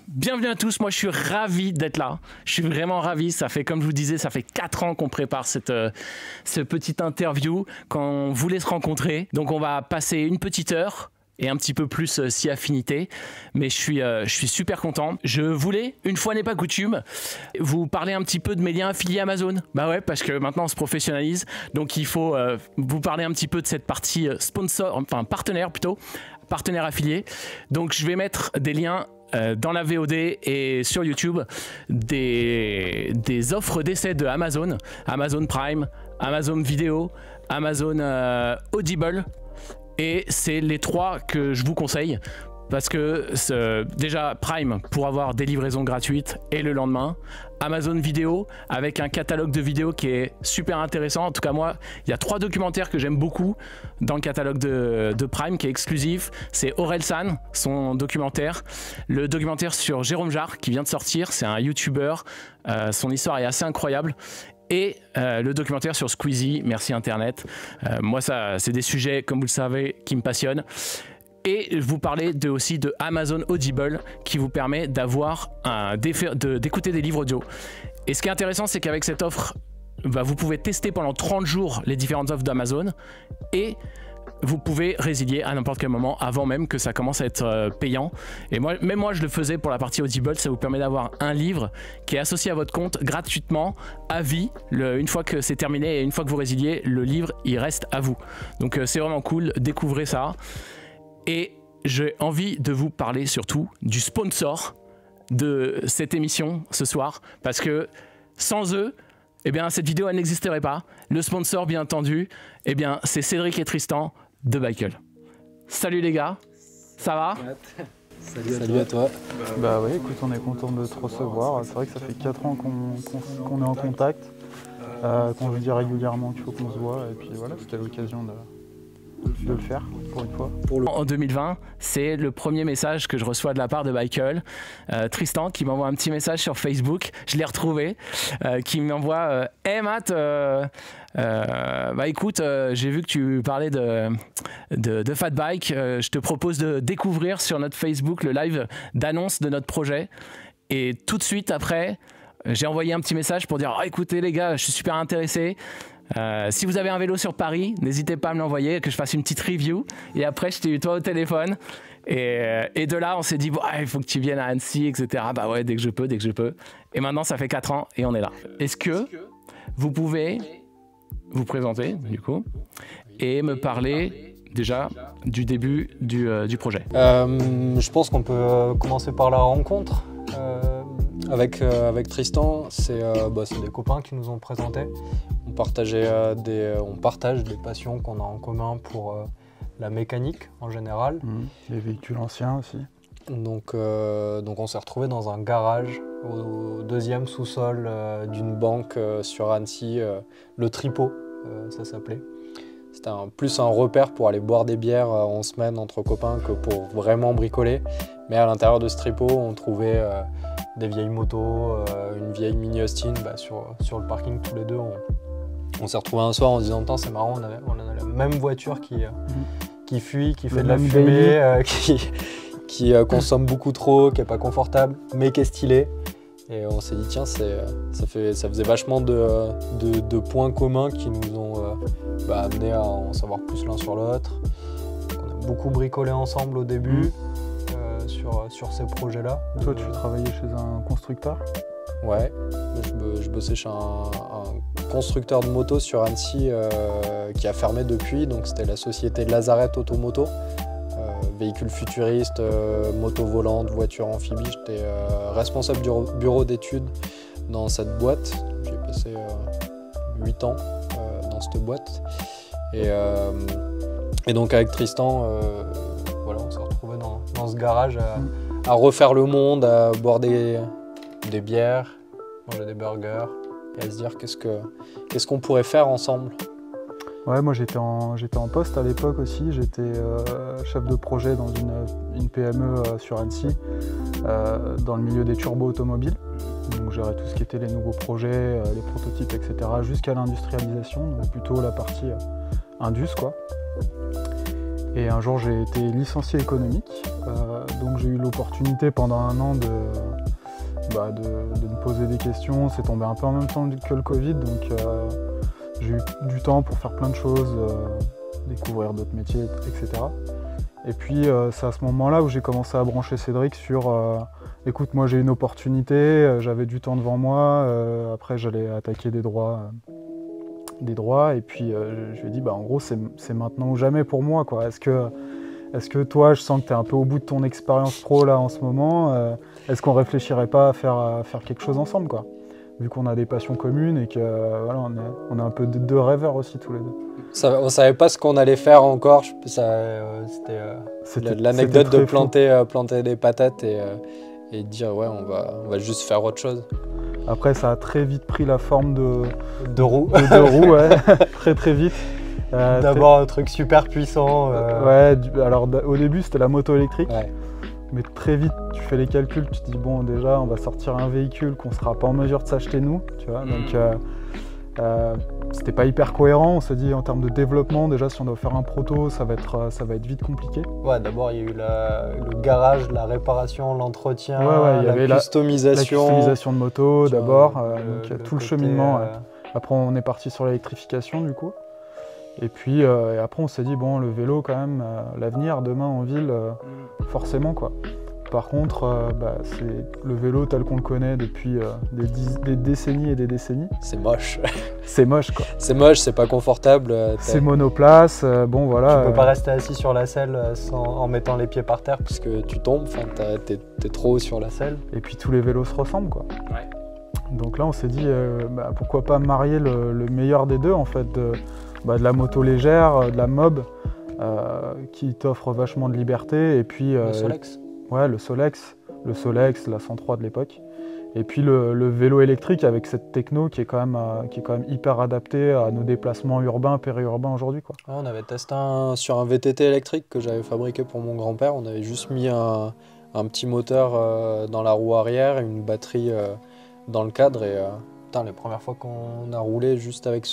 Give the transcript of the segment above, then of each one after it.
Bienvenue à tous, moi je suis ravi d'être là, je suis vraiment ravi, ça fait comme je vous disais, ça fait 4 ans qu'on prépare ce petite interview, qu'on voulait se rencontrer, donc on va passer une petite heure et un petit peu plus si affinité, mais je suis super content. Je voulais, une fois n'est pas coutume, vous parler un petit peu de mes liens affiliés Amazon. Bah ouais, parce que maintenant on se professionnalise, donc il faut vous parler un petit peu de cette partie sponsor, enfin partenaire plutôt, partenaire affilié. Donc je vais mettre des liens dans la VOD et sur YouTube des offres d'essai de Amazon, Amazon Prime, Amazon Vidéo, Amazon Audible, et c'est les 3 que je vous conseille parce que déjà Prime pour avoir des livraisons gratuites et le lendemain, Amazon Vidéo avec un catalogue de vidéos qui est super intéressant. En tout cas moi, il y a 3 documentaires que j'aime beaucoup dans le catalogue de Prime qui est exclusif. C'est Orelsan, son documentaire, le documentaire sur Jérôme Jarre qui vient de sortir, c'est un YouTuber, son histoire est assez incroyable. Et le documentaire sur Squeezie, merci Internet. Moi, ça, c'est des sujets, comme vous le savez, qui me passionnent. Et je vous parlais aussi de Amazon Audible, qui vous permet d'écouter des livres audio. Et ce qui est intéressant, c'est qu'avec cette offre, vous pouvez tester pendant 30 jours les différentes offres d'Amazon et vous pouvez résilier à n'importe quel moment avant même que ça commence à être payant. Et même moi je le faisais pour la partie Audible, ça vous permet d'avoir un livre qui est associé à votre compte gratuitement à vie. Une fois que c'est terminé et une fois que vous résiliez, le livre il reste à vous. Donc c'est vraiment cool, découvrez ça. Et j'ai envie de vous parler surtout du sponsor de cette émission ce soir, parce que sans eux, eh bien, cette vidéo elle n'existerait pas. Le sponsor, bien entendu, eh bien, c'est Cédric et Tristan de Bikeul. Salut les gars, ça va? Salut à toi. Bah oui, écoute, on est content de te recevoir. C'est vrai que ça fait 4 ans qu'on est en contact, qu'on veut dire régulièrement qu'il faut qu'on se voit. Et puis voilà, c'était l'occasion de le faire pour une fois. En 2020, c'est le premier message que je reçois de la part de Bikeul. Tristan qui m'envoie un petit message sur Facebook, je l'ai retrouvé, qui m'envoie Hey Matt, bah écoute, j'ai vu que tu parlais de Fat Bike, je te propose de découvrir sur notre Facebook le live d'annonce de notre projet. Et tout de suite après, j'ai envoyé un petit message pour dire écoutez les gars, je suis super intéressé. Si vous avez un vélo sur Paris, n'hésitez pas à me l'envoyer, que je fasse une petite review. Et après, je t'ai eu toi au téléphone. Et de là, on s'est dit, bon, il faut que tu viennes à Annecy, etc. Bah ouais, dès que je peux. Et maintenant, ça fait 4 ans et on est là. Est-ce que vous pouvez vous présenter, du coup, et me parler déjà du début du projet? Je pense qu'on peut commencer par la rencontre. Avec Tristan, c'est des copains qui nous ont présenté. On partage des passions qu'on a en commun pour la mécanique en général. Les véhicules anciens aussi. Donc on s'est retrouvés dans un garage au 2e sous-sol d'une banque sur Annecy, le Tripot, ça s'appelait. C'était plus un repère pour aller boire des bières en semaine entre copains que pour vraiment bricoler. Mais à l'intérieur de ce Tripot, on trouvait des vieilles motos, une vieille Mini Austin sur le parking tous les deux. On s'est retrouvés un soir en se disant c'est marrant, on a la même voiture qui fuit, qui fait de la fumée, qui consomme beaucoup trop, qui n'est pas confortable, mais qui est stylée. Et on s'est dit tiens, ça faisait vachement de points communs qui nous ont amené à en savoir plus l'un sur l'autre. On a beaucoup bricolé ensemble au début sur ces projets-là. Toi, tu travaillais chez un constructeur? Ouais, je bossais chez un constructeur de motos sur Annecy qui a fermé depuis, donc c'était la société Lazarette Automoto. Véhicules futuristes, motos volantes, voitures amphibies. J'étais responsable du bureau d'études dans cette boîte. J'ai passé 8 ans dans cette boîte. Et donc avec Tristan, on s'est retrouvés dans ce garage à refaire le monde, à boire des bières, manger des burgers et à se dire qu'est-ce qu'on pourrait faire ensemble. Ouais, moi j'étais en poste à l'époque aussi, j'étais chef de projet dans une PME sur Annecy, dans le milieu des turbos automobiles. Donc je gérais tout ce qui était les nouveaux projets, les prototypes, etc. jusqu'à l'industrialisation, donc plutôt la partie indus quoi. Et un jour j'ai été licencié économique donc j'ai eu l'opportunité pendant un an de me poser des questions. C'est tombé un peu en même temps que le Covid, donc j'ai eu du temps pour faire plein de choses, découvrir d'autres métiers, etc. Et puis c'est à ce moment-là où j'ai commencé à brancher Cédric sur écoute, moi j'ai une opportunité, j'avais du temps devant moi, après j'allais attaquer des droits, et puis je lui ai dit bah, en gros c'est maintenant ou jamais pour moi, quoi. Est-ce que toi, je sens que tu es un peu au bout de ton expérience pro là en ce moment, est-ce qu'on réfléchirait pas à faire quelque chose ensemble, quoi, vu qu'on a des passions communes et que voilà, on est un peu deux rêveurs aussi tous les deux. On savait pas ce qu'on allait faire encore, c'était l'anecdote de planter des patates et dire ouais on va juste faire autre chose. Après ça a très vite pris la forme de roues. Ouais. très très vite. D'abord un truc super puissant. Ouais, alors au début c'était la moto électrique, ouais. Mais très vite tu fais les calculs, tu te dis bon déjà on va sortir un véhicule qu'on sera pas en mesure de s'acheter nous, tu vois, donc c'était pas hyper cohérent. On s'est dit en termes de développement, déjà si on doit faire un proto, ça va être vite compliqué. Ouais, d'abord il y a eu le garage, la réparation, l'entretien, il y avait la customisation de moto d'abord, donc tout le cheminement. Après on est parti sur l'électrification du coup. Et puis et après on s'est dit bon le vélo quand même, l'avenir demain en ville, forcément, quoi. Par contre, c'est le vélo tel qu'on le connaît depuis des décennies et des décennies. C'est moche. C'est moche, quoi. C'est moche, c'est pas confortable. C'est monoplace, bon voilà. Tu peux pas rester assis sur la selle en mettant les pieds par terre parce que tu tombes, t'es trop haut sur la selle. Et puis tous les vélos se ressemblent, quoi. Ouais. Donc là on s'est dit pourquoi pas marier le meilleur des deux en fait, de la moto légère, de la mob, qui t'offre vachement de liberté, et puis le Solex. Ouais, le Solex, la 103 de l'époque, et puis le vélo électrique avec cette techno qui est quand même hyper adaptée à nos déplacements urbains, périurbains aujourd'hui, quoi. Ouais, on avait testé sur un VTT électrique que j'avais fabriqué pour mon grand-père. On avait juste mis un petit moteur dans la roue arrière et une batterie dans le cadre, et les premières fois qu'on a roulé juste avec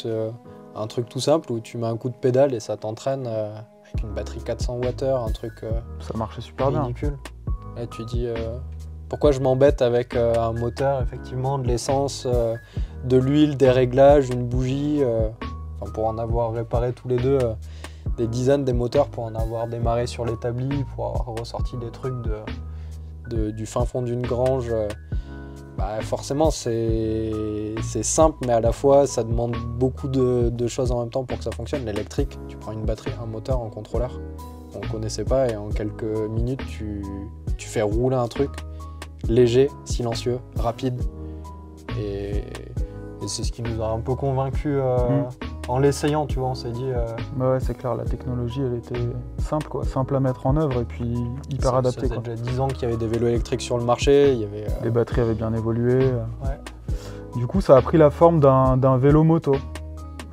un truc tout simple où tu mets un coup de pédale et ça t'entraîne avec une batterie 400 Wh, un truc ça marchait super ridicule. Bien. Et tu dis pourquoi je m'embête avec un moteur, effectivement, de l'essence, de l'huile, des réglages, une bougie, pour en avoir réparé tous les deux des dizaines des moteurs, pour en avoir démarré sur l'établi, pour avoir ressorti des trucs du fin fond d'une grange. Forcément c'est simple, mais à la fois ça demande beaucoup de choses en même temps pour que ça fonctionne. L'électrique, tu prends une batterie, un moteur, un contrôleur, on ne connaissait pas, et en quelques minutes tu fais rouler un truc léger, silencieux, rapide, et c'est ce qui nous a un peu convaincus en l'essayant, tu vois. On s'est dit ouais, c'est clair, la technologie elle était simple, quoi, simple à mettre en œuvre et puis hyper adaptée. Ça faisait déjà 10 ans qu'il y avait des vélos électriques sur le marché, les batteries avaient bien évolué. Ouais. Du coup ça a pris la forme d'un vélo moto,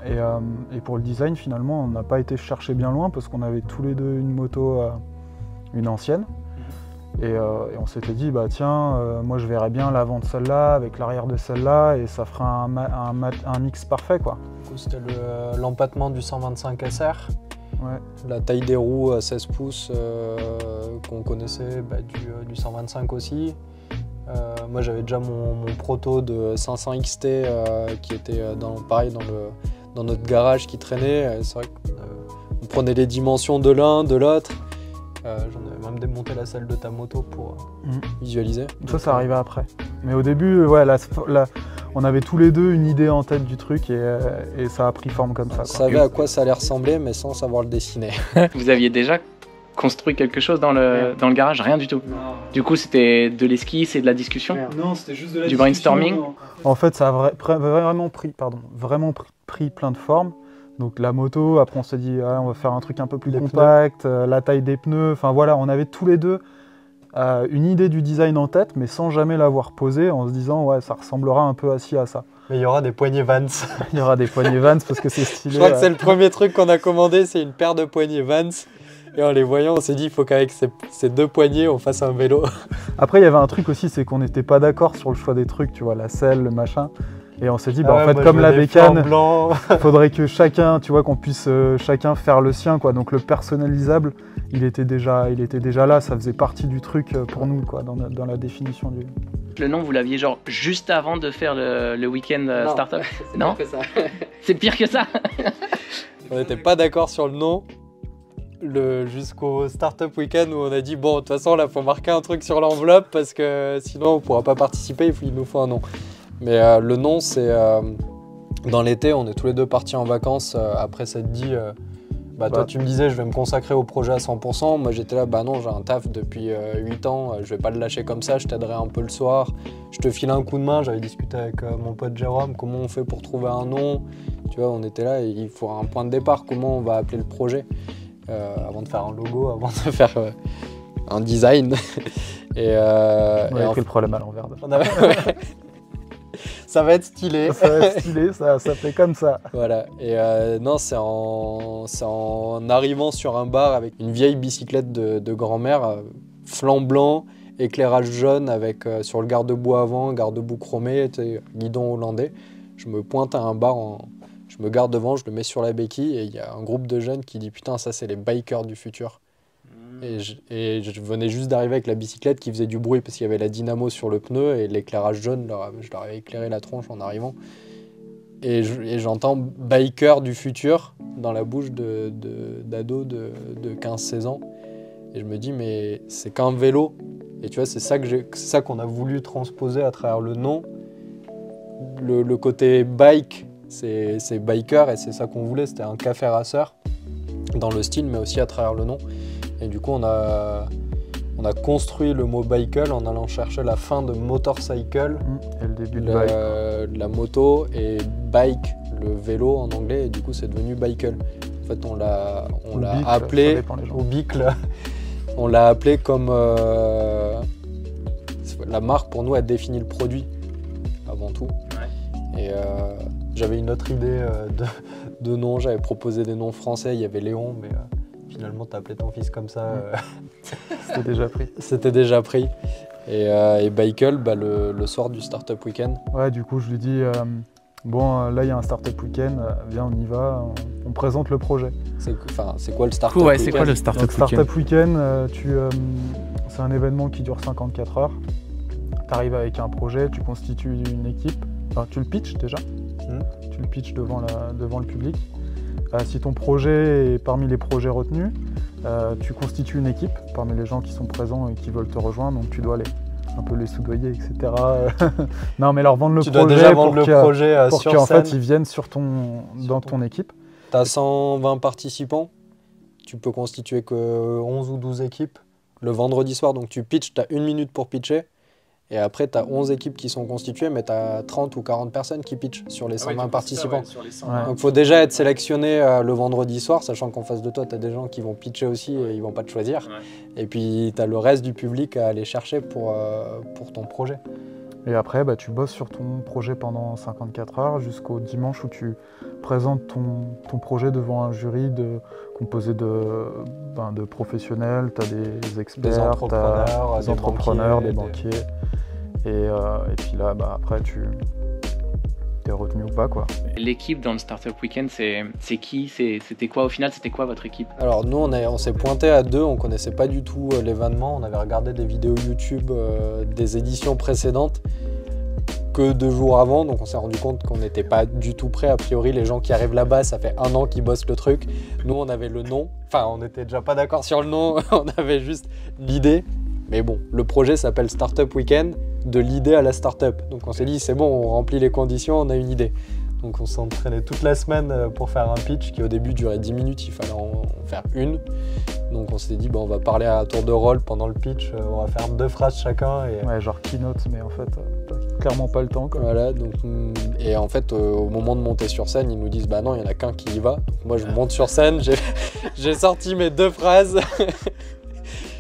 et pour le design finalement on n'a pas été chercher bien loin parce qu'on avait tous les deux une moto, une ancienne. Et on s'était dit, moi je verrais bien l'avant de celle-là avec l'arrière de celle-là, et ça ferait un mix parfait, quoi. Du coup, c'était l'empattement du 125 SR, ouais. La taille des roues à 16 pouces qu'on connaissait du 125 aussi. Moi j'avais déjà mon proto de 500 XT qui était dans notre garage qui traînait. C'est vrai qu'on prenait les dimensions de l'un, de l'autre. J'en avais même démonté la selle de ta moto pour visualiser. Ça arrivait après. Mais au début, ouais, on avait tous les deux une idée en tête du truc, et ça a pris forme comme ça, quoi. On savait à quoi ça allait ressembler, mais sans savoir le dessiner. Vous aviez déjà construit quelque chose dans le garage? Rien du tout. Non. Du coup, c'était de l'esquisse et de la discussion? Non, c'était juste de la Du discussion, brainstorming? non. En fait, ça a vraiment pris plein de formes. Donc la moto, après on s'est dit on va faire un truc un peu plus compact, la taille des pneus, enfin voilà, on avait tous les deux une idée du design en tête, mais sans jamais l'avoir posée, en se disant ouais, ça ressemblera un peu à ci, à ça. Mais il y aura des poignées Vans. Il y aura des poignées Vans parce que c'est stylé. Je crois que c'est le premier truc qu'on a commandé, c'est une paire de poignées Vans. Et en les voyant, on s'est dit il faut qu'avec ces deux poignées, on fasse un vélo. Après, il y avait un truc aussi, c'est qu'on n'était pas d'accord sur le choix des trucs, tu vois, la selle, le machin. Et on s'est dit, en fait, comme la bécane, il faudrait que chacun, tu vois, qu'on puisse chacun faire le sien, quoi. Donc le personnalisable, il était déjà là, ça faisait partie du truc pour nous, quoi, dans la définition du... Le nom, vous l'aviez genre juste avant de faire le week-end startup? Non, c'est pire que ça. C'est pire que ça. On n'était pas d'accord sur le nom jusqu'au startup week-end où on a dit, bon, de toute façon, là, il faut marquer un truc sur l'enveloppe parce que sinon, on ne pourra pas participer, il nous faut un nom. Mais le nom, c'est dans l'été, on est tous les deux partis en vacances. Après, ça te dit, toi, tu me disais, je vais me consacrer au projet à 100%. Moi, j'étais là, non, j'ai un taf depuis 8 ans, je vais pas le lâcher comme ça, je t'aiderai un peu le soir. Je te file un coup de main. J'avais discuté avec mon pote Jérôme, comment on fait pour trouver un nom. Tu vois, on était là, et il faut un point de départ, comment on va appeler le projet avant de faire un logo, avant de faire un design. On a pris le problème à l'envers. Ça va être stylé. Ça va être stylé, ça fait comme ça. Voilà, et non, c'est en arrivant sur un bar avec une vieille bicyclette de grand-mère, flanc blanc, éclairage jaune avec sur le garde-boue avant, garde-boue chromé, guidon hollandais. Je me pointe à un bar, je me garde devant, je le mets sur la béquille et il y a un groupe de jeunes qui dit « Putain, ça c'est les bikers du futur ». Et je venais juste d'arriver avec la bicyclette qui faisait du bruit parce qu'il y avait la dynamo sur le pneu et l'éclairage jaune, je leur avais éclairé la tronche en arrivant. Et j'entends « biker du futur » dans la bouche d'ados de 15-16 ans. Et je me dis, mais c'est qu'un vélo. Et tu vois, c'est ça qu'on a voulu transposer à travers le nom. Le côté bike, c'est biker et c'est ça qu'on voulait. C'était un café raceur dans le style, mais aussi à travers le nom. Et du coup, on a construit le mot bicycle en allant chercher la fin de motorcycle, et le début de bike. La moto, et bike, le vélo en anglais, et du coup, c'est devenu bicycle. En fait, on l'a appelé au bicle. On l'a appelé comme la marque pour nous a défini le produit avant tout. Ouais. Et j'avais une autre idée de nom. J'avais proposé des noms français. Il y avait Léon, mais finalement, t'as appelé ton fils comme ça. C'était déjà pris. C'était déjà pris. Et Bicycle, le soir du Startup Weekend. Ouais, du coup, je lui dis, bon, là, il y a un Startup Weekend, viens, on y va, on présente le projet. C'est quoi le Startup Weekend? C'est quoi le Startup Weekend? Startup Weekend, c'est un événement qui dure 54 heures. Tu arrives avec un projet, tu constitues une équipe, enfin, tu le pitches déjà, tu le pitches devant le public. Si ton projet est parmi les projets retenus, tu constitues une équipe parmi les gens qui sont présents et qui veulent te rejoindre, donc tu dois un peu les soudoyer, etc. Non, mais leur vendre le projet déjà vendre le projet pour qu'en fait ils viennent dans ton équipe. Tu as 120 participants, tu peux constituer que 11 ou 12 équipes le vendredi soir, donc tu pitches, tu as 1 minute pour pitcher. Et après, tu as 11 équipes qui sont constituées, mais tu as 30 ou 40 personnes qui pitchent sur les 120 participants. Sur les 120. Donc il faut déjà être sélectionné le vendredi soir, sachant qu'en face de toi, tu as des gens qui vont pitcher aussi et ils vont pas te choisir. Ouais. Et puis, tu as le reste du public à aller chercher pour ton projet. Et après, tu bosses sur ton projet pendant 54 heures jusqu'au dimanche où tu présentes ton projet devant un jury composé de professionnels, tu as des experts, des entrepreneurs, des banquiers. Et puis là, après, tu es retenu ou pas, quoi. L'équipe dans le Startup Weekend, c'est qui? C'était quoi au final? C'était quoi votre équipe? Alors nous, on s'est pointé à deux, on connaissait pas du tout l'événement. On avait regardé des vidéos YouTube des éditions précédentes que 2 jours avant, donc on s'est rendu compte qu'on n'était pas du tout prêt. A priori, les gens qui arrivent là-bas, ça fait 1 an qu'ils bossent le truc. Nous, on avait le nom, enfin on n'était déjà pas d'accord sur le nom, on avait juste l'idée. Mais bon, le projet s'appelle Startup Weekend, de l'idée à la startup. Donc on s'est dit, c'est bon, on remplit les conditions, on a une idée. Donc on s'entraînait toute la semaine pour faire un pitch qui au début durait 10 minutes, il fallait en faire une. Donc on s'est dit, on va parler à tour de rôle pendant le pitch, on va faire 2 phrases chacun. Ouais, genre keynote, mais en fait, t'as clairement pas le temps, quoi. Voilà, donc, et en fait, au moment de monter sur scène, ils nous disent, non, il n'y en a qu'un qui y va. Donc moi je monte sur scène, j'ai sorti mes 2 phrases.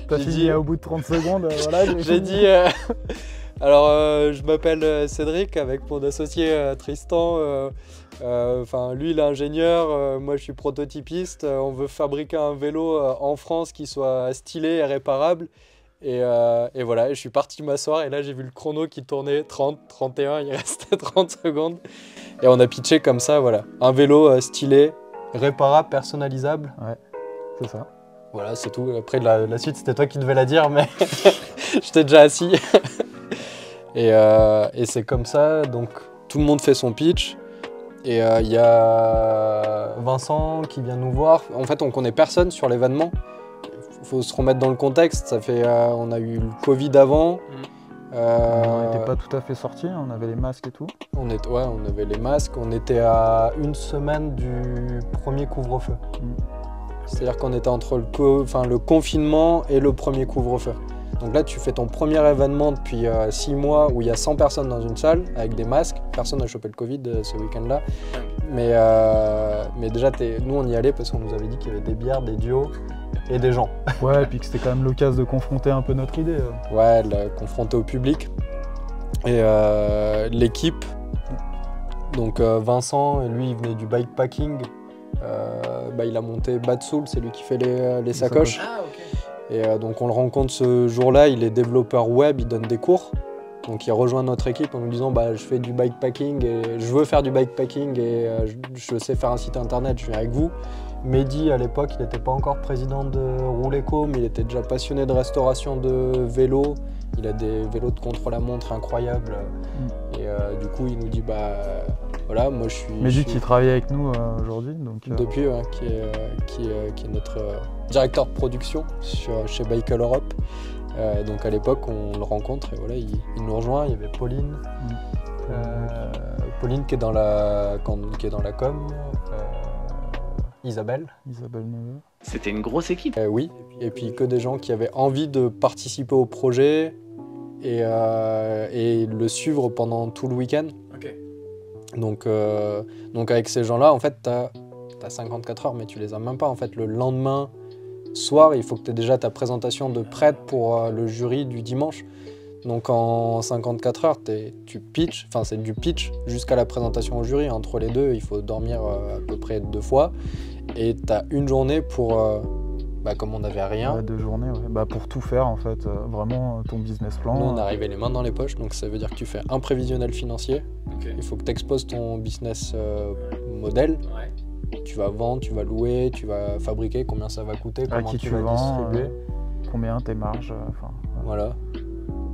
T'as fini au bout de 30 secondes, voilà. J'ai dit... Alors, je m'appelle Cédric avec mon associé Tristan. Lui, il est ingénieur, moi, je suis prototypiste. On veut fabriquer un vélo en France qui soit stylé et réparable. Et voilà, je suis parti m'asseoir et là j'ai vu le chrono qui tournait 30, 31, il restait 30 secondes. Et on a pitché comme ça, voilà. Un vélo stylé, réparable, personnalisable. Ouais, c'est ça. Voilà, c'est tout. Après, la suite, c'était toi qui devais la dire, mais j'étais déjà assis. Et c'est comme ça, donc tout le monde fait son pitch. Et il y a Vincent qui vient nous voir. En fait, on connaît personne sur l'événement. Il faut se remettre dans le contexte. Ça fait, on a eu le Covid avant. On n'était pas tout à fait sortis, on avait les masques et tout. On avait les masques. On était à une semaine du premier couvre-feu. C'est-à-dire qu'on était entre le confinement et le premier couvre-feu. Donc là, tu fais ton premier événement depuis 6 mois où il y a 100 personnes dans une salle avec des masques. Personne n'a chopé le Covid ce week-end-là. Mais déjà, nous, on y allait parce qu'on nous avait dit qu'il y avait des bières, des duos et des gens. Ouais, et puis que c'était quand même l'occasion de confronter un peu notre idée. Ouais, de la confronter au public. Et l'équipe, donc Vincent, lui, il venait du bikepacking. Il a monté Batsoul, c'est lui qui fait les sacoches. Ah, ok. Et donc on le rencontre ce jour-là, il est développeur web, il donne des cours. Donc il rejoint notre équipe en nous disant je fais du bikepacking et je veux faire du bikepacking et je sais faire un site internet, je viens avec vous. Mehdi à l'époque il n'était pas encore président de Rouleco, mais il était déjà passionné de restauration de vélos. Il a des vélos de contre-la-montre incroyables. Et du coup il nous dit voilà, moi je suis... Mehdi qui travaille avec nous aujourd'hui. Depuis, qui est notre directeur de production chez Bicycle Europe. Donc à l'époque, on le rencontre et voilà, il nous rejoint. Il y avait Pauline, Pauline qui est dans la com, Isabelle Neveu. C'était une grosse équipe. Oui, et puis que des gens qui avaient envie de participer au projet et le suivre pendant tout le week-end. Okay. Donc avec ces gens-là, en fait, t'as 54 heures, mais tu les as même pas. En fait, le lendemain soir, il faut que tu aies déjà ta présentation de prête pour le jury du dimanche. Donc en 54 heures, tu pitches, enfin c'est du pitch jusqu'à la présentation au jury. Entre les deux, il faut dormir à peu près 2 fois. Et tu as une journée pour, comme on n'avait rien. Ouais, 2 journées, ouais. Pour tout faire en fait, vraiment ton business plan. Nous, on arrivait les mains dans les poches, donc ça veut dire que tu fais un prévisionnel financier. Okay. Il faut que tu exposes ton business modèle. Ouais. Tu vas vendre, tu vas louer, tu vas fabriquer, combien ça va coûter, comment tu vas distribuer. Combien tes marges. Voilà.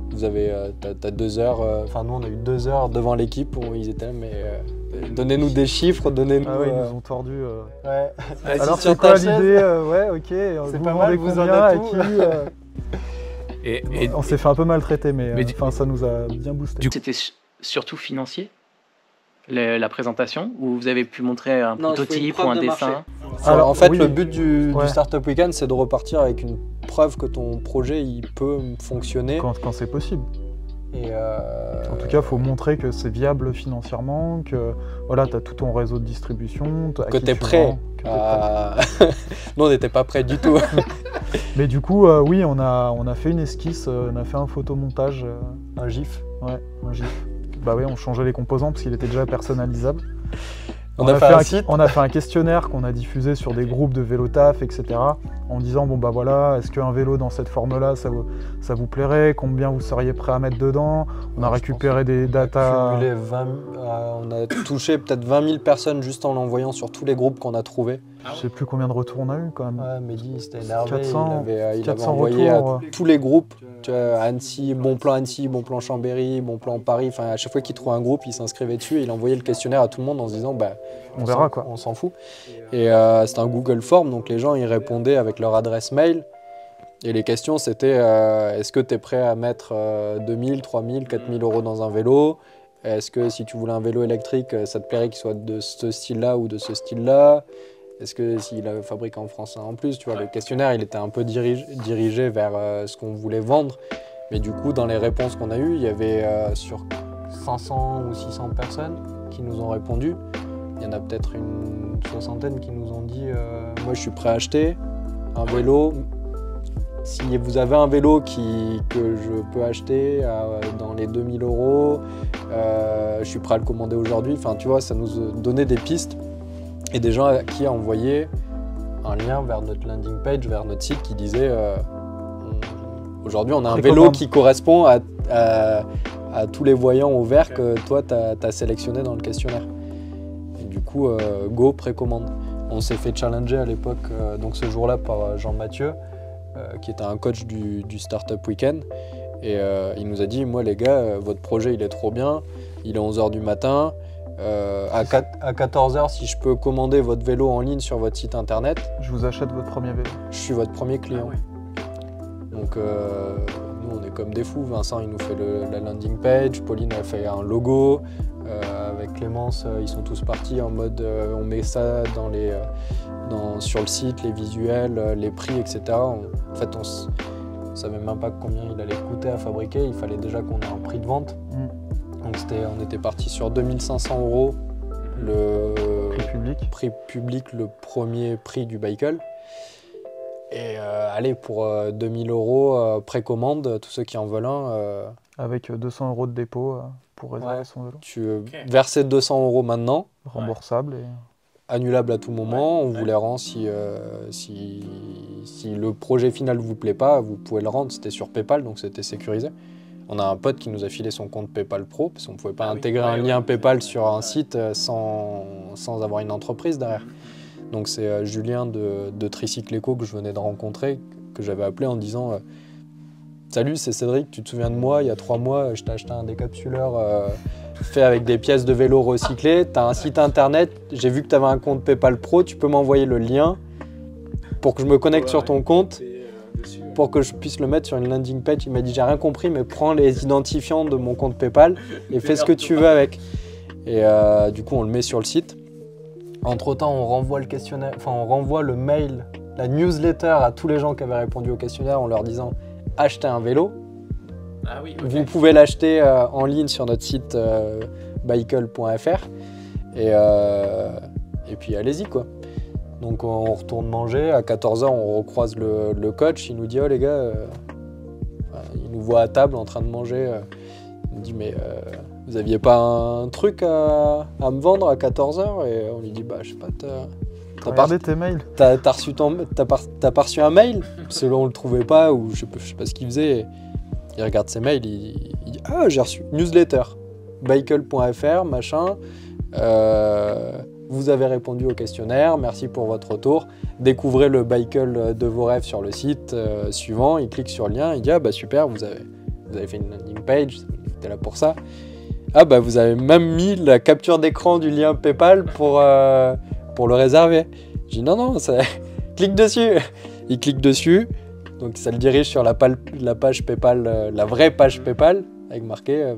Vous avez, t'as 2 heures, nous on a eu 2 heures devant l'équipe où ils étaient là, mais donnez-nous des chiffres, donnez-nous... Ah oui, ils nous ont tordu. Ouais. Alors c'est quoi l'idée Ouais, ok. C'est pas mal, vous en êtes où et on s'est fait un peu maltraiter, mais ça nous a bien boosté. C'était surtout financier la présentation, où vous avez pu montrer un prototype ou un dessin? Alors, en fait, le but du Startup Weekend, c'est de repartir avec une preuve que ton projet il peut fonctionner. Quand c'est possible. En tout cas, il faut montrer que c'est viable financièrement, que voilà, tu as tout ton réseau de distribution. Que tu es prêt. Nous, on n'était pas prêts du tout. Mais du coup, oui, on a fait une esquisse, on a fait un photomontage. Un GIF. Ouais, un GIF. On changeait les composants parce qu'il était déjà personnalisable. On a fait un questionnaire qu'on a diffusé sur des groupes de vélo taf, etc. En disant, est-ce qu'un vélo dans cette forme-là, ça vous plairait? Combien vous seriez prêt à mettre dedans? On a récupéré des datas. On a touché peut-être 20 000 personnes juste en l'envoyant sur tous les groupes qu'on a trouvés. Je sais plus combien de retours on a eu quand même. Ouais, Mehdi, c'était énervé. 400, il avait envoyé retours, à tous les groupes. Tu vois, Annecy, bon plan Chambéry, bon plan Paris. Enfin, à chaque fois qu'il trouvait un groupe, il s'inscrivait dessus et il envoyait le questionnaire à tout le monde en se disant on verra quoi. On s'en fout. Et c'était un Google Form, donc les gens y répondaient avec leur adresse mail. Et les questions c'était est-ce que tu es prêt à mettre 2000, 3000, 4000 € dans un vélo? Est-ce que si tu voulais un vélo électrique, ça te plairait qu'il soit de ce style-là ou de ce style-là? Est-ce que s'il avait fabriqué en France en plus, tu vois, le questionnaire il était un peu dirigé vers ce qu'on voulait vendre. Mais du coup, dans les réponses qu'on a eues, il y avait sur 500 ou 600 personnes qui nous ont répondu. Il y en a peut-être une soixantaine qui nous ont dit moi je suis prêt à acheter un vélo. Si vous avez un vélo que je peux acheter dans les 2000 €, je suis prêt à le commander aujourd'hui. Enfin, tu vois, ça nous donnait des pistes. Et des gens qui ont envoyé un lien vers notre landing page, vers notre site qui disait Aujourd'hui, on a un vélo qui correspond à tous les voyants au vert que toi, tu as sélectionné dans le questionnaire. Et du coup, go, précommande. On s'est fait challenger à l'époque, donc ce jour-là, par Jean-Mathieu, qui était un coach du Startup Weekend. Et il nous a dit, moi les gars, votre projet, il est trop bien. Il est 11h du matin. À 14h, si je peux commander votre vélo en ligne sur votre site internet, je vous achète votre premier vélo. Je suis votre premier client. Donc nous on est comme des fous. Vincent il nous fait la landing page, Pauline a fait un logo, avec Clémence ils sont tous partis en mode on met ça sur le site, les visuels, les prix, etc. En fait on savait même pas combien il allait coûter à fabriquer, il fallait déjà qu'on ait un prix de vente. Donc on était parti sur 2500 € le prix public, le premier prix du Bikeul. Et allez, pour 2000 € précommande, tous ceux qui en veulent un. Avec 200 € de dépôt pour réserver son vélo. Tu versais 200 € maintenant. Remboursable et annulable à tout moment. On vous les rend si le projet final ne vous plaît pas, vous pouvez le rendre. C'était sur PayPal, donc c'était sécurisé. On a un pote qui nous a filé son compte PayPal Pro, parce qu'on ne pouvait pas intégrer un lien PayPal sur un site sans avoir une entreprise derrière. Donc c'est Julien de Tricycle Eco que je venais de rencontrer, que j'avais appelé en disant salut, c'est Cédric, tu te souviens de moi, il y a 3 mois, je t'ai acheté un décapsuleur fait avec des pièces de vélo recyclées, tu as un site internet, j'ai vu que tu avais un compte PayPal Pro, tu peux m'envoyer le lien pour que je me connecte sur ton compte, pour que je puisse le mettre sur une landing page. Il m'a dit j'ai rien compris, mais prends les identifiants de mon compte PayPal et fais ce que tu veux avec. Et du coup on le met sur le site. Entre temps on renvoie le questionnaire, enfin on renvoie le mail, la newsletter à tous les gens qui avaient répondu au questionnaire en leur disant achetez un vélo. Ah oui, okay. Vous pouvez l'acheter en ligne sur notre site bikeul.fr et puis allez-y quoi. Donc on retourne manger, à 14h on recroise le coach, il nous dit oh les gars, il nous voit à table en train de manger, il nous dit mais vous aviez pas un truc à me vendre à 14h? Et on lui dit bah je sais pas, t'as regardé tes mails? T'as pas reçu un mail? Selon on le trouvait pas ou je sais pas ce qu'il faisait. Il regarde ses mails, il dit ah j'ai reçu newsletter, bikeul.fr machin. Vous avez répondu au questionnaire, merci pour votre retour. Découvrez le Bikeul de vos rêves sur le site suivant. Il clique sur le lien, il dit ah bah super, vous avez fait une landing page, c'était là pour ça. Ah bah vous avez même mis la capture d'écran du lien PayPal pour le réserver. Je dis non, clique dessus. Il clique dessus, donc ça le dirige sur la page PayPal, la vraie page PayPal, avec marqué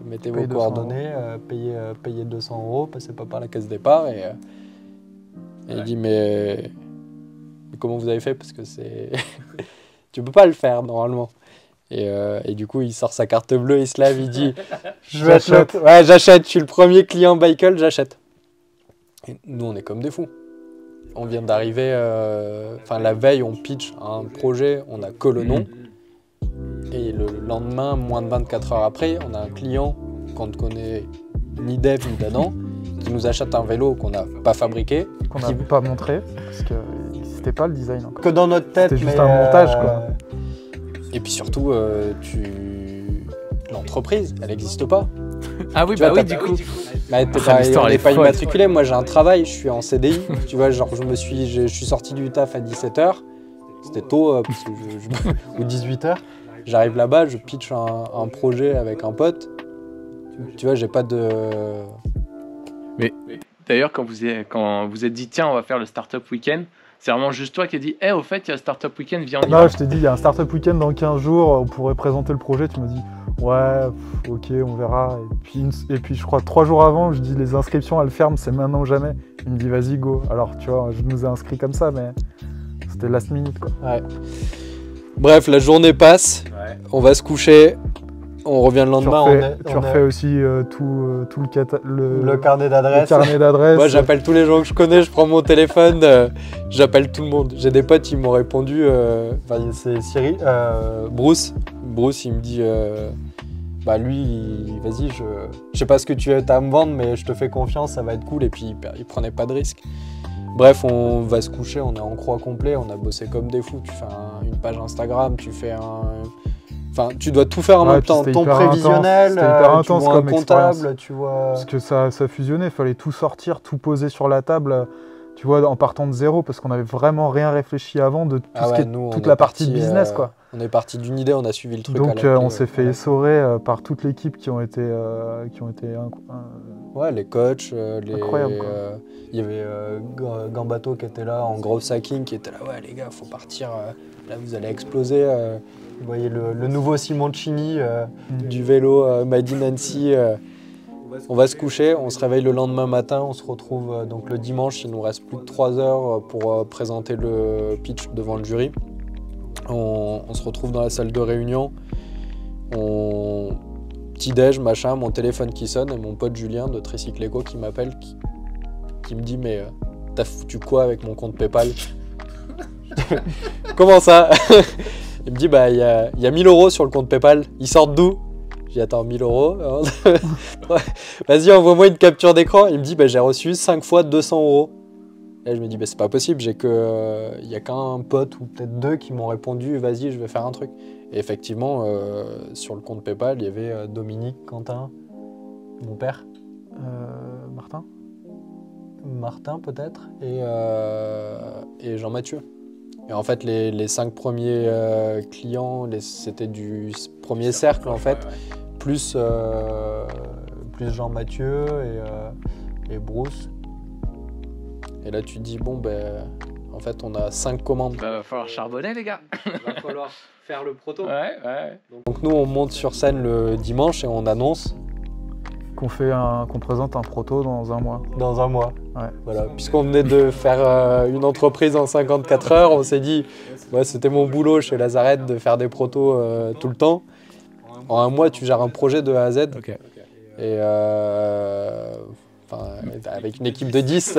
mettez vos coordonnées, payez 200 €, passez pas par la caisse départ. Et il dit mais comment vous avez fait, parce que c'est tu peux pas le faire normalement. Et du coup il sort sa carte bleue, il se lève, il dit j'achète, je suis le premier client Bikeul, j'achète. Et nous on est comme des fous. On vient d'arriver, la veille on pitch un projet, on n'a que le nom. Et le lendemain, moins de 24 heures après, on a un client qu'on ne connaît ni d'Eve ni d'Adam qui nous achète un vélo qu'on n'a pas fabriqué. Qu'on n'a pas montré, parce que c'était pas le design encore. Que dans notre tête, c'était juste un montage quoi. Et puis surtout, l'entreprise, elle n'existe pas. Ah oui, oui, du coup. On n'est pas immatriculé, moi j'ai un travail, je suis en CDI. Tu vois, genre je suis sorti du taf à 17h, c'était tôt, parce que ou 18h. J'arrive là-bas, je pitch un projet avec un pote. Tu vois, j'ai pas de... Mais d'ailleurs, quand vous êtes dit, tiens, on va faire le Startup Weekend, c'est vraiment juste toi qui as dit, au fait, il y a le Startup Weekend, viens, on y va. Non, je t'ai dit, il y a un Startup Weekend dans 15 jours, on pourrait présenter le projet. Tu m'as dit, ouais, ok, on verra. Et puis, je crois, 3 jours avant, je dis, les inscriptions, elles ferment, c'est maintenant ou jamais. Il me dit, vas-y, go. Alors, tu vois, je nous ai inscrits comme ça, mais c'était last minute, quoi. Ouais. Bref, la journée passe, on va se coucher, on revient le lendemain. Tu refais aussi tout le carnet d'adresses. Moi, j'appelle tous les gens que je connais, je prends mon téléphone, j'appelle tout le monde. J'ai des potes, ils m'ont répondu, c'est Cyril, Bruce, il me dit, bah lui, vas-y, je sais pas ce que tu as à me vendre, mais je te fais confiance, ça va être cool. Et puis il prenait pas de risque. Bref, on va se coucher, on est en croix complet, on a bossé comme des fous. Tu fais une page Instagram, tu fais Enfin, tu dois tout faire en même temps. Ton prévisionnel, tu vois un comptable, tu vois... Parce que ça fusionnait, il fallait tout sortir, tout poser sur la table, tu vois, en partant de zéro, parce qu'on n'avait vraiment rien réfléchi avant de toute la partie business, quoi. On est parti d'une idée, on a suivi le truc. Donc on s'est fait essorer par toute l'équipe qui ont été ouais, les coachs, incroyable. Il y avait Gambato qui était là en gros hacking, qui était là, ouais les gars, faut partir, là vous allez exploser. Vous voyez le nouveau Simoncini du vélo Made in Annecy. On va se coucher, on se réveille le lendemain matin, on se retrouve donc le dimanche, il nous reste plus que 3 heures pour présenter le pitch devant le jury. On se retrouve dans la salle de réunion, petit-déj, machin, mon téléphone qui sonne et mon pote Julien de Tricycle Eco qui m'appelle, qui me dit mais t'as foutu quoi avec mon compte PayPal? Comment ça? Il me dit bah il y a 1000 € sur le compte PayPal, ils sortent d'où? J'ai dit attends 1000 €, vas-y envoie-moi une capture d'écran. Il me dit bah j'ai reçu 5 fois 200 €. Et je me dis bah c'est pas possible, il y a qu'un pote ou peut-être 2 qui m'ont répondu vas-y je vais faire un truc. Et effectivement sur le compte PayPal il y avait Dominique, Quentin, mon père, Martin peut-être et Jean-Mathieu. Et en fait les 5 premiers clients c'était du premier cercle en fait, plus Jean-Mathieu et Bruce. Et là, tu te dis, bon, ben, en fait, on a 5 commandes. Bah, va falloir charbonner, les gars. Va falloir faire le proto. Ouais. Donc, nous, on monte sur scène le dimanche et on annonce qu'on présente un proto dans un mois. Dans un mois. Ouais. Voilà. Puisqu'on venait de faire une entreprise en 54 heures, on s'est dit, ouais, c'était mon boulot chez Lazareth de faire des protos tout le temps. En un mois, tu gères un projet de A à Z. Okay. Et avec une équipe de 10.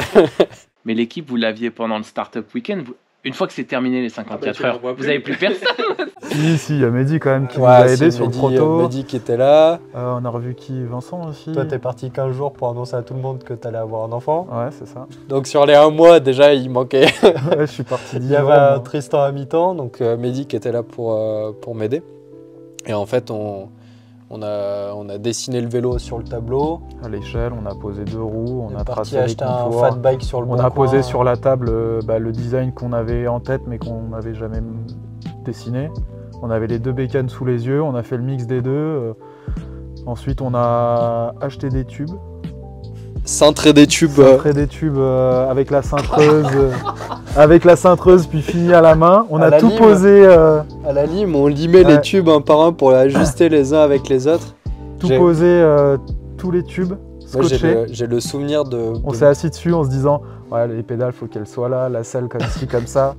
Mais l'équipe, vous l'aviez pendant le Startup Weekend. Une fois que c'est terminé les 54 heures, vous n'avez plus personne. Si, il y a Mehdi quand même qui nous a aidé sur le proto. Mehdi qui était là. On a revu qui? Vincent aussi. Toi, t'es parti 15 jours pour annoncer à tout le monde que t'allais avoir un enfant. Ouais, c'est ça. Donc sur les 1 mois, déjà, il manquait. Ouais, je suis parti 10 Il y avait Tristan à mi-temps, donc Mehdi qui était là pour m'aider. Et en fait, on a dessiné le vélo sur le tableau. À l'échelle, on a posé 2 roues, on a tracé les contours. On a acheté un fat bike sur le bon coin. On a posé sur la table le design qu'on avait en tête mais qu'on n'avait jamais dessiné. On avait les 2 bécanes sous les yeux, on a fait le mix des deux. Ensuite, on a acheté des tubes. Cintré des tubes. Cintré des tubes avec la cintreuse, puis fini à la main. On a tout posé. À la lime, on limait les tubes un par un pour ajuster les uns avec les autres. Tout posé, tous les tubes, scotchés. J'ai le souvenir de... On s'est assis dessus en se disant, ouais, les pédales, faut qu'elles soient là, la selle comme ci, comme ça.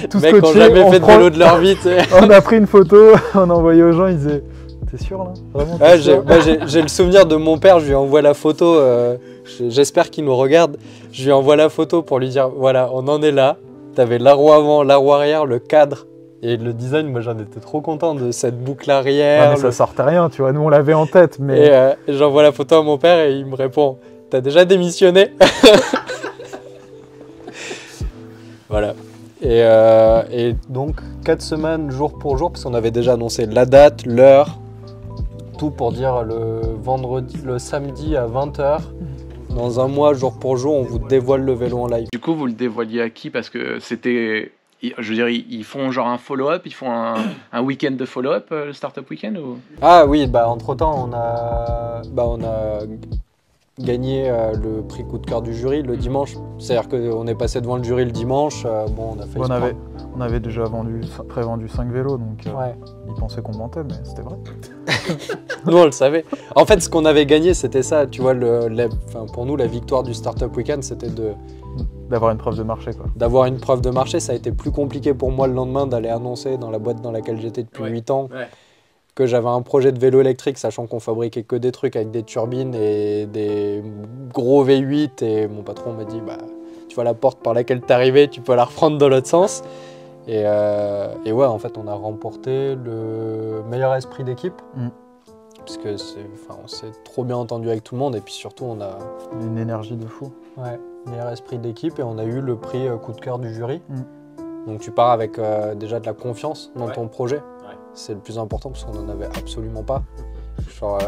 Tout scotché. Mecs ont jamais fait de vélo de leur vie, tu sais. On a pris une photo, on a envoyé aux gens, ils disaient... T'es sûr là? Vraiment, j'ai le souvenir de mon père, je lui envoie la photo, j'espère qu'il nous regarde, je lui envoie la photo pour lui dire voilà, on en est là, t'avais la roue avant, la roue arrière, le cadre et le design, moi j'en étais trop content de cette boucle arrière. Ouais, mais ça sortait rien, tu vois, nous on l'avait en tête. Mais... Et j'envoie la photo à mon père et il me répond t'as déjà démissionné? Voilà. Et donc 4 semaines jour pour jour, parce qu'on avait déjà annoncé la date, l'heure, tout pour dire le samedi à 20h. Dans un mois, jour pour jour, on vous dévoile le vélo en live. Du coup, vous le dévoiliez à qui? Parce que c'était... Je veux dire, ils font genre un follow-up, ils font un week-end de follow-up, le Startup Weekend ou... Ah oui, bah entre-temps, on a gagné le prix coup de cœur du jury le dimanche. C'est-à-dire qu'on est passé devant le jury le dimanche. Bon, on avait déjà prévendu 5 vélos, donc ouais. Ils pensaient qu'on mentait, mais c'était vrai. Nous, on le savait. En fait, ce qu'on avait gagné, c'était ça. Tu vois, pour nous, la victoire du Startup Weekend, c'était d'avoir une preuve de marché, quoi. D'avoir une preuve de marché. Ça a été plus compliqué pour moi le lendemain d'aller annoncer dans la boîte dans laquelle j'étais depuis 8 ans que j'avais un projet de vélo électrique, sachant qu'on fabriquait que des trucs avec des turbines et des gros V8. Et mon patron m'a dit, bah, tu vois la porte par laquelle t'es arrivé, tu peux la reprendre dans l'autre sens. Et ouais, en fait, on a remporté le meilleur esprit d'équipe. parce que on s'est trop bien entendu avec tout le monde et puis surtout on a Une énergie de fou. ouais, meilleur esprit d'équipe et on a eu le prix coup de cœur du jury. Donc tu pars avec déjà de la confiance dans ton projet. C'est le plus important parce qu'on n'en avait absolument pas. Genre,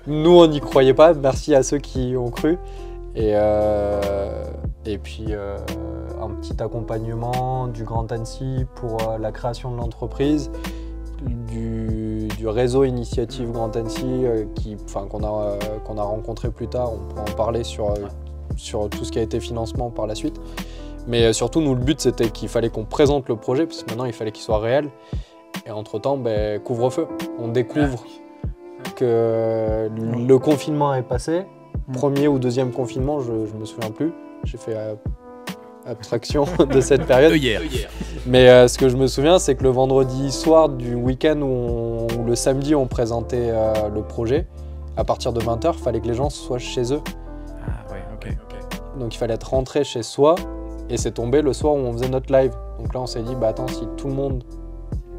nous on n'y croyait pas, merci à ceux qui ont cru. Et puis un petit accompagnement du Grand Annecy pour la création de l'entreprise, du réseau Initiative Grand Annecy qu'on a rencontré plus tard. On pourra en parler sur tout ce qui a été financement par la suite. Mais surtout, nous, le but, c'était qu'il fallait qu'on présente le projet, parce que maintenant, il fallait qu'il soit réel. Et entre-temps, couvre-feu. On découvre que le confinement est passé. Premier ou deuxième confinement, je me souviens plus. J'ai fait abstraction de cette période. Mais ce que je me souviens, c'est que le vendredi soir du week-end où le samedi, on présentait le projet, à partir de 20h, il fallait que les gens soient chez eux. Ah ouais, ok. Donc il fallait être rentré chez soi. Et c'est tombé le soir où on faisait notre live. Donc là, on s'est dit, attends,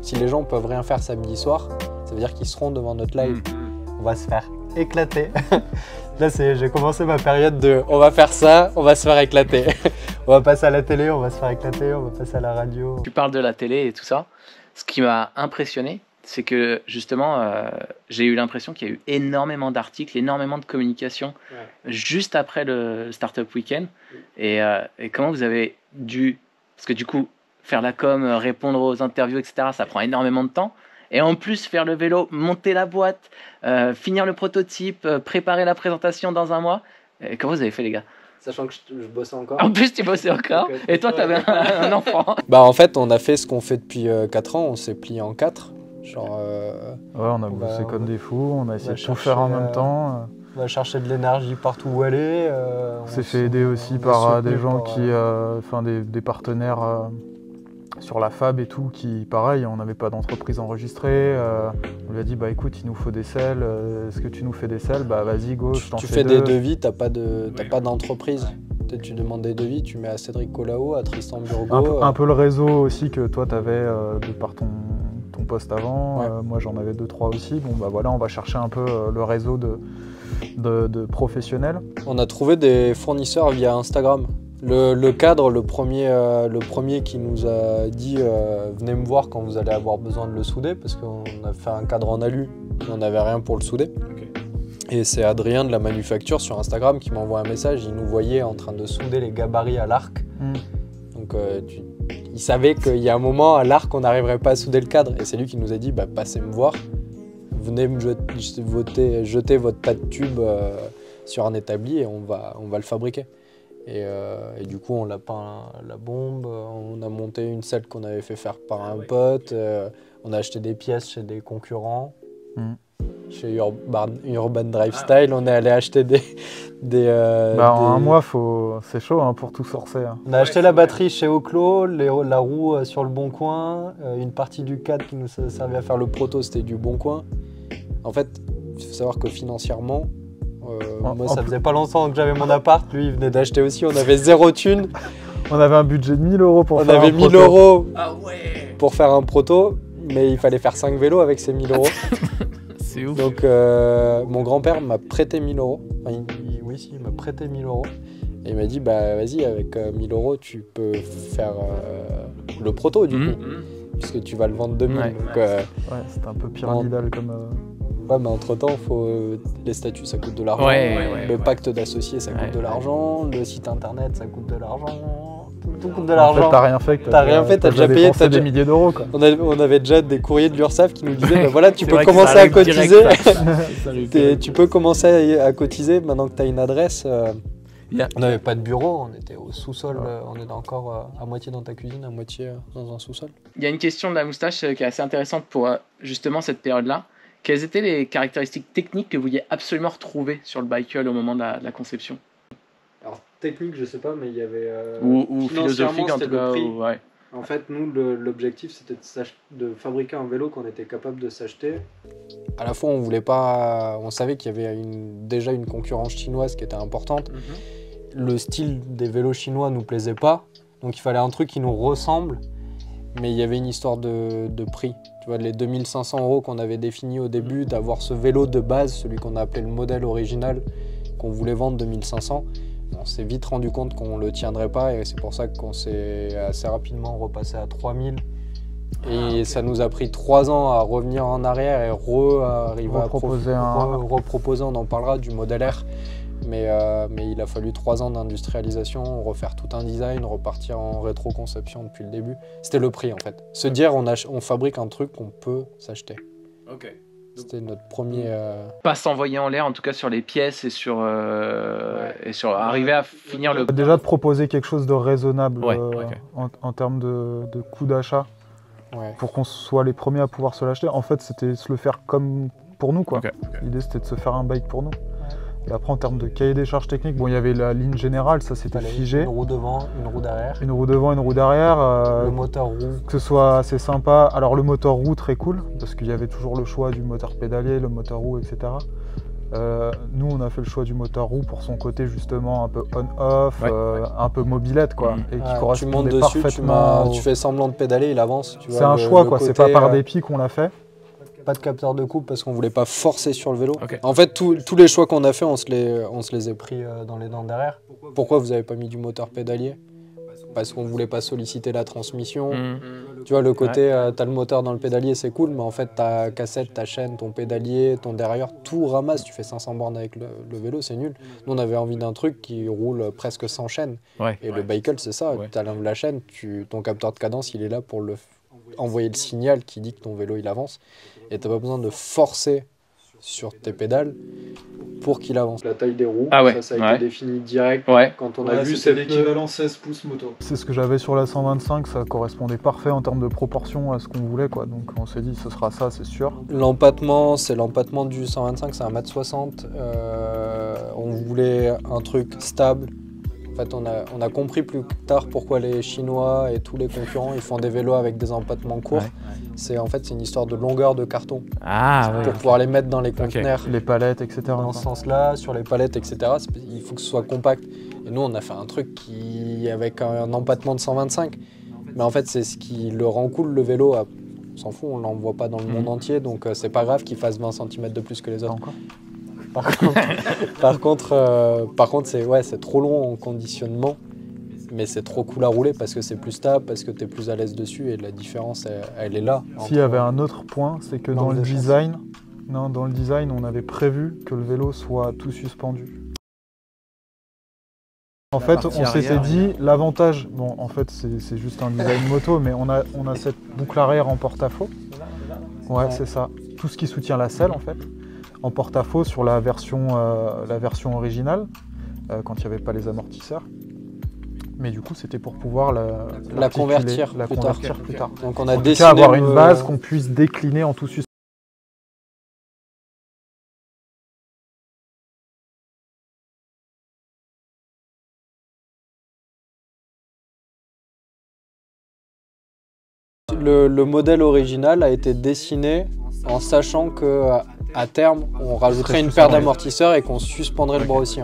si les gens peuvent rien faire samedi soir, ça veut dire qu'ils seront devant notre live. On va se faire éclater. Là, j'ai commencé ma période de, on va faire ça, on va se faire éclater. On va passer à la télé, on va se faire éclater, on va passer à la radio. Tu parles de la télé et tout ça. Ce qui m'a impressionné, c'est que justement, j'ai eu l'impression qu'il y a eu énormément d'articles, énormément de communication juste après le Startup Weekend. Et comment vous avez dû, parce que du coup, faire la com, répondre aux interviews, etc., ça prend énormément de temps. Et en plus, faire le vélo, monter la boîte, finir le prototype, préparer la présentation dans un mois. Et comment vous avez fait, les gars? Sachant que je bossais encore. En plus, tu bossais encore. Et toi, tu avais un enfant. En fait, on a fait ce qu'on fait depuis 4 ans. On s'est plié en 4. Genre, on a bossé comme des fous, on a essayé de tout faire en même temps. On va chercher de l'énergie partout où elle est. On s'est fait aider aussi par des gens des partenaires sur la Fab et tout, qui, pareil, on n'avait pas d'entreprise enregistrée. On lui a dit, écoute, il nous faut des selles, est-ce que tu nous fais des selles? Vas-y, go, je t'en fais Tu fais deux. des devis, t'as pas d'entreprise. Tu demandes des devis, tu mets à Cédric Colao, à Tristan Burgo. Un peu le réseau aussi que toi, t'avais de par ton poste avant. Moi, j'en avais 2-3 aussi. Voilà, on va chercher un peu le réseau de professionnels. On a trouvé des fournisseurs via Instagram. Le cadre, le premier qui nous a dit venez me voir quand vous allez avoir besoin de le souder, parce qu'on a fait un cadre en alu et on n'avait rien pour le souder. Et c'est Adrien de la manufacture sur Instagram qui m'envoie un message. Il nous voyait en train de souder les gabarits à l'arc. Donc il savait qu'il y a un moment à l'arc on n'arriverait pas à souder le cadre. Et c'est lui qui nous a dit passez me voir, venez me jeter votre tas de tubes sur un établi et on va le fabriquer. Et du coup, on l'a peint la bombe, on a monté une selle qu'on avait fait faire par un pote, on a acheté des pièces chez des concurrents. Chez Urban Drive Style, on est allé acheter en un mois, c'est chaud pour tout sourcer. On a acheté la batterie chez Oclo, la roue sur le Bon Coin, une partie du cadre qui nous servait à faire le proto, c'était du Bon Coin. En fait, il faut savoir que financièrement, moi ça faisait pas longtemps que j'avais mon appart, lui il venait d'acheter aussi, on avait 0 thune. On avait un budget de 1000 € pour faire un proto. On avait 1000 € pour faire un proto, mais il fallait faire 5 vélos avec ces 1000 €. C'est ouf. Donc mon grand-père m'a prêté 1000 €. Enfin, il m'a prêté 1000 €. Et il m'a dit vas-y, avec 1000 € tu peux faire le proto du coup. Puisque tu vas le vendre 2000. C'était un peu pyramidal comme... mais entre-temps, les statuts, ça coûte de l'argent. Le pacte d'associés, ça coûte de l'argent. Le site internet, ça coûte de l'argent. Tout coûte de l'argent. En fait, t'as rien fait. T'as déjà payé des milliers d'euros. Quoi. On avait déjà des courriers de l'URSSAF qui nous disaient voilà, tu peux commencer à cotiser. Tu peux commencer à cotiser maintenant que tu as une adresse. On n'avait pas de bureau, on était au sous-sol. On était encore à moitié dans ta cuisine, à moitié dans un sous-sol. Il y a une question de la moustache qui est assez intéressante pour justement cette période-là. Quelles étaient les caractéristiques techniques que vous vouliez absolument retrouver sur le Bicycle au moment de la conception? Alors technique, je sais pas, mais il y avait... ou philosophique en tout cas. En fait, nous, l'objectif, c'était de fabriquer un vélo qu'on était capable de s'acheter. À la fois, on savait qu'il y avait déjà une concurrence chinoise qui était importante. Le style des vélos chinois nous plaisait pas, donc il fallait un truc qui nous ressemble, mais il y avait une histoire de prix. Tu vois, les 2500 € qu'on avait définis au début, d'avoir ce vélo de base, celui qu'on a appelé le modèle original, qu'on voulait vendre 2500, on s'est vite rendu compte qu'on ne le tiendrait pas et c'est pour ça qu'on s'est assez rapidement repassé à 3000. Et ça nous a pris 3 ans à revenir en arrière et reproposer, on en parlera, du modèle R. Mais il a fallu 3 ans d'industrialisation, refaire tout un design, repartir en rétro-conception depuis le début. C'était le prix en fait. Se dire on fabrique un truc qu'on peut s'acheter. Ok. C'était notre premier... Pas s'envoyer en l'air en tout cas sur les pièces et sur arriver à finir le... Déjà de proposer quelque chose de raisonnable okay. en termes de coût d'achat. Ouais. Pour qu'on soit les premiers à pouvoir se l'acheter. En fait, c'était se le faire comme pour nous, quoi. Okay. L'idée, c'était de se faire un bike pour nous. Et après, en termes de cahier des charges techniques, bon, il y avait la ligne générale, ça c'était figé. Une roue devant, une roue derrière. Une roue devant, une roue derrière. Le moteur roue. Que ce soit assez sympa. Alors, le moteur roue, très cool, parce qu'il y avait toujours le choix du moteur pédalier, le moteur roue, etc. Nous, on a fait le choix du moteur roue pour son côté justement un peu on-off, un peu mobilette, quoi, et qui correspondait tu montes dessus, parfaitement. Tu fais semblant de pédaler, il avance. C'est un choix, quoi. C'est pas par dépit qu'on l'a fait. Pas de capteur de coupe parce qu'on voulait pas forcer sur le vélo. Okay. En fait, tous les choix qu'on a fait, on se les a pris dans les dents derrière. Pourquoi vous avez pas mis du moteur pédalier? Parce qu'on voulait pas solliciter la transmission. Tu vois, le côté, t'as le moteur dans le pédalier, c'est cool, mais en fait, ta cassette, ta chaîne, ton pédalier, ton derrière, tout ramasse. Tu fais 500 bornes avec le vélo, c'est nul. Nous, on avait envie d'un truc qui roule presque sans chaîne. Et le bicycle, c'est ça. Tu as la chaîne, ton capteur de cadence, il est là pour envoyer le signal qui dit que ton vélo, il avance. Et t'as pas besoin de forcer sur tes pédales pour qu'il avance. La taille des roues, ça a été défini direct quand on a vu. C'est l'équivalent 16 pouces moto. C'est ce que j'avais sur la 125, ça correspondait parfait en termes de proportion à ce qu'on voulait, quoi. Donc on s'est dit ce sera ça, c'est sûr. L'empattement, c'est l'empattement du 125, c'est 1,60 m. On voulait un truc stable. En fait, on a compris plus tard pourquoi les Chinois et tous les concurrents ils font des vélos avec des empattements courts. C'est une histoire de longueur de carton pour pouvoir les mettre dans les conteneurs. Les palettes, etc. Dans ce sens-là, sur les palettes, etc. Il faut que ce soit compact. Et nous, on a fait un truc avec un empattement de 125. Mais en fait, c'est ce qui le rend cool, le vélo. On s'en fout, on ne l'envoie pas dans le monde entier. Donc, c'est pas grave qu'il fasse 20 cm de plus que les autres. Par contre, c'est trop long en conditionnement, mais c'est trop cool à rouler parce que c'est plus stable, parce que tu es plus à l'aise dessus et la différence, elle est là. S'il y avait un autre point, c'est que dans le design, on avait prévu que le vélo soit tout suspendu. En fait, on s'était dit, l'avantage, bon, en fait, c'est juste un design moto, mais on a cette boucle arrière en porte-à-faux. Ouais, c'est ça. Tout ce qui soutient la selle, en fait. En porte-à-faux sur la version originale, quand il n'y avait pas les amortisseurs. Mais du coup, c'était pour pouvoir la convertir plus tard. Donc on a décidé avoir une base qu'on puisse décliner en tout suspendu. Le modèle original a été dessiné en sachant que à terme, on rajouterait une paire d'amortisseurs et qu'on suspendrait le bras aussi.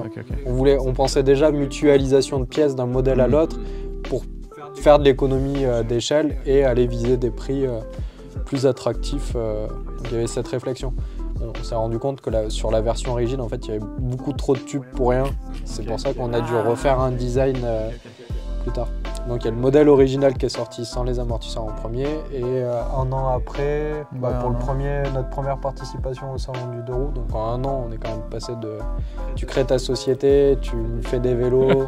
On pensait déjà mutualisation de pièces d'un modèle à l'autre pour faire de l'économie d'échelle et aller viser des prix plus attractifs. Il y avait cette réflexion. On s'est rendu compte que sur la version origine, en fait, il y avait beaucoup trop de tubes pour rien. C'est pour ça qu'on a dû refaire un design plus tard. Donc il y a le modèle original qui est sorti sans les amortisseurs en premier et un an après, pour notre première participation au salon du deux roues, donc en un an on est quand même passé de tu crées ta société, tu fais des vélos,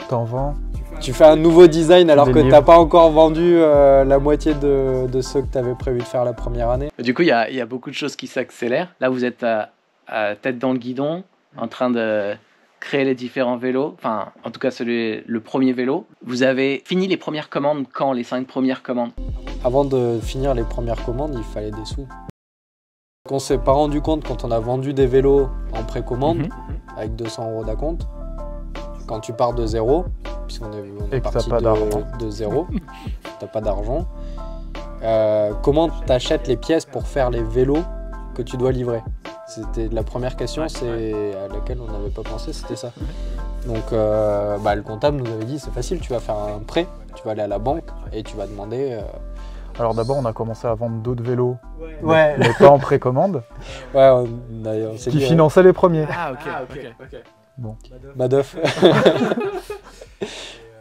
t'en vends, tu fais un nouveau design alors que t'as pas encore vendu la moitié de ceux que tu avais prévu de faire la première année. Du coup il y a beaucoup de choses qui s'accélèrent. Là vous êtes à tête dans le guidon en train de créer les différents vélos, enfin en tout cas le premier vélo. Vous avez fini les premières commandes quand, les 5 premières commandes? Avant de finir les premières commandes, il fallait des sous. On s'est pas rendu compte quand on a vendu des vélos en précommande avec 200 € d'acompte. Quand tu pars de zéro, puisqu'on est parti de zéro, t'as pas d'argent. Comment t'achètes les pièces pour faire les vélos que tu dois livrer? C'était la première question, à laquelle on n'avait pas pensé, c'était ça. Donc le comptable nous avait dit c'est facile, tu vas faire un prêt, tu vas aller à la banque et tu vas demander... Alors d'abord, on a commencé à vendre d'autres vélos, Ouais, mais pas en précommande, ouais, on s'est qui dit, finançaient les premiers. Ah, ok. Bon. Madoff.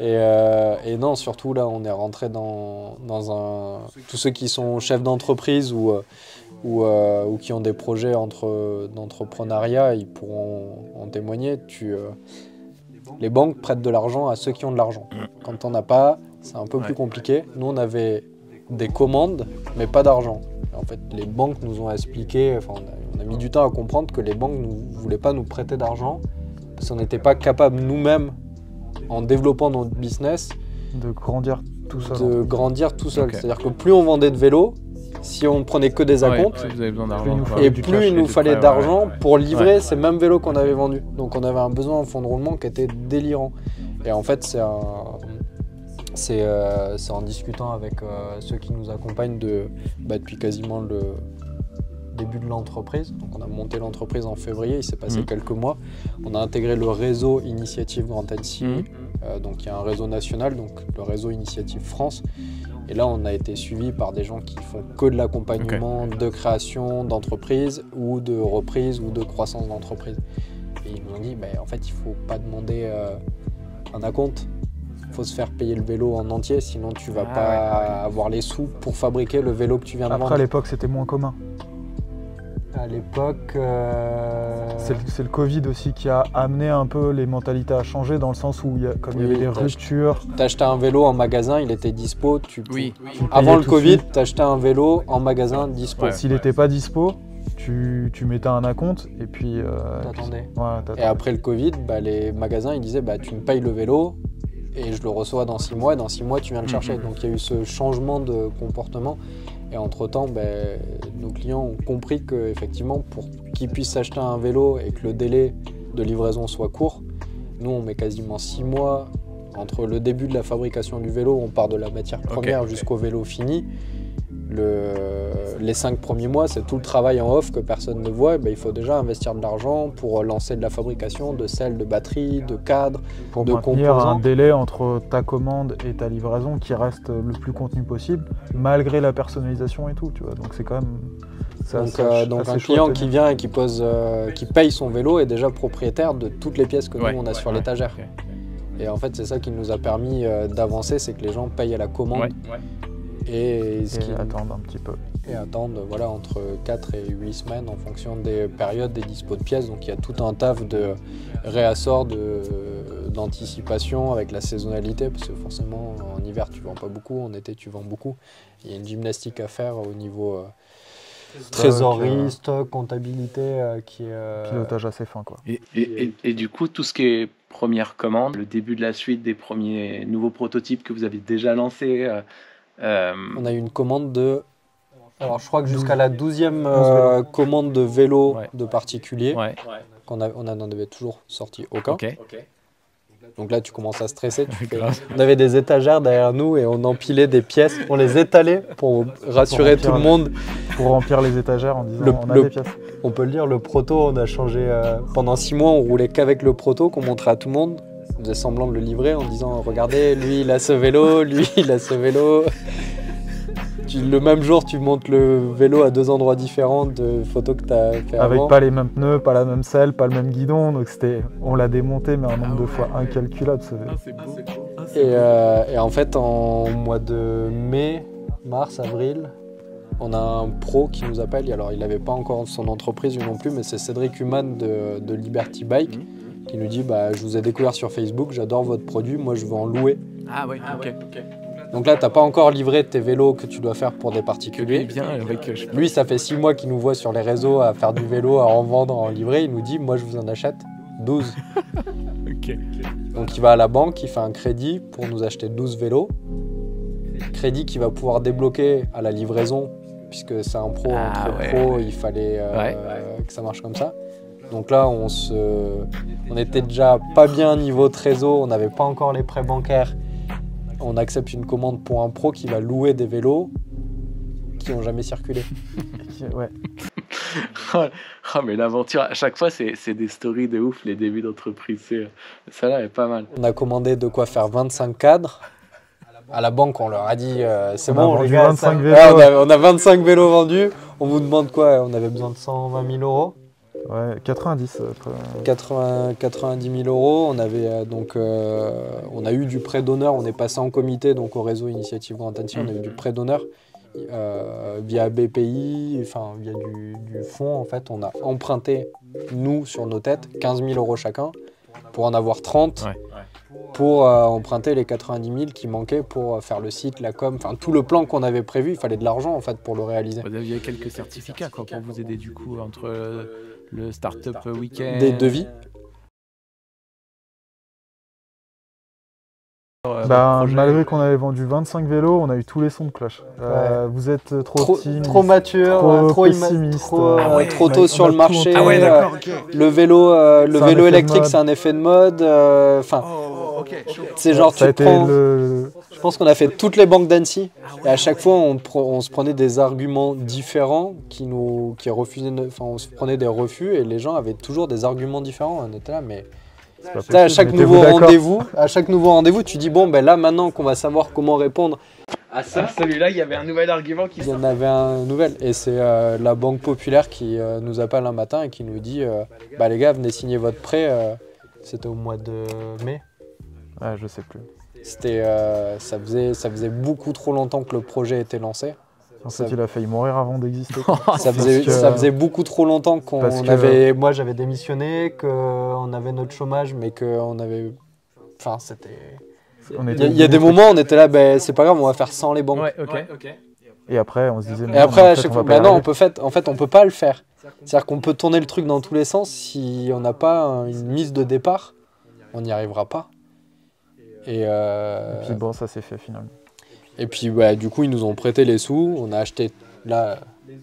Et non, surtout là, on est rentré dans un... Tous ceux qui sont chefs d'entreprise ou qui ont des projets d'entrepreneuriat, ils pourront en témoigner. Les banques prêtent de l'argent à ceux qui ont de l'argent. Quand on n'a pas, c'est un peu plus compliqué. Nous, on avait des commandes, mais pas d'argent. En fait, les banques nous ont expliqué, on a mis du temps à comprendre que les banques ne voulaient pas nous prêter d'argent parce qu'on n'était pas capable nous-mêmes, en développant notre business, De grandir tout seul. de grandir tout seul. Ok. C'est-à-dire que plus on vendait de vélos, si on prenait que des acomptes, Vous avez besoin Plus d'argent. il nous faut et du plus cash il nous et du fallait prêt, d'argent ouais. pour livrer Ouais. ces mêmes vélos qu'on avait vendus. Donc on avait un besoin en fonds de roulement qui était délirant. Et en fait, c'est en discutant avec ceux qui nous accompagnent depuis quasiment le début de l'entreprise. Donc on a monté l'entreprise en février, il s'est passé quelques mois. On a intégré le réseau Initiative Grand Annecy. Donc il y a un réseau national, donc le réseau Initiative France. Et là, on a été suivi par des gens qui font que de l'accompagnement de création d'entreprise ou de reprise ou de croissance d'entreprise. Et ils nous ont dit, en fait, il ne faut pas demander un acompte. Il faut se faire payer le vélo en entier, sinon tu ne vas pas avoir les sous pour fabriquer le vélo que tu viens de Après, vendre. à l'époque, c'était moins commun. À l'époque... C'est le Covid aussi qui a amené un peu les mentalités à changer, dans le sens où, comme il y avait des ruptures, T'achetais un vélo en magasin, il était dispo. Oui. Avant le tout de Covid, suite. t'achetais un vélo en magasin dispo. Ouais. s'il n'était pas dispo, tu mettais un acompte et puis... T'attendais. t'attendais. Et après le Covid, les magasins ils disaient tu me payes le vélo et je le reçois dans 6 mois, et dans 6 mois tu viens le chercher. Donc il y a eu ce changement de comportement. Et entre-temps, nos clients ont compris qu'effectivement, pour qu'ils puissent s'acheter un vélo et que le délai de livraison soit court, nous on met quasiment 6 mois entre le début de la fabrication du vélo, on part de la matière première jusqu'au vélo fini. Les 5 premiers mois, c'est tout le travail en off que personne ne voit. Il faut déjà investir de l'argent pour lancer de la fabrication de selles, de batteries, de cadres, Pour de maintenir composants. un délai entre ta commande et ta livraison qui reste le plus contenu possible, malgré la personnalisation et tout, tu vois. Donc c'est quand même... Donc un client qui vient et qui paye son vélo est déjà propriétaire de toutes les pièces que nous on a sur l'étagère. Et en fait, c'est ça qui nous a permis d'avancer, c'est que les gens payent à la commande. Et attendre un petit peu. Et attendre entre 4 et 8 semaines en fonction des périodes, des dispos de pièces. Donc il y a tout un taf de réassort, d'anticipation avec la saisonnalité, parce que forcément en hiver tu vends pas beaucoup, en été tu vends beaucoup. Il y a une gymnastique à faire au niveau trésorerie, stock, comptabilité qui est... Pilotage assez fin, quoi. Et du coup, tout ce qui est première commande, le début de la suite des premiers nouveaux prototypes que vous avez déjà lancés... On a eu une commande de... Alors je crois que jusqu'à la 12e commande de vélo de particulier, on n'en avait toujours sorti aucun. Donc là tu commences à stresser. On avait des étagères derrière nous et on empilait des pièces, on les étalait pour rassurer tout le monde. Pour remplir les étagères en disant on a des pièces. On peut le dire, le proto, on a changé... pendant 6 mois, on roulait qu'avec le proto qu'on montrait à tout le monde. On faisait semblant de le livrer en disant regardez, lui il a ce vélo, lui il a ce vélo. Le même jour, tu montes le vélo à 2 endroits différents de photos que tu as fait avec avant. pas les mêmes pneus, pas la même selle, pas le même guidon. Donc on l'a démonté, mais un nombre de fois incalculable. Ce vélo. Et en fait, en mois de mai, mars, avril, on a un pro qui nous appelle. Alors, il n'avait pas encore son entreprise lui non plus, mais c'est Cédric Human de Liberty Bike qui nous dit je vous ai découvert sur Facebook, j'adore votre produit, moi je veux en louer. ok. Donc là, tu n'as pas encore livré tes vélos que tu dois faire pour des particuliers. Lui, ça fait 6 mois qu'il nous voit sur les réseaux à faire du vélo, à en vendre, à en livrer. Il nous dit, moi je vous en achète 12. Donc il va à la banque, il fait un crédit pour nous acheter 12 vélos. Crédit qu'il va pouvoir débloquer à la livraison, puisque c'est un pro, pro, il fallait que ça marche comme ça. Donc là, on était déjà pas bien niveau trésor, on n'avait pas encore les prêts bancaires. On accepte une commande pour un pro qui va louer des vélos qui n'ont jamais circulé. Mais l'aventure, à chaque fois, c'est des stories de ouf, les débuts d'entreprise. Ça là est pas mal. On a commandé de quoi faire 25 cadres. À la banque, on leur a dit c'est On a bon, vendu les gars, 25 ouais, vélos. on a 25 vélos vendus. On vous demande quoi? On avait besoin de 120 000 euros. Ouais, 90. 90 000 euros. On avait on a eu du prêt d'honneur. On est passé en comité, donc au réseau Initiative Grand Annecy. On a eu du prêt d'honneur via BPI, enfin via du fonds. En fait, on a emprunté, nous, sur nos têtes, 15 000 euros chacun pour en avoir 30. Ouais. Pour emprunter les 90 000 qui manquaient pour faire le site, la com, enfin tout le plan qu'on avait prévu, il fallait de l'argent en fait pour le réaliser. Vous aviez quelques certificats quoi, pour vous aider du coup entre le Startup Weekend. Des devis. Malgré qu'on avait vendu 25 vélos, on a eu tous les sons de cloche. Vous êtes trop timide, trop mature, trop pessimiste, trop tôt sur le marché. Ah ouais, d'accord, Le vélo électrique, c'est un effet de mode. Enfin, c'est genre tu prends. Je pense qu'on a fait toutes les banques d'Annecy et à chaque fois on se prenait des arguments différents qui refusaient. Enfin, on se prenait des refus et les gens avaient toujours des arguments différents. On était là, mais. À chaque nouveau rendez-vous, tu dis bon ben là maintenant qu'on va savoir comment répondre à ça, celui-là il y avait un nouvel argument qui il y en avait un nouvel et c'est la Banque Populaire qui nous appelle un matin et qui nous dit bah les gars venez signer votre prêt. C'était au mois de mai. Ouais, je sais plus. C'était ça faisait beaucoup trop longtemps que le projet était lancé. En fait, il a failli mourir avant d'exister. Ça faisait beaucoup trop longtemps moi j'avais démissionné, qu'on avait notre chômage, mais qu'on avait... Enfin, c'était... Il y a des moments où on était là, ben, c'est pas grave, on va faire sans les banques. Ouais, ok. Et après, on se disait... Et après, à chaque fois, non, on peut pas le faire. C'est-à-dire qu'on peut tourner le truc dans tous les sens, si on n'a pas une mise de départ, on n'y arrivera pas. Et puis bon, ça s'est fait finalement. Et puis du coup ils nous ont prêté les sous, on a acheté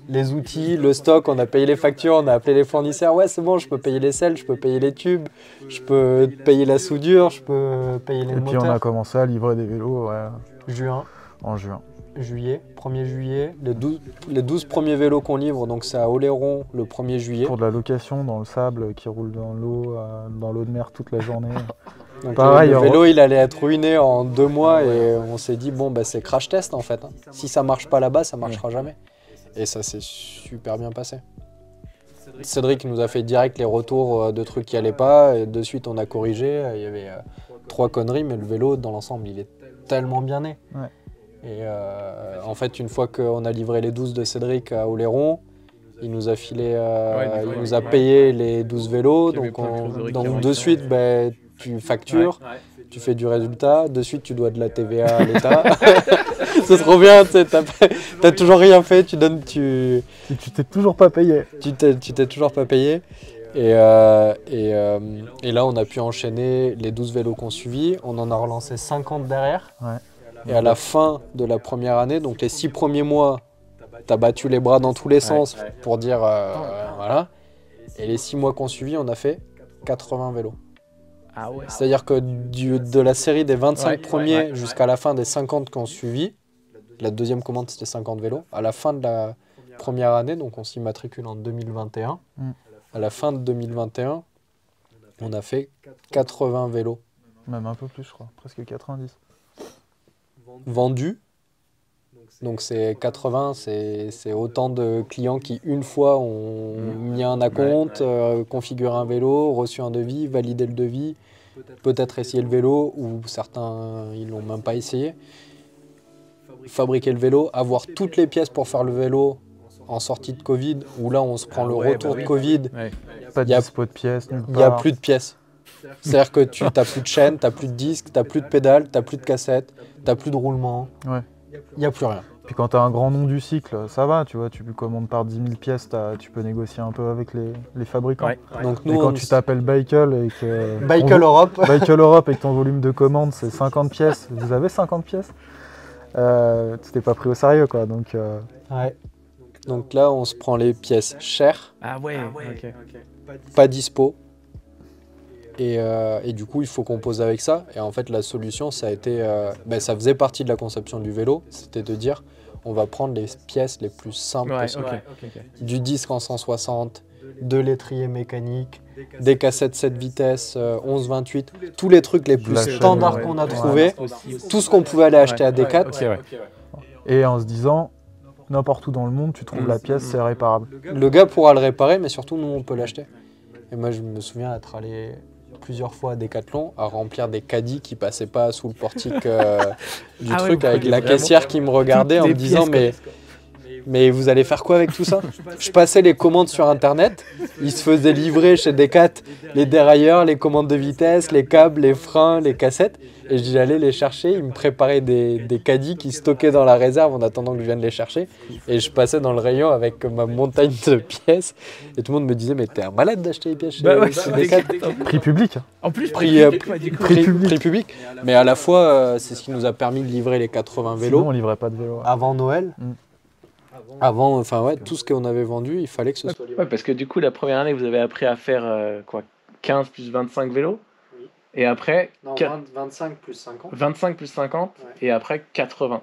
les outils, le stock, on a payé les factures, on a appelé les fournisseurs, ouais c'est bon je peux payer les selles, je peux payer les tubes, je peux payer la soudure, je peux payer les moteurs. Et puis on a commencé à livrer des vélos en juin. Juillet, 1er juillet, les 12 premiers vélos qu'on livre, donc c'est à Oléron le 1er juillet. Pour de la location dans le sable qui roule dans l'eau de mer toute la journée. Donc pareil, le vélo il allait être ruiné en 2 mois et on s'est dit bon bah c'est crash test en fait. Si ça marche pas là-bas, ça marchera jamais. Et ça s'est super bien passé. Cédric nous a fait direct les retours de trucs qui allaient pas et de suite on a corrigé. Il y avait 3 conneries mais le vélo dans l'ensemble il est tellement bien né. Ouais. Et en fait une fois qu'on a livré les 12 de Cédric à Oléron, il nous a filé, il nous a payé les 12 vélos. Donc de suite tu factures, tu fais du résultat, de suite tu dois de la TVA à l'État. C'est trop bien, tu sais, t'as toujours rien fait, tu t'es toujours pas payé. Tu t'es toujours pas payé. Et là on a pu enchaîner les 12 vélos qu'on suivit, on en a relancé 50 derrière. Ouais. Et à la fin de la première année, donc les 6 premiers mois, t'as battu les bras dans tous les sens pour dire voilà. Et les 6 mois qu'on suivit, on a fait 80 vélos. Ah ouais. C'est-à-dire que de la série des 25 premiers jusqu'à la fin des 50 qu'on suivit, la deuxième commande c'était 50 vélos, à la fin de la première année, donc on s'immatricule en 2021, à la fin de 2021, on a fait 80 vélos. Même un peu plus je crois, presque 90. Vendus. Donc c'est 80, c'est autant de clients qui une fois ont mis un acompte, configuré un vélo, reçu un devis, validé le devis, peut-être essayé le vélo ou certains ils l'ont même pas essayé. Fabriquer le vélo, avoir toutes les pièces pour faire le vélo en sortie de Covid, où là on se prend le retour de Covid. Pas de dispo de pièces, nulle part. Il n'y a plus de pièces. C'est-à-dire que tu n'as plus de chaîne, tu n'as plus de disque, tu n'as plus de pédale, tu n'as plus de cassette, tu n'as plus de roulement. Ouais. Il n'y a plus rien. Puis quand tu as un grand nom du cycle, ça va, tu vois, tu commandes par 10 000 pièces, tu peux négocier un peu avec les fabricants. Donc mais quand tu t'appelles Bikeul et que... Bikeul Europe. Bikeul Europe et que ton volume de commande c'est 50 pièces, vous avez 50 pièces, tu t'es pas pris au sérieux quoi, donc... Donc là on se prend les pièces chères, pas dispo. Et du coup, il faut composer avec ça. Et en fait, la solution, ça a été... ça faisait partie de la conception du vélo. C'était de dire, on va prendre les pièces les plus simples possibles. Du disque en 160, 2 l'étrier mécanique, des cassettes 7 vitesses, 11-28, tous les trucs les plus La chaîne, standards qu'on a trouvés, tout ce qu'on pouvait aller acheter à Decat. Et en se disant, n'importe où dans le monde, tu trouves la pièce, c'est réparable. Le gars pourra le réparer, mais surtout, nous, on peut l'acheter. Et moi, je me souviens être allé plusieurs fois à Decathlon à remplir des caddies qui passaient pas sous le portique du truc, avec la caissière qui me regardait en me disant mais vous allez faire quoi avec tout ça? Je passais les commandes sur internet, ils se faisaient livrer chez Decat les dérailleurs, les commandes de vitesse, les câbles, les freins, les cassettes, et j'allais les chercher, ils me préparaient des caddies qui stockaient dans la réserve en attendant que je vienne les chercher, et je passais dans le rayon avec ma montagne de pièces, et tout le monde me disait mais t'es un malade d'acheter les pièces chez Decat. Prix public. En plus, Prix public. Mais à la fois, c'est ce qui nous a permis de livrer les 80 vélos. Sinon, on livrait pas de vélo. Avant Noël. Avant, enfin ouais, tout ce qu'on avait vendu, il fallait que ce soit livré. Ouais, parce que du coup, la première année, vous avez appris à faire 15 plus 25 vélos. Oui. Et après, Non, 25 plus 50. 25 plus 50. Ouais. Et après, 80.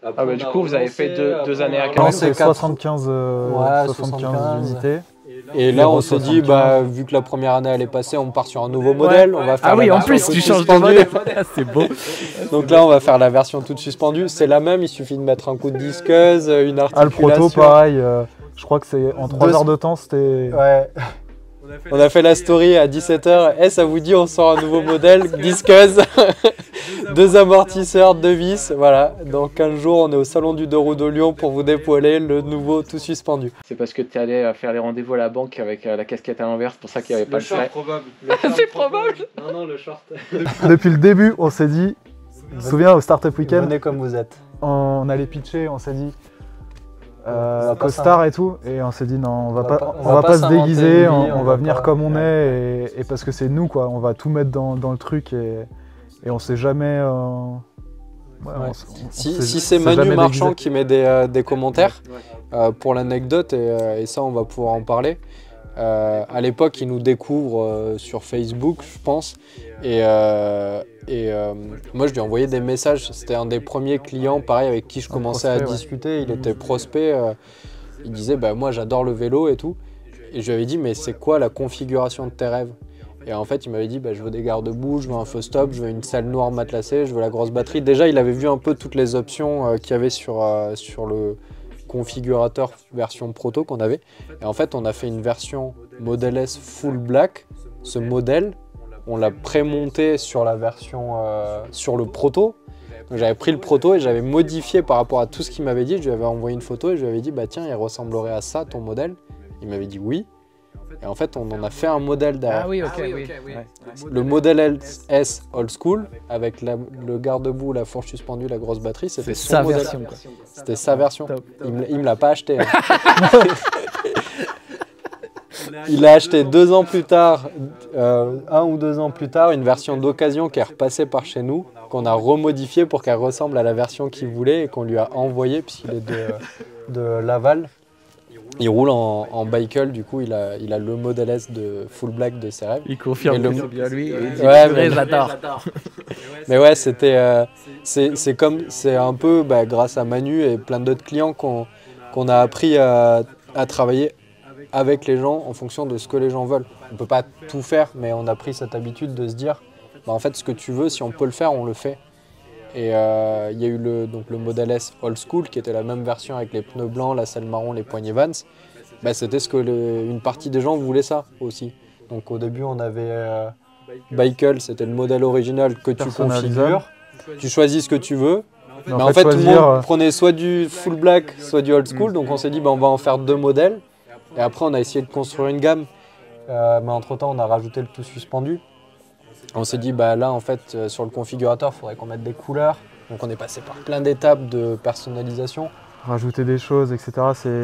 Après, bah, du coup, vous avez fait deux années à Non, 40. c'est c'est 75, 75 75 unités. Et là, on s'est dit, bah, vu que la première année elle est passée, on part sur un nouveau modèle. On va faire Ah oui, la en version plus, toute tu changes de suspendue. modèle. C'est beau. Donc là, on va faire la version toute suspendue. C'est la même, il suffit de mettre un coup de disqueuse, une Ah, le articulation. proto, pareil. Je crois que c'est en 3 Deux- heures de temps, c'était. Ouais. On a fait la story à 17h. Eh, ça vous dit, on sort un nouveau modèle, disqueuse, 2 amortisseurs, 2 vis. Voilà. Dans 15 jours, on est au Salon du 2 roues de Lyon pour vous dépoiler le nouveau tout suspendu. C'est parce que tu es allé faire les rendez-vous à la banque avec la casquette à l'envers. C'est pour ça qu'il n'y avait pas le frais. probable. C'est probable. Non, non, le short. Depuis le début, on s'est dit. Tu te souviens, au Startup Weekend, Venez comme vous êtes. on allait pitcher, on s'est dit. va pas Costard et tout, et on s'est dit non, on va pas se s'inventer déguiser, une vie, on va venir pas- comme on est, et parce que c'est nous quoi, on va tout mettre dans le truc, et on sait jamais. Ouais, Ouais. on Si s'est- c'est s'est Manu jamais Marchand déguisé. qui met des commentaires, pour l'anecdote, et ça on va pouvoir en parler, à l'époque il nous découvre sur Facebook je pense, et moi je lui ai envoyé des messages, c'était un des premiers clients pareil avec qui je commençais à prospect, ouais. discuter, il était prospect, il disait bah, moi j'adore le vélo et tout, et je lui avais dit mais c'est quoi la configuration de tes rêves? Et en fait, il m'avait dit bah, je veux des garde-boue, je veux un feu stop, je veux une selle noire matelassée, je veux la grosse batterie. Déjà, il avait vu un peu toutes les options qu'il y avait sur le configurateur version proto qu'on avait. Et en fait, on a fait une version Model S full black. Ce modèle, on l'a prémonté sur la version sur le proto. Donc j'avais pris le proto et j'avais modifié par rapport à tout ce qu'il m'avait dit. Je lui avais envoyé une photo et je lui avais dit bah tiens, il ressemblerait à ça ton modèle. Il m'avait dit oui. Et en fait, on en a fait un modèle derrière. Ah oui, ok, oui. Ouais. Le modèle S old school, avec le garde-boue, la fourche suspendue, la grosse batterie, c'était C'est son sa modèle. version, quoi. C'était sa version. Top. Il me l'a pas acheté. Hein. Il a acheté 2 ans plus tard, 1 ou 2 ans plus tard, une version d'occasion qui est repassée par chez nous, qu'on a remodifiée pour qu'elle ressemble à la version qu'il voulait et qu'on lui a envoyée, puisqu'il est de Laval. Il roule en bicycle, du coup il a le Model S de full black de ses rêves. Il confirme Mais que le- c'est bien lui. Et il dit, Ouais, purée, mais- j'adore. Mais ouais, c'était, c'est un peu bah, grâce à Manu et plein d'autres clients qu'on a appris à travailler avec les gens en fonction de ce que les gens veulent. On peut pas tout faire, mais on a pris cette habitude de se dire, bah, en fait, ce que tu veux, si on peut le faire, on le fait. Et il y a eu donc le Model S Old School, qui était la même version avec les pneus blancs, la selle marron, les poignées Vans. Bah, c'était ce que une partie des gens voulaient ça aussi. Donc au début, on avait Bicycle, c'était le modèle original que tu Personnalisable. configures. Tu choisis ce que tu veux. Mais Mais en fait, tout le choisir, monde prenait soit du full black, soit du old school. Donc on s'est dit, bah, on va en faire 2 modèles. Et après, on a essayé de construire une gamme. Mais entre-temps, on a rajouté le tout suspendu. On s'est dit, bah, là, en fait, sur le configurateur, il faudrait qu'on mette des couleurs. Donc on est passé par plein d'étapes de personnalisation. rajouter des choses, etc.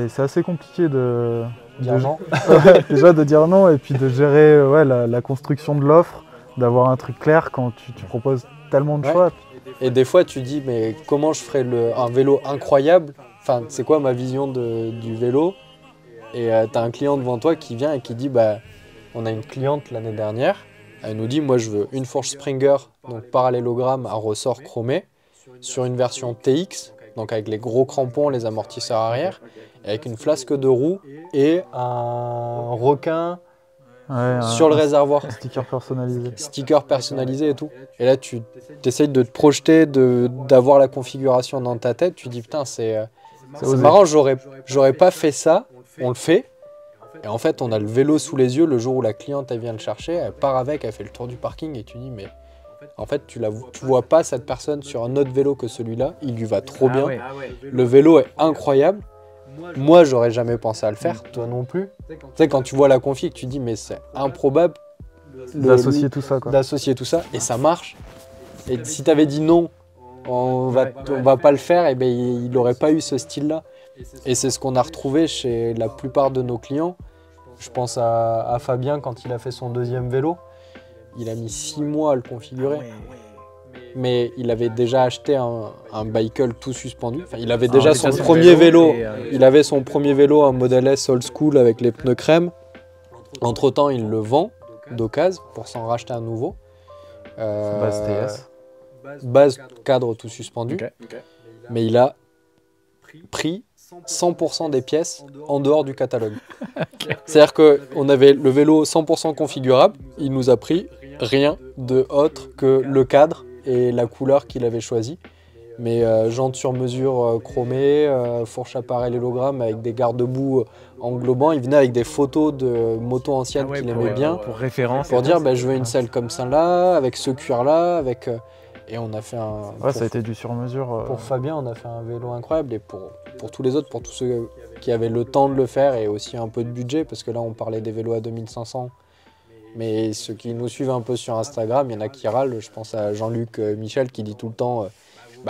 C'est assez compliqué de Dire non. déjà de dire non et puis de gérer ouais, la construction de l'offre, d'avoir un truc clair quand tu proposes tellement de Ouais. choix. Et des fois, tu dis, mais comment je ferais un vélo incroyable? Enfin, c'est quoi ma vision du vélo? Et tu as un client devant toi qui vient et qui dit, bah, on a une cliente l'année dernière, elle nous dit, moi je veux une fourche Springer, donc parallélogramme à ressort chromé, sur une version TX, donc avec les gros crampons, les amortisseurs arrière, avec une flasque de roue et un requin sur le réservoir. Un sticker personnalisé. Sticker personnalisé et tout. Et là, tu essayes de te projeter, d'avoir la configuration dans ta tête. Tu dis, putain, c'est marrant, j'aurais pas fait ça. On le fait. Et en fait, on a le vélo sous les yeux le jour où la cliente, elle vient le chercher. Elle part avec, elle fait le tour du parking et tu dis, mais en fait, tu vois pas cette personne sur un autre vélo que celui-là. Il lui va trop bien. Le vélo est incroyable. Moi, j'aurais jamais pensé à le faire, toi non plus. Tu sais, quand tu vois la config, tu te dis, mais c'est improbable d'associer tout ça, quoi. D'associer tout ça, et ça marche. Et si tu avais dit non, on va pas le faire, et ben il n'aurait pas eu ce style-là. Et c'est ce qu'on a retrouvé chez la plupart de nos clients. Je pense à Fabien quand il a fait son deuxième vélo. Il a mis 6 mois à le configurer. Mais il avait déjà acheté un bicycle tout suspendu. Enfin, il avait déjà son premier vélo. Il avait son premier vélo, un Model S old school avec les pneus crème. Entre temps, il le vend d'occasion pour s'en racheter un nouveau. Base TS. Base cadre tout suspendu. Okay. Mais il a pris 100% des pièces en dehors du catalogue. C'est-à-dire qu'on avait le vélo 100% configurable. Il nous a pris rien de autre que le cadre et la couleur qu'il avait choisie. Mais jantes sur mesure chromées, fourche à parallélogramme avec des garde-boue englobants. Il venait avec des photos de motos anciennes qu'il aimait bien. Pour référence. Pour dire, je veux une selle comme celle-là, avec ce cuir-là, avec... Et on a fait un... Ouais, ça a été du sur-mesure. Pour Fabien, on a fait un vélo incroyable. Et pour tous les autres, pour tous ceux qui avaient le temps de le faire et aussi un peu de budget, parce que là, on parlait des vélos à 2500. Mais ceux qui nous suivent un peu sur Instagram, il y en a qui râlent. Je pense à Jean-Luc Michel qui dit tout le temps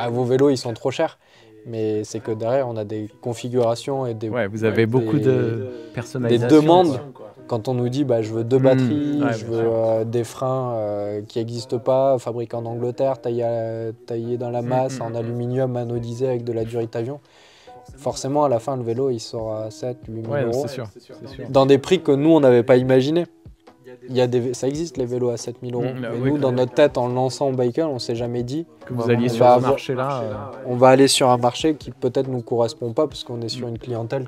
vos vélos ils sont trop chers. Mais c'est que derrière on a des configurations et des... Ouais, vous avez beaucoup de personnalisation. Des demandes. Quand on nous dit je veux 2 batteries, je veux des freins qui n'existent pas, fabriqués en Angleterre, taillés dans la masse, en aluminium anodisé avec de la Duritavion. Forcément à la fin le vélo il sort à 7, 8 000 euros. C'est sûr. Dans des prix que nous on n'avait pas imaginés. Ça existe les vélos à 7 000 euros. Mais nous, dans notre tête, en lançant Bicycle, on ne s'est jamais dit que vous alliez sur ce marché-là. On va aller sur un marché qui peut-être ne nous correspond pas parce qu'on est sur une clientèle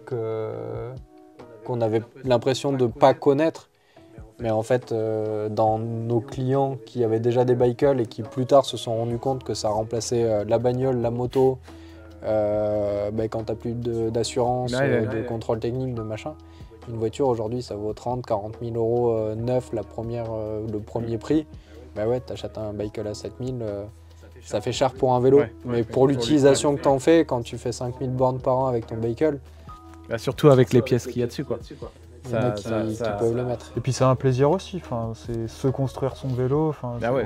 qu'on avait l'impression de ne pas connaître. Mais en fait, dans nos clients qui avaient déjà des Bicycles et qui plus tard se sont rendus compte que ça remplaçait la bagnole, la moto, quand tu n'as plus d'assurance, de contrôle technique, de machin. Une voiture aujourd'hui ça vaut 30-40 000 euros neuf, le premier prix. T'achètes un Bicycle à 7 000, ça fait cher pour un vélo. Mais pour l'utilisation que t'en fais, quand tu fais 5 000 bornes par an avec ton Bicycle... surtout avec les pièces qu'il y a dessus, quoi. Il y en a qui peuvent le mettre. Et puis c'est un plaisir aussi, c'est se construire son vélo.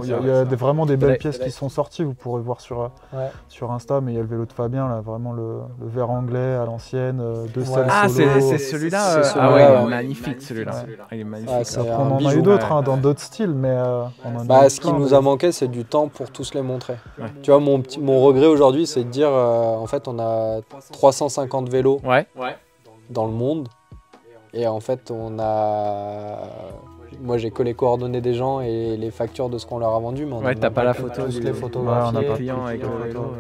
Il y a vraiment des belles pièces qui sont sorties, vous pourrez voir sur Insta, mais il y a le vélo de Fabien, là, vraiment le vert anglais à l'ancienne, 2 selles solo. C'est celui-là. Il est magnifique celui-là. Il est magnifique. Après, on en a eu d'autres, dans d'autres styles, mais ce qui nous a manqué, c'est du temps pour tous les montrer. Tu vois, mon regret aujourd'hui, c'est de dire, en fait, on a 350 vélos dans le monde. Et en fait, moi, j'ai que les coordonnées des gens et les factures de ce qu'on leur a vendu. Mais t'as pas la photo. Tous les photographies. On n'a pas client avec le vélo.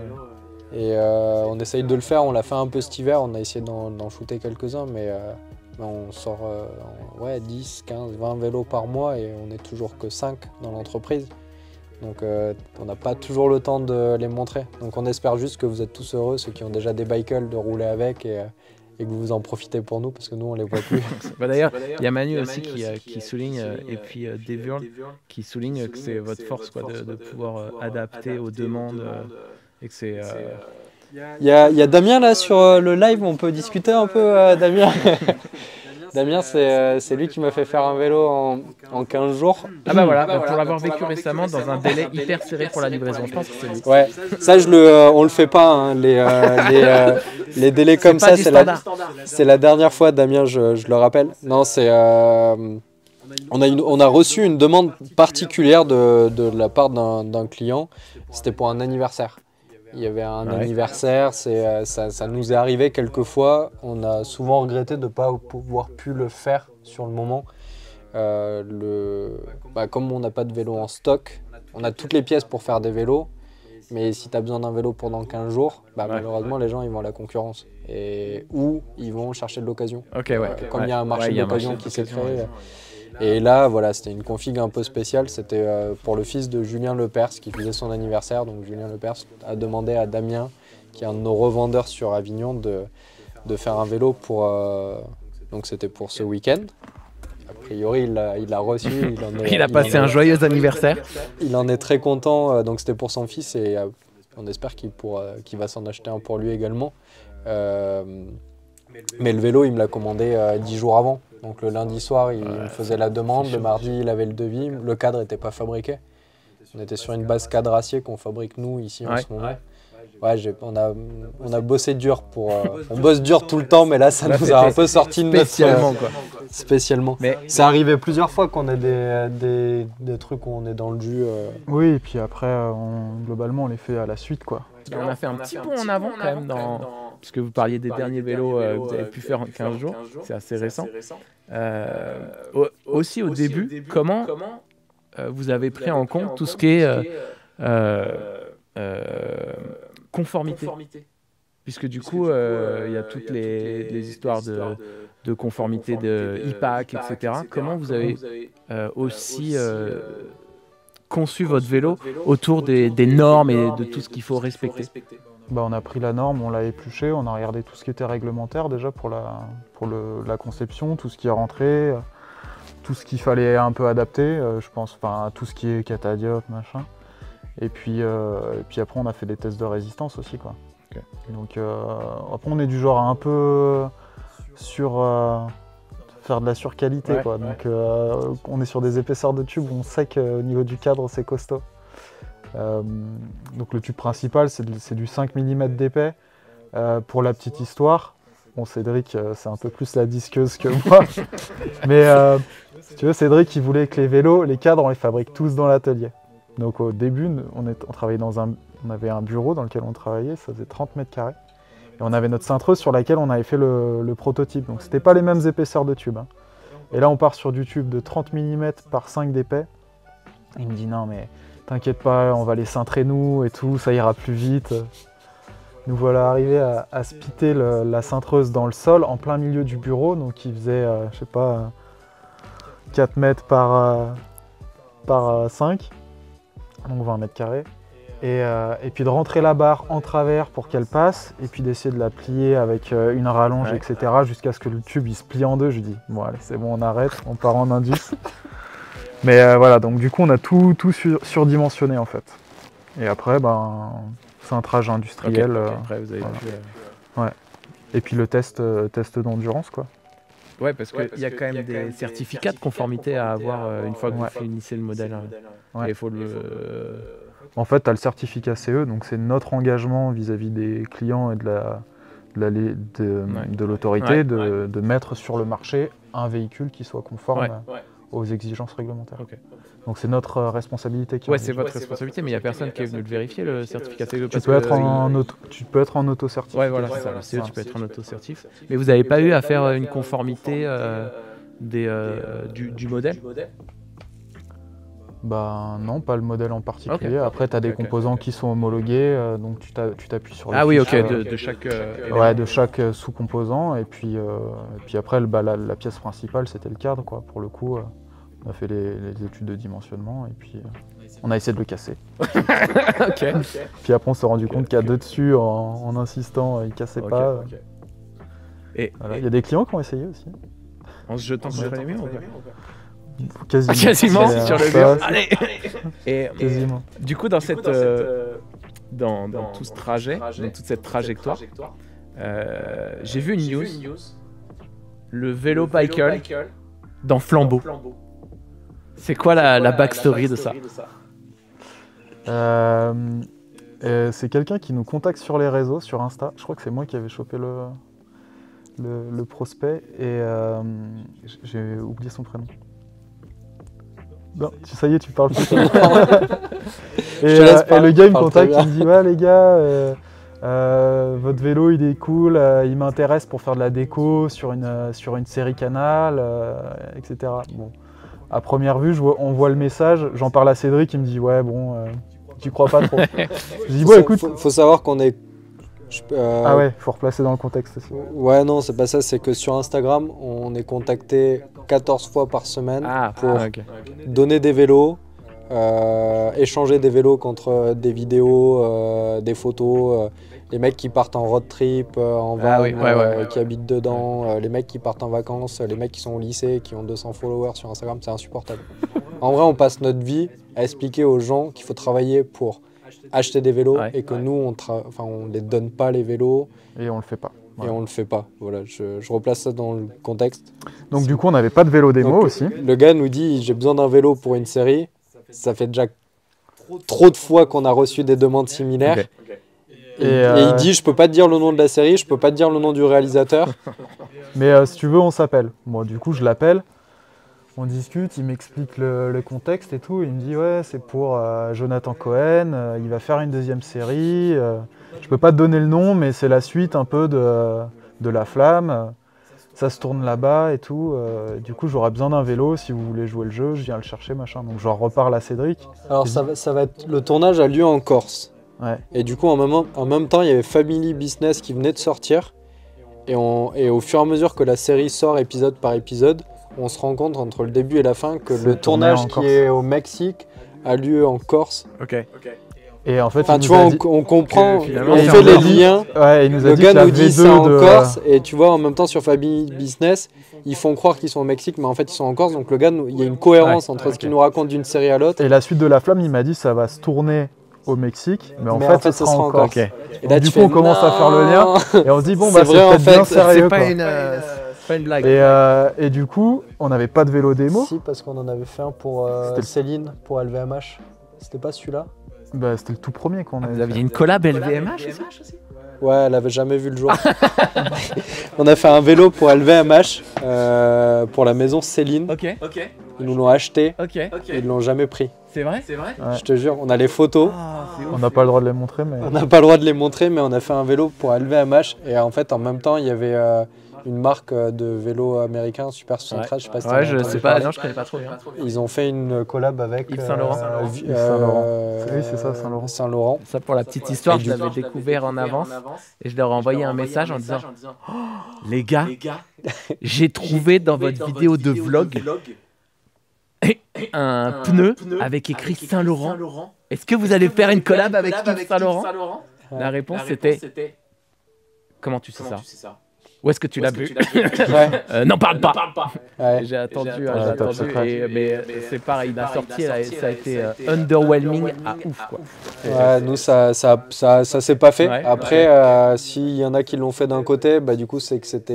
Et on essaye de le faire. On l'a fait un peu cet hiver. On a essayé d'en shooter quelques-uns. Mais on sort 10, 15, 20 vélos par mois. Et on n'est toujours que 5 dans l'entreprise. Donc on n'a pas toujours le temps de les montrer. Donc on espère juste que vous êtes tous heureux, ceux qui ont déjà des Bicycles, de rouler avec. Et que vous en profitez pour nous, parce que nous, on les voit plus. D'ailleurs, il y a Manu aussi qui souligne, et puis Devurl qui souligne que c'est votre force de pouvoir adapter aux demandes. Et que c'est... Il y a Damien là sur le live, on peut discuter un peu, Damien. Damien, c'est lui qui m'a fait faire un vélo en 15 jours. Pour l'avoir vécu récemment dans un délai hyper serré pour la livraison, je pense que c'est lui. Ouais, ça on le fait pas, les délais comme ça, c'est la dernière fois, Damien, je le rappelle. Non, on a reçu une demande particulière de la part d'un client, c'était pour un anniversaire. Il y avait un anniversaire, ça nous est arrivé quelques fois. On a souvent regretté de ne pas pouvoir pu le faire sur le moment. Comme on n'a pas de vélo en stock, on a toutes les pièces pour faire des vélos. Mais si tu as besoin d'un vélo pendant 15 jours, malheureusement, les gens ils vont à la concurrence. Ou ils vont chercher de l'occasion. Comme il y a un marché de l'occasion qui s'est créé. Et là, voilà, c'était une config un peu spéciale. C'était pour le fils de Julien Lepers qui faisait son anniversaire. Donc Julien Lepers a demandé à Damien, qui est un de nos revendeurs sur Avignon, de faire un vélo pour... donc c'était pour ce week-end. A priori, il l'a reçu. Il a passé un joyeux anniversaire. Il en est très content. Donc c'était pour son fils et on espère qu'il va s'en acheter un pour lui également. Mais le vélo, il me l'a commandé 10 jours avant. Donc le lundi soir, il me faisait la demande. Le mardi, il avait le devis. Le cadre n'était pas fabriqué. On était sur une base cadre acier qu'on fabrique nous ici en ce moment. On a bossé dur on bosse dur tout le temps, mais là, ça nous a un peu sorti de notre... Spécialement. Mais c'est arrivé plusieurs fois qu'on ait des trucs où on est dans le jus. Oui, et puis après, globalement, on les fait à la suite, quoi. On a fait un petit bond en avant quand même, puisque vous parliez des derniers vélos que vous avez pu faire en 15 jours. C'est assez récent. Aussi, au début, comment vous avez pris en compte tout ce qui est conformité. Puisque du coup, il y a toutes les histoires de conformité de IPAC, etc. Comment vous avez aussi conçu votre vélo autour des normes et de tout ce qu'il faut respecter? On a pris la norme, on l'a épluché, on a regardé tout ce qui était réglementaire déjà pour la conception, tout ce qui est rentré, tout ce qu'il fallait un peu adapter, je pense, tout ce qui est catadiop, machin. Et puis après, on a fait des tests de résistance aussi, quoi. Okay. Donc après, on est du genre à un peu faire de la surqualité, quoi. Donc on est sur des épaisseurs de tube, on sait qu'au niveau du cadre, c'est costaud. Donc le tube principal, c'est du 5 mm d'épais. Pour la petite histoire, bon, Cédric, c'est un peu plus la disqueuse que moi. Mais si tu veux, Cédric, il voulait que les vélos, les cadres, on les fabrique tous dans l'atelier. Donc au début, on travaillait on avait un bureau dans lequel on travaillait, ça faisait 30 mètres carrés. Et on avait notre cintreuse sur laquelle on avait fait le prototype. Donc c'était pas les mêmes épaisseurs de tube. Hein. Et là, on part sur du tube de 30 mm par 5 d'épais. Il me dit non, mais t'inquiète pas, on va les cintrer nous et tout, ça ira plus vite. Nous voilà arrivés à spitter la cintreuse dans le sol en plein milieu du bureau. Donc il faisait, je sais pas, 4 mètres par 5. Donc 20 mètres carrés, et puis de rentrer la barre en travers pour qu'elle passe, et puis d'essayer de la plier avec une rallonge, etc., jusqu'à ce que le tube il se plie en deux. Je lui dis, bon allez, c'est bon, on arrête, on part en Indus. Mais voilà, donc du coup on a tout surdimensionné en fait. Et après, c'est un trajet industriel. Après, vous avez ouais. Et puis le test d'endurance, quoi. Ouais, parce qu'il y a quand même des certificats de conformité à avoir une fois que vous finissez le modèle. Ouais. Il faut En fait, tu as le certificat CE, donc c'est notre engagement vis-à-vis des clients et de l'autorité de mettre sur le marché un véhicule qui soit conforme aux exigences réglementaires. Okay. Donc c'est notre responsabilité. C'est votre responsabilité, mais il n'y a personne qui est venu le vérifier, le certificat CE. Tu peux être en auto-certif. Ouais, voilà, c'est ça. Le CE, tu peux être en auto-certif. Mais vous n'avez pas eu à faire une conformité du modèle? Non, pas le modèle en particulier. Okay. Après, tu as des composants qui sont homologués, donc tu t'appuies sur le de chaque de chaque sous-composant. Et puis après, la pièce principale, c'était le cadre, quoi. Pour le coup, on a fait les études de dimensionnement et puis on a essayé de le casser. Okay. Puis après, on s'est rendu compte qu'à deux dessus, en insistant, il ne cassait pas. Okay. Et il y a des clients qui ont essayé aussi. En se jetant sur les murs? Quasiment sur le mur. Allez. Et du coup, dans tout ce trajet, dans toute cette trajectoire, j'ai vu une news, le vélo biker dans Flambeau. C'est quoi la backstory de ça? C'est quelqu'un qui nous contacte sur les réseaux, sur Insta. Je crois que c'est moi qui avais chopé le prospect et j'ai oublié son prénom. Non, ça y est, tu parles plus. Et le gars il me contacte, il me dit ouais les gars, votre vélo il est cool, il m'intéresse pour faire de la déco sur une série Canal, etc. Bon, à première vue, on voit le message, j'en parle à Cédric, il me dit ouais bon, tu crois pas trop. Je dis, bon, Faut- écoute. faut savoir qu'on est... Ah ouais, faut replacer dans le contexte aussi. Ouais, non, c'est pas ça, c'est que sur Instagram, on est contacté 14 fois par semaine pour ok. donner des vélos, échanger des vélos contre des vidéos, des photos, les mecs qui partent en road trip, en van, oui, ouais. qui habitent dedans, les mecs qui partent en vacances, les mecs qui sont au lycée, qui ont 200 followers sur Instagram, c'est insupportable. En vrai, on passe notre vie à expliquer aux gens qu'il faut travailler pour acheter des vélos et que nous, on les donne pas les vélos. Et on le fait pas. Et on le fait pas. Voilà, je replace ça dans le contexte. Donc du coup, on n'avait pas de vélo démo Donc, aussi. Le gars nous dit j'ai besoin d'un vélo pour une série. Ça fait déjà trop de fois qu'on a reçu des demandes similaires. Ok. Et il dit je peux pas te dire le nom de la série, je peux pas te dire le nom du réalisateur. Mais si tu veux, on s'appelle. Bon, du coup, je l'appelle. On discute, il m'explique le contexte et tout. Il me dit ouais, c'est pour Jonathan Cohen. Il va faire une deuxième série. Je peux pas te donner le nom, mais c'est la suite un peu de La Flamme. Ça se tourne là-bas et tout. Du coup, j'aurais besoin d'un vélo si vous voulez jouer le jeu. Je viens le chercher, machin. Donc, je reparle à Cédric. Alors ça va être, le tournage a lieu en Corse. Ouais. Et du coup, en même temps, il y avait Family Business qui venait de sortir. Et au fur et à mesure que la série sort épisode par épisode, on se rend compte entre le début et la fin que le tournage qui est au Mexique a lieu en Corse. Ok. Et en fait, Enfin, il tu nous vois, a dit- on comprend, finalement, on c'est fait un les ordi. liens. Ouais, il nous a Le dit gars que la nous dit V2 c'est en de- Corse, et tu vois, en même temps sur Family Business, ils font croire qu'ils sont au Mexique, mais en fait ils sont en Corse. Donc le gars, il y a une cohérence entre ce qu'il nous raconte d'une série à l'autre. Et la suite de La Flamme, il m'a dit ça va se tourner au Mexique, mais en fait, ce sera en Corse. Ok. Et Donc, là, du tu coup, fais, on commence à faire le non. lien, et on se dit bon, C'est bah, vrai, c'est en peut-être fait, bien c'est sérieux. C'est pas quoi. c'est pas une blague. Et du coup, on n'avait pas de vélo démo. Si, parce qu'on en avait fait un pour C'était le- Céline, pour LVMH. C'était pas celui-là? Bah, c'était le tout premier qu'on avait. Vous aviez fait. une collab LVMH aussi? Ouais, elle avait jamais vu le jour. On a fait un vélo pour LVMH, pour la maison Céline. Ok. Ils nous l'ont acheté, Ok. et ils l'ont jamais pris. C'est vrai? Ouais. Je te jure, on a les photos. On n'a pas le droit de les montrer, mais. On n'a pas le droit de les montrer, mais on a fait un vélo pour LVMH. Et en fait, en même temps, il y avait une marque de vélo américain, Super 73, je sais pas si t'en as Ouais, je entendu sais pas, parler. non, je connais pas trop bien. Ils ont fait une collab avec Yves Saint Laurent. Yves Saint Laurent. Oui, c'est ça, Saint Laurent. Saint-Laurent. Ça, pour la petite histoire, Et je du l'avais découvert en avance et je leur ai envoyé un message en disant oh, les gars, j'ai trouvé dans votre vidéo de vlog un pneu avec écrit Saint-Laurent. Est-ce que vous allez faire une collab avec Yves Saint-Laurent? La réponse c'était comment tu sais ça? Où est-ce que tu l'as vu? Ouais. N'en parle pas. Ouais. J'ai attendu, top secret. mais c'est pareil, la sortie, ça a été underwhelming à ouf quoi. Ouais, nous, ça s'est pas fait. Ouais. Après, s'il y en a qui l'ont fait d'un côté, bah, du coup, c'est que c'est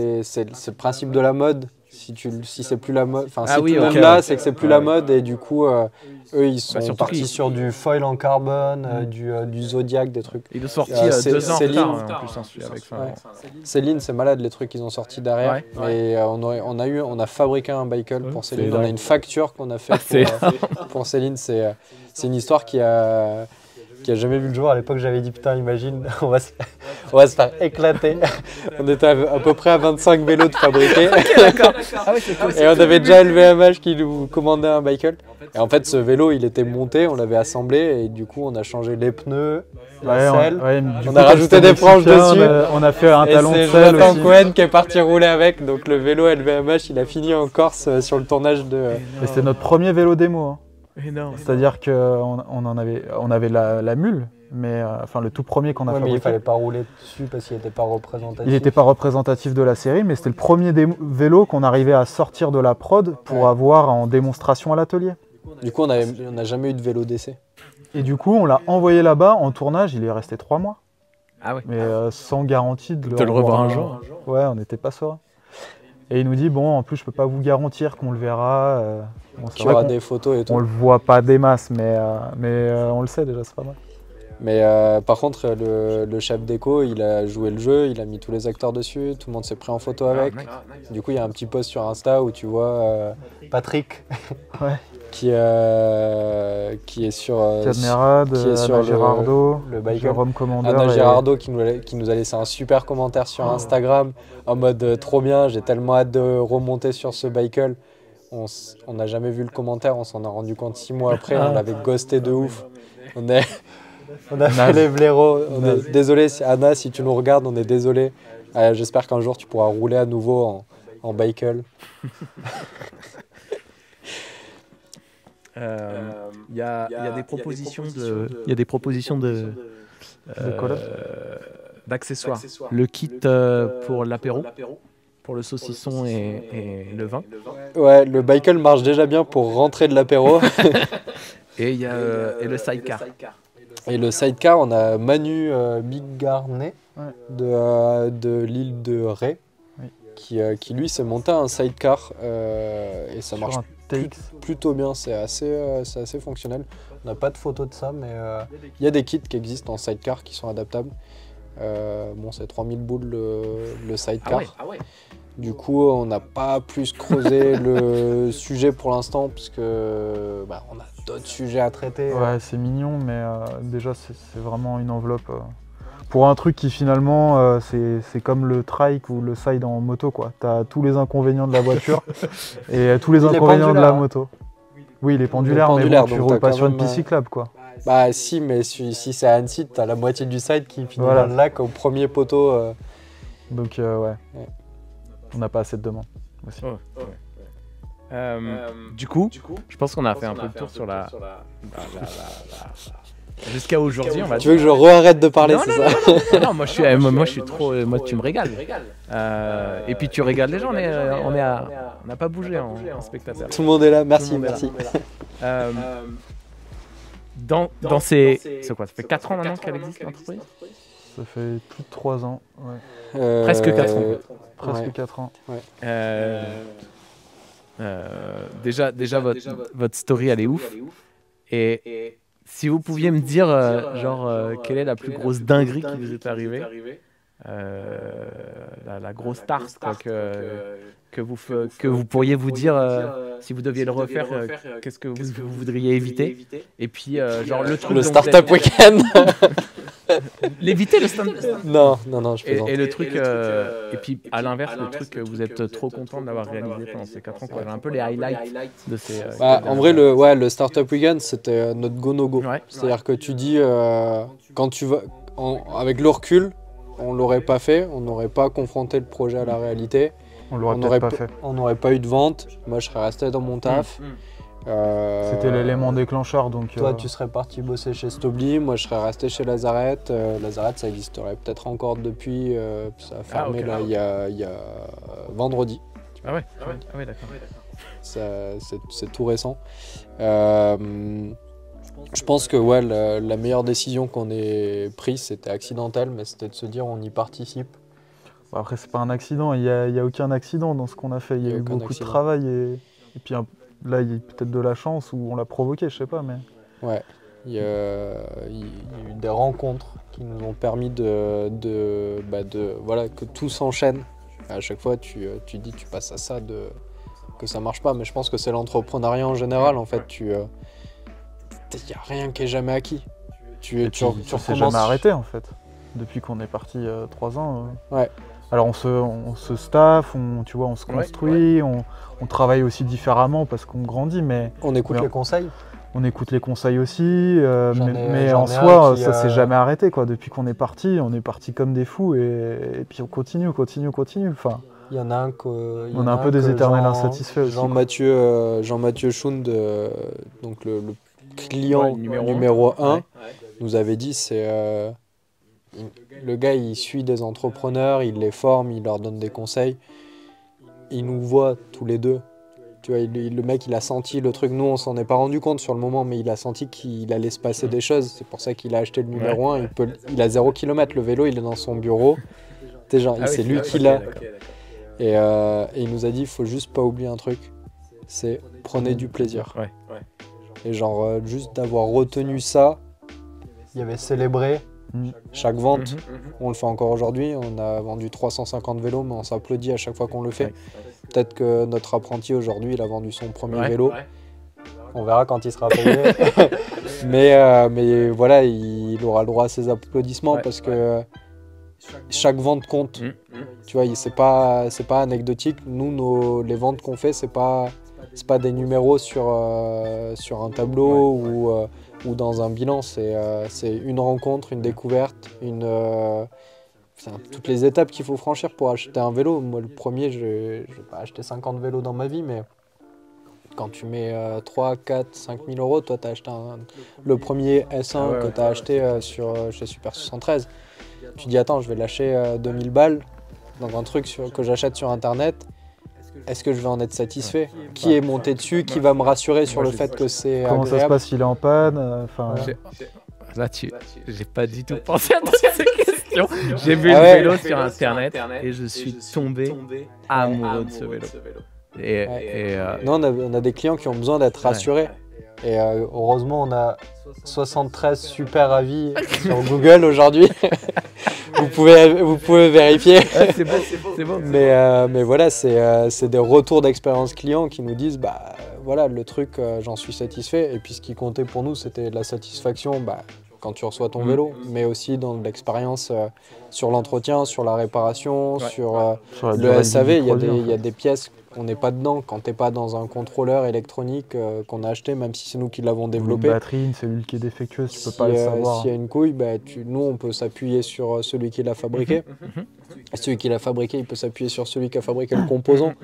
le principe de la mode. Si c'est plus la mode, enfin, si Ah tout oui, le monde ok. là, c'est que c'est plus la mode. Et du coup, eux, ils sont surtout partis qu'ils- sur du foil en carbone, du Zodiac, des trucs. Il est sorti C'est- 2 ans en Céline. retard en plus, hein, celui avec Saint-Laurent. Céline, c'est malade les trucs qu'ils ont sortis derrière. Ouais. Mais on a fabriqué un bicycle pour Céline. c'est On a dingue. une facture qu'on a fait c'est- pour Céline. C'est une histoire qui a jamais vu le jour. À l'époque, j'avais dit putain, imagine, on va se faire éclater. On était à peu près à 25 vélos de fabriquer. D'accord. Ah oui, c'est possible. Et on avait déjà LVMH qui nous commandait un bicycle. Et en fait, ce vélo, il était monté, on l'avait assemblé et du coup, on a changé les pneus, la selle. Du On coup, a comme rajouté c'était des franges mexicain, dessus. On a fait un Et talon de c'est selle Jonathan aussi. Cohen qui est parti rouler avec. Donc le vélo LVMH, il a fini en Corse sur le tournage de... Et c'était notre premier vélo démo. Hein. Énorme. C'est-à-dire on avait la mule, mais enfin le tout premier qu'on a Ouais, mais il fabriqué. fallait pas rouler dessus parce qu'il n'était pas représentatif. Il n'était pas représentatif de la série, mais c'était le premier vélo qu'on arrivait à sortir de la prod pour Ouais. avoir en démonstration à l'atelier. Du coup, on n'a jamais eu de vélo d'essai. Et du coup, on l'a envoyé là-bas en tournage, il est resté 3 mois. Ah ouais. Mais sans garantie de De le revoir un jour. Ouais, on n'était pas serein. Et il nous dit, bon, en plus, je peux pas vous garantir qu'on le verra. Bon, c'est Qui vrai aura qu'on- des photos et tout. on le voit pas des masses, mais on le sait déjà, c'est pas mal. Mais par contre, le chef déco, il a joué le jeu, il a mis tous les acteurs dessus, tout le monde s'est pris en photo avec. Du coup, il y a un petit post sur Insta où tu vois Patrick Ouais. qui est sur... Cadmerade, qui est sur Anna le- Girardot, le biker. Jérôme Commander. Anna et- Girardot qui nous a laissé un super commentaire sur Instagram en mode trop bien, j'ai tellement hâte de remonter sur ce bicycle. on n'a jamais vu le commentaire, on s'en a rendu compte 6 mois après, on l'avait ghosté de ouf. On a fait les blaireaux. Désolé, Anna, si tu nous regardes, on est désolé. J'espère qu'un jour tu pourras rouler à nouveau en bicycle. Il y a des propositions d'accessoires. Le kit pour l'apéro, pour le saucisson et le vin. Ouais, le bicycle marche déjà bien pour rentrer de l'apéro. Et il y a le sidecar. Et le sidecar, on a Manu Bigarnet de l'île de Ré, qui lui s'est monté un sidecar et ça marche plutôt bien, c'est assez fonctionnel. On n'a pas de photo de ça, mais il y a des kits qui existent en sidecar qui sont adaptables. Bon, c'est 3000 boules le sidecar. Du coup, on n'a pas plus creusé le sujet pour l'instant, parce que on a d'autres sujets à traiter. Ouais, c'est mignon, mais déjà, c'est vraiment une enveloppe. Pour un truc qui finalement, c'est comme le trike ou le side en moto, quoi. T'as tous les inconvénients de la voiture et tous les inconvénients de la moto. Oui, il est pendulaire, mais bon, tu roules pas sur une piste cyclable, quoi. Bah si, mais si c'est à Annecy, t'as la moitié du side qui finit dans le lac au premier poteau. Donc ouais. On n'a pas assez de demandes aussi. Du coup, je pense qu'on a fait un peu le tour sur la jusqu'à aujourd'hui, on va dire. Tu veux que je arrête de parler, c'est ça? Non, moi je suis trop. Moi, tu me régales. Et puis tu régales les gens. On n'a pas bougé en spectateur. Tout le monde est là. Merci. Dans ces. C'est quoi? Ça fait 4 ans maintenant qu'elle existe, l'entreprise? Ça fait plus de 3 ans. Ouais. Presque 4 ans. Presque 4 ans. Déjà votre story, elle est ouf. Et si vous pouviez me dire, quelle est la plus grosse dinguerie qui vous est arrivée, la grosse tarte que vous pourriez vous dire, si vous deviez le refaire, qu'est-ce que vous voudriez éviter? Et puis, le truc... Le Startup Weekend. L'éviter, le stand-up. Non, je plaisante. Et le truc, et puis à l'inverse, le truc que vous êtes trop content d'avoir réalisé pendant ces 4 ans, quoi. Un peu les highlights de ces... en vrai, le Startup Weekend, c'était notre go-no-go. C'est-à-dire que tu dis, quand tu vas... avec le recul, on l'aurait pas fait, on n'aurait pas confronté le projet à la réalité. On l'aurait pas fait. On n'aurait pas eu de vente. Moi, je serais resté dans mon taf. C'était l'élément déclencheur, donc... Toi, tu serais parti bosser chez Stobli, moi je serais resté chez Lazareth. Lazareth, ça existerait peut-être encore depuis, ça a fermé là, il y a vendredi. Ah ouais, d'accord. C'est tout récent. Je pense que la meilleure décision qu'on ait prise, c'était accidentel, mais c'était de se dire on y participe. Après, c'est pas un accident, il n'y a aucun accident dans ce qu'on a fait. Il y a eu beaucoup de travail et puis là, il y a peut-être de la chance ou on l'a provoqué, je sais pas, mais... Ouais, il y a eu des rencontres qui nous ont permis que tout s'enchaîne. À chaque fois, tu dis, tu passes à ça, que ça marche pas, mais je pense que c'est l'entrepreneuriat en général, en fait. Il n'y a rien qui est jamais acquis. Tu s'est jamais arrêté, en fait, depuis qu'on est parti 3 ans. Ouais. Alors on se staff, on se construit, on travaille aussi différemment parce qu'on grandit, mais... On écoute les conseils. On écoute les conseils aussi, mais en soi, ça s'est jamais arrêté, quoi. Depuis qu'on est parti comme des fous et puis on continue. Enfin, il y en a un on a un peu des éternels insatisfaits aussi. Jean-Mathieu Schund, donc le client numéro 1, nous avait dit, c'est... le gars, il suit des entrepreneurs, il les forme, il leur donne des conseils. Il nous voit tous les deux. Tu vois, le mec, il a senti le truc. Nous, on s'en est pas rendu compte sur le moment, mais il a senti qu'il allait se passer des choses. C'est pour ça qu'il a acheté le numéro 1. Il a 0 km. Le vélo, il est dans son bureau. C'est lui qui l'a. Et il nous a dit, il faut juste pas oublier un truc. C'est prenez du plaisir. Et juste d'avoir retenu ça, il y avait célébré chaque vente. On le fait encore aujourd'hui. On a vendu 350 vélos, mais on s'applaudit à chaque fois qu'on le fait. Peut-être que notre apprenti aujourd'hui, il a vendu son premier vélo. On verra quand il sera payé. mais voilà, il aura le droit à ses applaudissements parce que chaque vente compte. Tu vois, c'est pas anecdotique. Nous, les ventes qu'on fait, c'est pas C'est pas des numéros sur un tableau ou dans un bilan. C'est une rencontre, une découverte, toutes les étapes qu'il faut franchir pour acheter un vélo. Moi, le premier, je n'ai pas acheté 50 vélos dans ma vie, mais quand tu mets 3, 4, 5 000 euros, toi, tu as acheté le premier S1 que tu as acheté chez Super 73. Tu dis, attends, je vais lâcher 2000 balles dans un truc que j'achète sur Internet. Est-ce que je vais en être satisfait? Qui est monté dessus? Qui va me rassurer sur le fait que c'est agréable? Comment ça se passe s'il est en panne? Là, j'ai pas du tout pensé à toutes ces questions. J'ai vu le vélo sur Internet et je suis tombé amoureux de ce vélo. Nous, on a des clients qui ont besoin d'être rassurés. Et heureusement, on a 73 super avis sur Google aujourd'hui. Vous pouvez vérifier. C'est bon. Mais voilà, c'est des retours d'expérience clients qui nous disent voilà, le truc, j'en suis satisfait. Et puis ce qui comptait pour nous, c'était de la satisfaction quand tu reçois ton vélo, mais aussi dans l'expérience sur l'entretien, sur la réparation, sur le SAV. Il y a des pièces qu'on n'est pas dedans quand tu n'es pas dans un contrôleur électronique qu'on a acheté, même si c'est nous qui l'avons développé. Une batterie, une cellule qui est défectueuse, tu peux pas le savoir. S'il y a une couille, nous on peut s'appuyer sur celui qui l'a fabriqué. Celui qui l'a fabriqué, il peut s'appuyer sur celui qui a fabriqué le composant.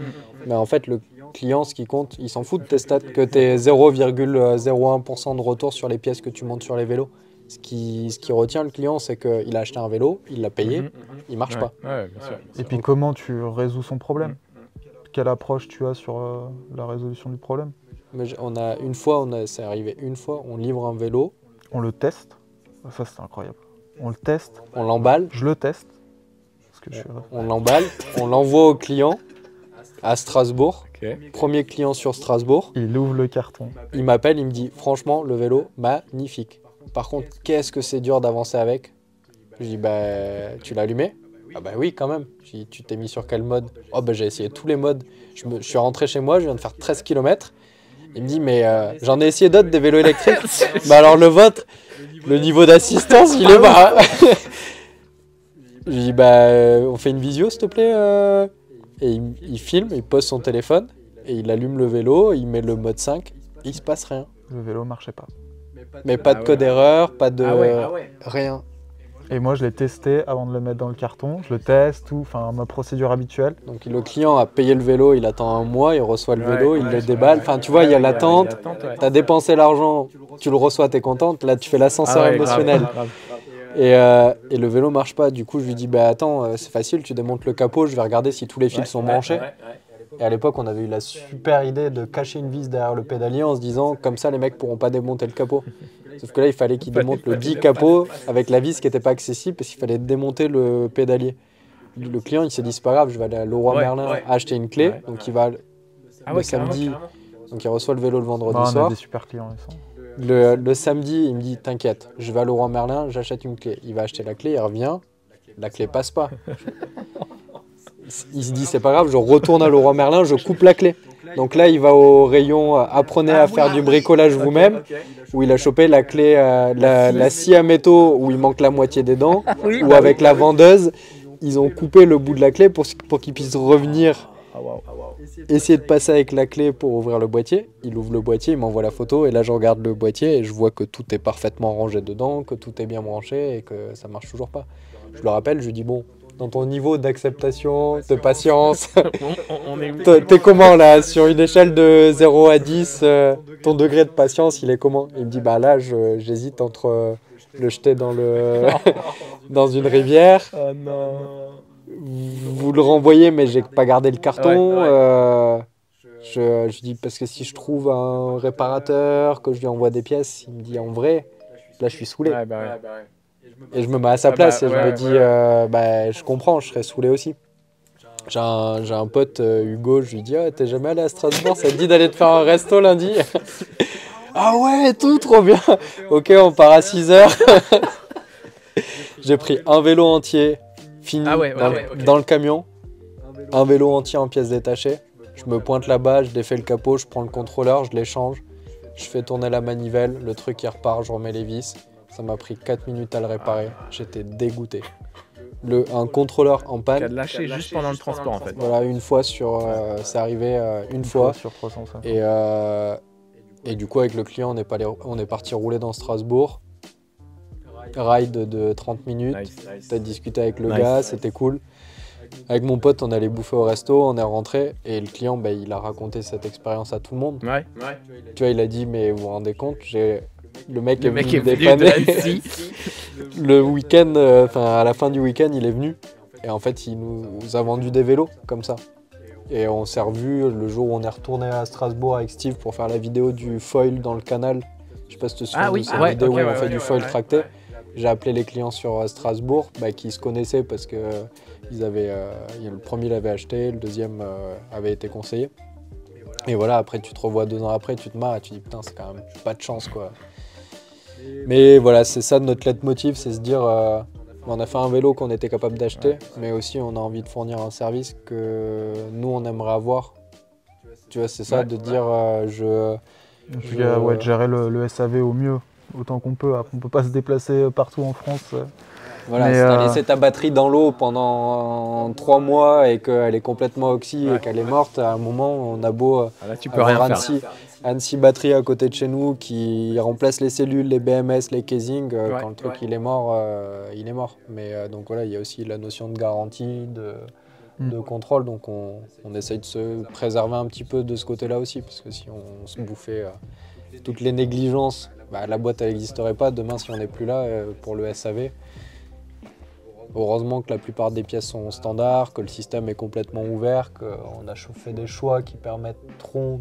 Mais en fait, le client, ce qui compte, il s'en fout de tes stats, que tu aies 0,01% de retour sur les pièces que tu montes sur les vélos. Ce qui retient le client, c'est qu'il a acheté un vélo, il l'a payé, il marche pas. Bien sûr. Et puis comment tu résous son problème? Quelle approche tu as sur la résolution du problème? Mais c'est arrivé une fois, on livre un vélo. On le teste. Ça, c'est incroyable. On le teste. On l'emballe. Je le teste. On l'emballe, on l'envoie au client à Strasbourg. Premier client sur Strasbourg. Il ouvre le carton. Il m'appelle, il me dit franchement, le vélo, magnifique. Par contre, qu'est-ce que c'est dur d'avancer avec? Je dis tu l'as allumé? Ah oui, quand même. Je dis, tu t'es mis sur quel mode? J'ai essayé tous les modes. Je suis rentré chez moi, je viens de faire 13 km. Il me dit mais j'en ai essayé d'autres des vélos électriques. Alors le vôtre, le niveau d'assistance, il est bas. Je lui dis on fait une visio s'il te plaît. Et il filme, il pose son téléphone et il allume le vélo, il met le mode 5, et il se passe rien. Le vélo marchait pas. Mais pas de code erreur, pas de rien. Et moi je l'ai testé avant de le mettre dans le carton, je le teste, ma procédure habituelle. Donc le client a payé le vélo, il attend un mois, il reçoit le vélo, il le déballe. Enfin tu vois, il y a l'attente, tu as dépensé l'argent, tu le reçois, tu es contente, là tu fais l'ascenseur émotionnel. Grave. Et le vélo marche pas, du coup je lui dis attends, c'est facile, tu démontes le capot, je vais regarder si tous les fils sont branchés. Et à l'époque on avait eu la super idée de cacher une vis derrière le pédalier en se disant comme ça les mecs pourront pas démonter le capot. Sauf que là il fallait qu'ils démontent le dit capot avec la vis qui n'était pas accessible parce qu'il fallait démonter le pédalier. Le client il s'est dit c'est pas grave, je vais aller à Leroy Merlin acheter une clé, donc il va le samedi, donc il reçoit le vélo le vendredi soir. On a des super clients ils sont. Le samedi, il me dit t'inquiète, je vais à Leroy Merlin, j'achète une clé. Il va acheter la clé, il revient, la clé passe pas. Il se dit c'est pas grave, je retourne à Leroy Merlin, je coupe la clé. Donc là, il va au rayon apprenez à faire du bricolage vous-même, où il a chopé la clé, la scie à métaux où il manque la moitié des dents, où avec la vendeuse, ils ont coupé le bout de la clé pour qu'il puisse revenir. Essayer de passer avec la clé pour ouvrir le boîtier. Il ouvre le boîtier, il m'envoie la photo et là je regarde le boîtier et je vois que tout est parfaitement rangé dedans, que tout est bien branché et que ça marche toujours pas. Je le rappelle, je lui dis bon, dans ton niveau d'acceptation, de patience, t'es comment là? Sur une échelle de 0 à 10, ton degré de patience il est comment? Il me dit là j'hésite entre le jeter dans une rivière. Oh non. Vous le renvoyez, mais j'ai pas gardé le carton. Je dis parce que si je trouve un réparateur, que je lui envoie des pièces, il me dit en vrai, là je suis saoulé. Et je me mets à sa place et je me dis, je comprends, je serais saoulé aussi. J'ai un pote, Hugo, je lui dis, t'es jamais allé à Strasbourg, ça te dit d'aller te faire un resto lundi? Ah ouais, tout trop bien. Ok, on part à 6h. J'ai pris un vélo entier. Fini dans le camion, un vélo entier en pièces détachées. Je me pointe là-bas, je défais le capot, je prends le contrôleur, je l'échange, je fais tourner la manivelle, le truc il repart, je remets les vis. Ça m'a pris 4 minutes à le réparer, j'étais dégoûté. un contrôleur en Qui a panne. lâché juste pendant le transport en fait. Voilà, une fois sur... c'est arrivé une fois. Sur 350. Et du coup, avec le client, on est parti rouler dans Strasbourg. Ride de 30 minutes. Nice. T'as discuté avec le Nice. gars, c'était cool. Avec mon pote, on allait bouffer au resto, on est rentré. Et le client, bah, il a raconté cette expérience à tout le monde. Ouais. Tu vois, il a dit, mais vous vous rendez compte, le mec Le est mec venu est me venu de dépanner. Annecy. Le week-end, à la fin du week-end, il est venu. Et en fait, il nous a vendu des vélos, comme ça. Et on s'est revus le jour où on est retourné à Strasbourg avec Steve pour faire la vidéo du foil dans le canal. Je sais pas si tu te souviens de cette vidéo où on fait du foil tracté. J'ai appelé les clients sur Strasbourg, qui se connaissaient parce que le premier l'avait acheté, le deuxième avait été conseillé. Et voilà, après tu te revois 2 ans après, tu te marres et tu dis putain, c'est quand même pas de chance quoi. Mais voilà, c'est ça notre leitmotiv, c'est se dire on a fait un vélo qu'on était capable d'acheter, mais aussi on a envie de fournir un service que nous on aimerait avoir. Tu vois, c'est ça de dire En tout cas, de gérer le SAV au mieux, autant qu'on peut. Après, on peut pas se déplacer partout en France. Voilà, mais si t'as laissé ta batterie dans l'eau pendant 3 mois et qu'elle est complètement oxy et qu'elle est morte, à un moment, on a beau Là, tu peux rien avoir faire. Annecy batterie à côté de chez nous qui remplace les cellules, les BMS, les casings. Quand le truc il est mort, il est mort. Mais donc voilà, il y a aussi la notion de garantie, de contrôle. Donc on essaye de se préserver un petit peu de ce côté-là aussi, parce que si on se bouffait toutes les négligences, la boîte elle n'existerait pas. Demain, si on n'est plus là pour le SAV. Heureusement que la plupart des pièces sont standards, que le système est complètement ouvert, qu'on a fait des choix qui permettront,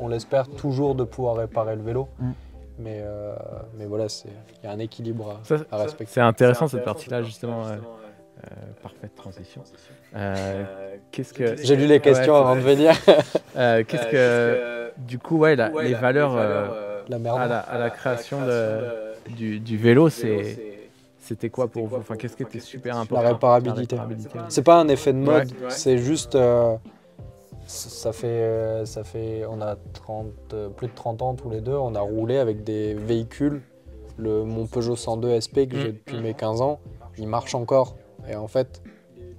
on l'espère, toujours de pouvoir réparer le vélo. Mais voilà, il y a un équilibre à respecter. C'est intéressant cette partie-là, justement. Parfaite transition. J'ai lu les questions avant de venir. Du coup, les valeurs à la création du vélo, c'était quoi pour vous? Enfin, qu'est-ce qui était super important? La réparabilité. C'est pas un effet de mode, c'est juste... ça fait on a plus de 30 ans tous les deux, on a roulé avec des véhicules. Mon Peugeot 102 SP que j'ai depuis mes 15 ans, il marche encore. Et en fait,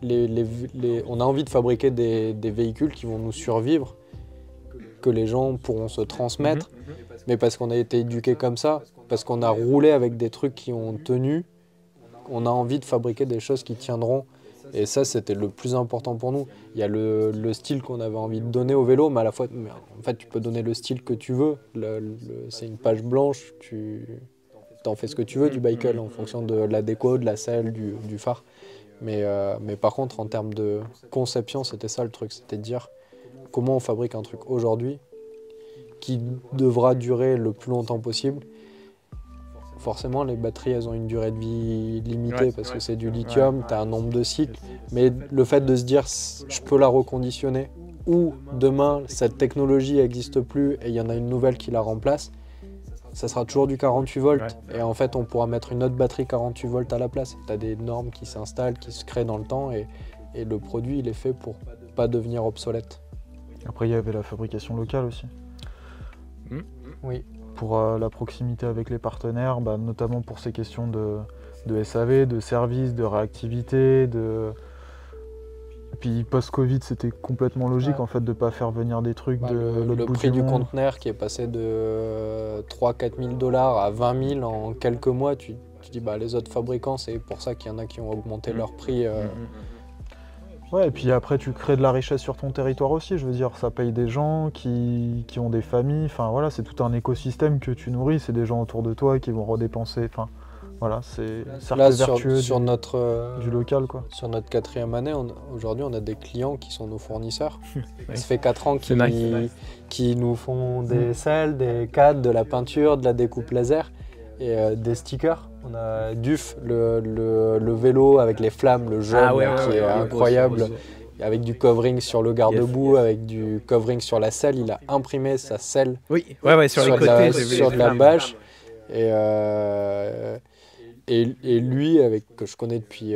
on a envie de fabriquer des véhicules qui vont nous survivre, que les gens pourront se transmettre, mais parce qu'on a été éduqués comme ça, parce qu'on a roulé avec des trucs qui ont tenu, on a envie de fabriquer des choses qui tiendront. Et ça, c'était le plus important pour nous. Il y a le style qu'on avait envie de donner au vélo, mais à la fois, en fait, tu peux donner le style que tu veux. C'est une page blanche, tu en fais ce que tu veux du bicycle en fonction de la déco, de la selle, du phare. Mais par contre, en termes de conception, c'était ça le truc. C'était de dire comment on fabrique un truc aujourd'hui qui devra durer le plus longtemps possible. Forcément, les batteries, elles ont une durée de vie limitée parce que c'est du lithium, tu as un nombre de cycles. Mais le fait de se dire, je peux la reconditionner, ou demain, cette technologie n'existe plus et il y en a une nouvelle qui la remplace, ça sera toujours du 48 volts. Et en fait, on pourra mettre une autre batterie 48 volts à la place. Tu as des normes qui s'installent, qui se créent dans le temps et le produit, il est fait pour pas devenir obsolète. Après, il y avait la fabrication locale aussi. Oui. Pour la proximité avec les partenaires, notamment pour ces questions de SAV, de service, de réactivité, Puis post-Covid, c'était complètement logique en fait de ne pas faire venir des trucs de l'autre bout du monde. Le prix du conteneur qui est passé de 3-4 000 $ à 20 000 en quelques mois, tu dis les autres fabricants, c'est pour ça qu'il y en a qui ont augmenté leur prix. Ouais, et puis après tu crées de la richesse sur ton territoire aussi, je veux dire, ça paye des gens qui ont des familles, enfin voilà, c'est tout un écosystème que tu nourris, c'est des gens autour de toi qui vont redépenser, enfin voilà, c'est cercle vertueux du local quoi. Sur notre 4e année, aujourd'hui on a des clients qui sont nos fournisseurs. Ça fait 4 ans qui nous font des selles, des cadres, de la peinture, de la découpe laser et des stickers. On a Duf, le vélo avec les flammes, le jaune qui est incroyable, avec du covering sur le garde-boue, avec du covering sur la selle. Il a imprimé sa selle sur les côtés, sur de la bâche. Et lui, que je connais depuis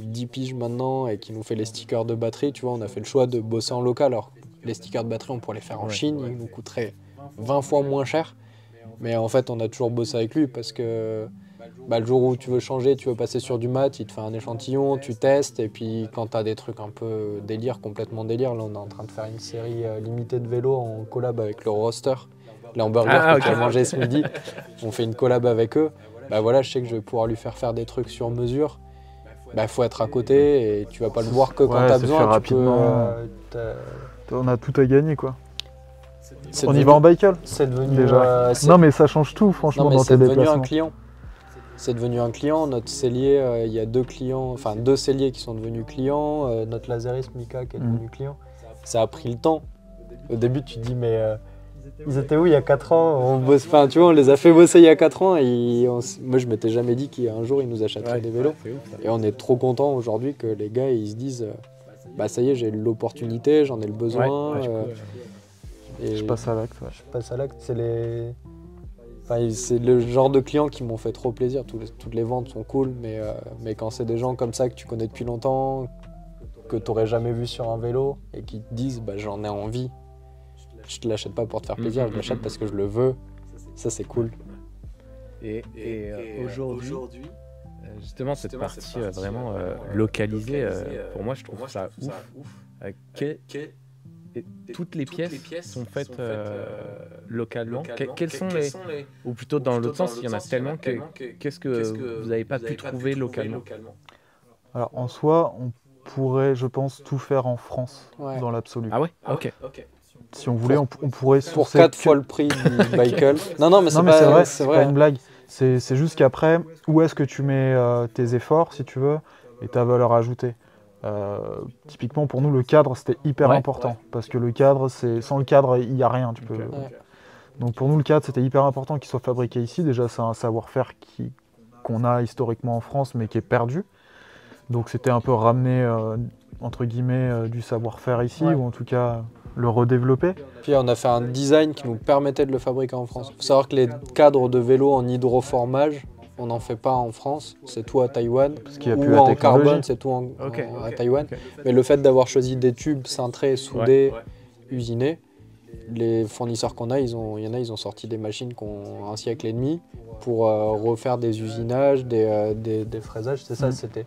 10 piges maintenant et qui nous fait les stickers de batterie, tu vois, on a fait le choix de bosser en local. Alors, les stickers de batterie, on pourrait les faire en Chine, ils nous coûteraient 20 fois moins cher. Mais en fait, on a toujours bossé avec lui parce que bah, le jour où tu veux changer, tu veux passer sur du mat, il te fait un échantillon, tu testes, et puis quand tu as des trucs un peu délire, complètement délire, là on est en train de faire une série limitée de vélos en collab avec le Roster, les hamburgers que tu as mangé ce midi, on fait une collab avec eux. Bah voilà, je sais que je vais pouvoir lui faire des trucs sur mesure. Bah faut être à côté et tu vas pas le voir que quand tu as besoin. Rapidement. On a tout à gagner quoi. C'est on devenu, y va en bike c'est devenu déjà. Non mais ça change tout franchement dans tes déplacements. C'est devenu un client. Notre cellier, il y a 2 clients, enfin 2 celliers qui sont devenus clients. Notre lasériste Mika qui est devenu client. Ça a pris le temps. Au début tu te dis mais ils étaient où il y a 4 ans? Enfin tu vois, on les a fait bosser il y a 4 ans et moi je m'étais jamais dit qu'un jour ils nous achèteraient des vélos. Et on est trop content aujourd'hui que les gars ils se disent bah ça y est, j'ai l'opportunité, j'en ai le besoin. Et je passe à l'acte. Je passe à l'acte, c'est le genre de clients qui m'ont fait trop plaisir. Toutes les ventes sont cool, mais quand c'est des gens comme ça que tu connais depuis longtemps, que tu n'aurais jamais vu sur un vélo et qui te disent bah, j'en ai envie, je te l'achète pas pour te faire plaisir, je l'achète parce que je le veux, ça c'est cool. Et aujourd'hui, justement cette partie vraiment localisée, pour moi je trouve ça ouf. Toutes les pièces sont faites localement. Quels sont les... Ou plutôt dans l'autre sens, il y en a tellement qu'est-ce que vous n'avez pas pu trouver localement? Alors en soi, on pourrait, je pense, tout faire en France dans l'absolu. Ah ouais. Ok. Si on voulait, on pourrait pour 4 fois le prix du Bicycle. Non mais c'est pas une blague. C'est juste qu'après, où est-ce que tu mets tes efforts, si tu veux, et ta valeur ajoutée. Typiquement pour nous le cadre c'était hyper important parce que le cadre sans le cadre il n'y a rien donc pour nous le cadre c'était hyper important qu'il soit fabriqué ici. Déjà c'est un savoir-faire qu'on a historiquement en France mais qui est perdu, donc c'était un peu ramener entre guillemets du savoir-faire ici ou en tout cas le redévelopper. Puis on a fait un design qui nous permettait de le fabriquer en France. Il faut savoir que les cadres de vélo en hydroformage on n'en fait pas en France, c'est tout à Taïwan. Ou en carbone, c'est tout à Taïwan. Mais le fait d'avoir choisi des tubes cintrés, soudés, usinés, les fournisseurs qu'on a, ils ont sorti des machines qui ont un siècle et demi pour refaire des usinages, des fraisages. C'est ça, c'était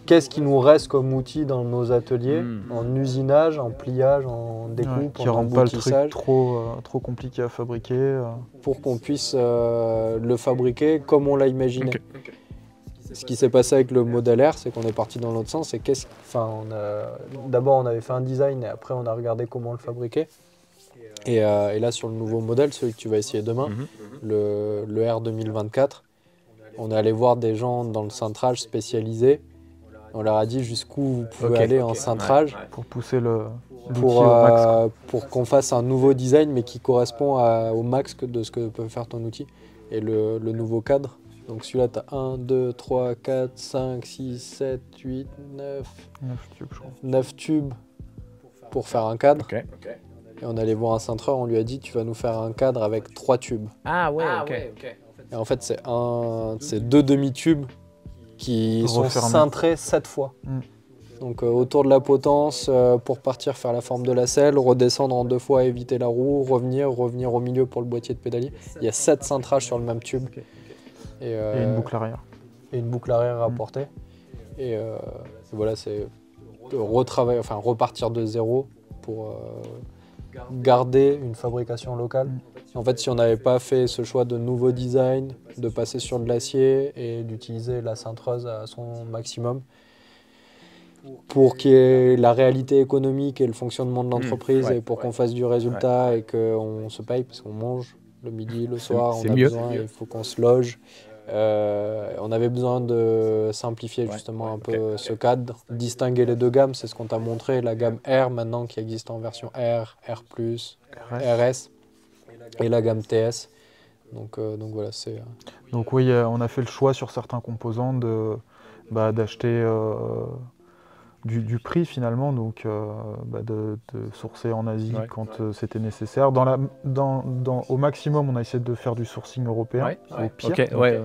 qu'est-ce qui nous reste comme outil dans nos ateliers, en usinage, en pliage, en découpe, qui ne rend pas le truc trop compliqué à fabriquer. Pour qu'on puisse le fabriquer comme on l'a imaginé. Ce qui s'est passé avec le modèle R, c'est qu'on est parti dans l'autre sens. D'abord, on avait fait un design et après, on a regardé comment le fabriquer. Et là, sur le nouveau modèle, celui que tu vas essayer demain, le R 2024, on est allé voir des gens dans le cintrage spécialisé. On leur a dit jusqu'où vous pouvez aller en cintrage pour pousser l'outil au max. Pour qu'on fasse un nouveau design mais qui correspond au max de ce que peut faire ton outil. Et le nouveau cadre, donc celui-là tu as 1, 2, 3, 4, 5, 6, 7, 8, 9 tubes, je crois. 9 tubes pour faire un cadre. Et on allait voir un cintreur, on lui a dit tu vas nous faire un cadre avec 3 tubes. Ah ouais, ok. Et en fait c'est 2 demi-tubes qui sont cintrés 7 fois. Donc autour de la potence pour partir faire la forme de la selle, redescendre en 2 fois, éviter la roue, revenir au milieu pour le boîtier de pédalier. Il y a 7 cintrages sur le même tube. Et une boucle arrière. Et une boucle arrière rapportée. Et voilà, c'est retravailler, enfin repartir de zéro pour garder une fabrication locale. En fait, si on n'avait pas fait ce choix de nouveau design, de passer sur de l'acier et d'utiliser la cintreuse à son maximum, pour qu'il y ait la réalité économique et le fonctionnement de l'entreprise et pour qu'on fasse du résultat et qu'on se paye, parce qu'on mange le midi, le soir, on a besoin, il faut qu'on se loge. On avait besoin de simplifier justement un peu ce cadre, distinguer les 2 gammes, c'est ce qu'on t'a montré, la gamme R maintenant qui existe en version R, R+, RS et la gamme TS. Donc voilà, c'est... Donc oui, on a fait le choix sur certains composants d'acheter du prix finalement, donc de sourcer en Asie Ouais. quand c'était nécessaire. Au maximum, on a essayé de faire du sourcing européen, Ouais. au pire. Ok, ouais.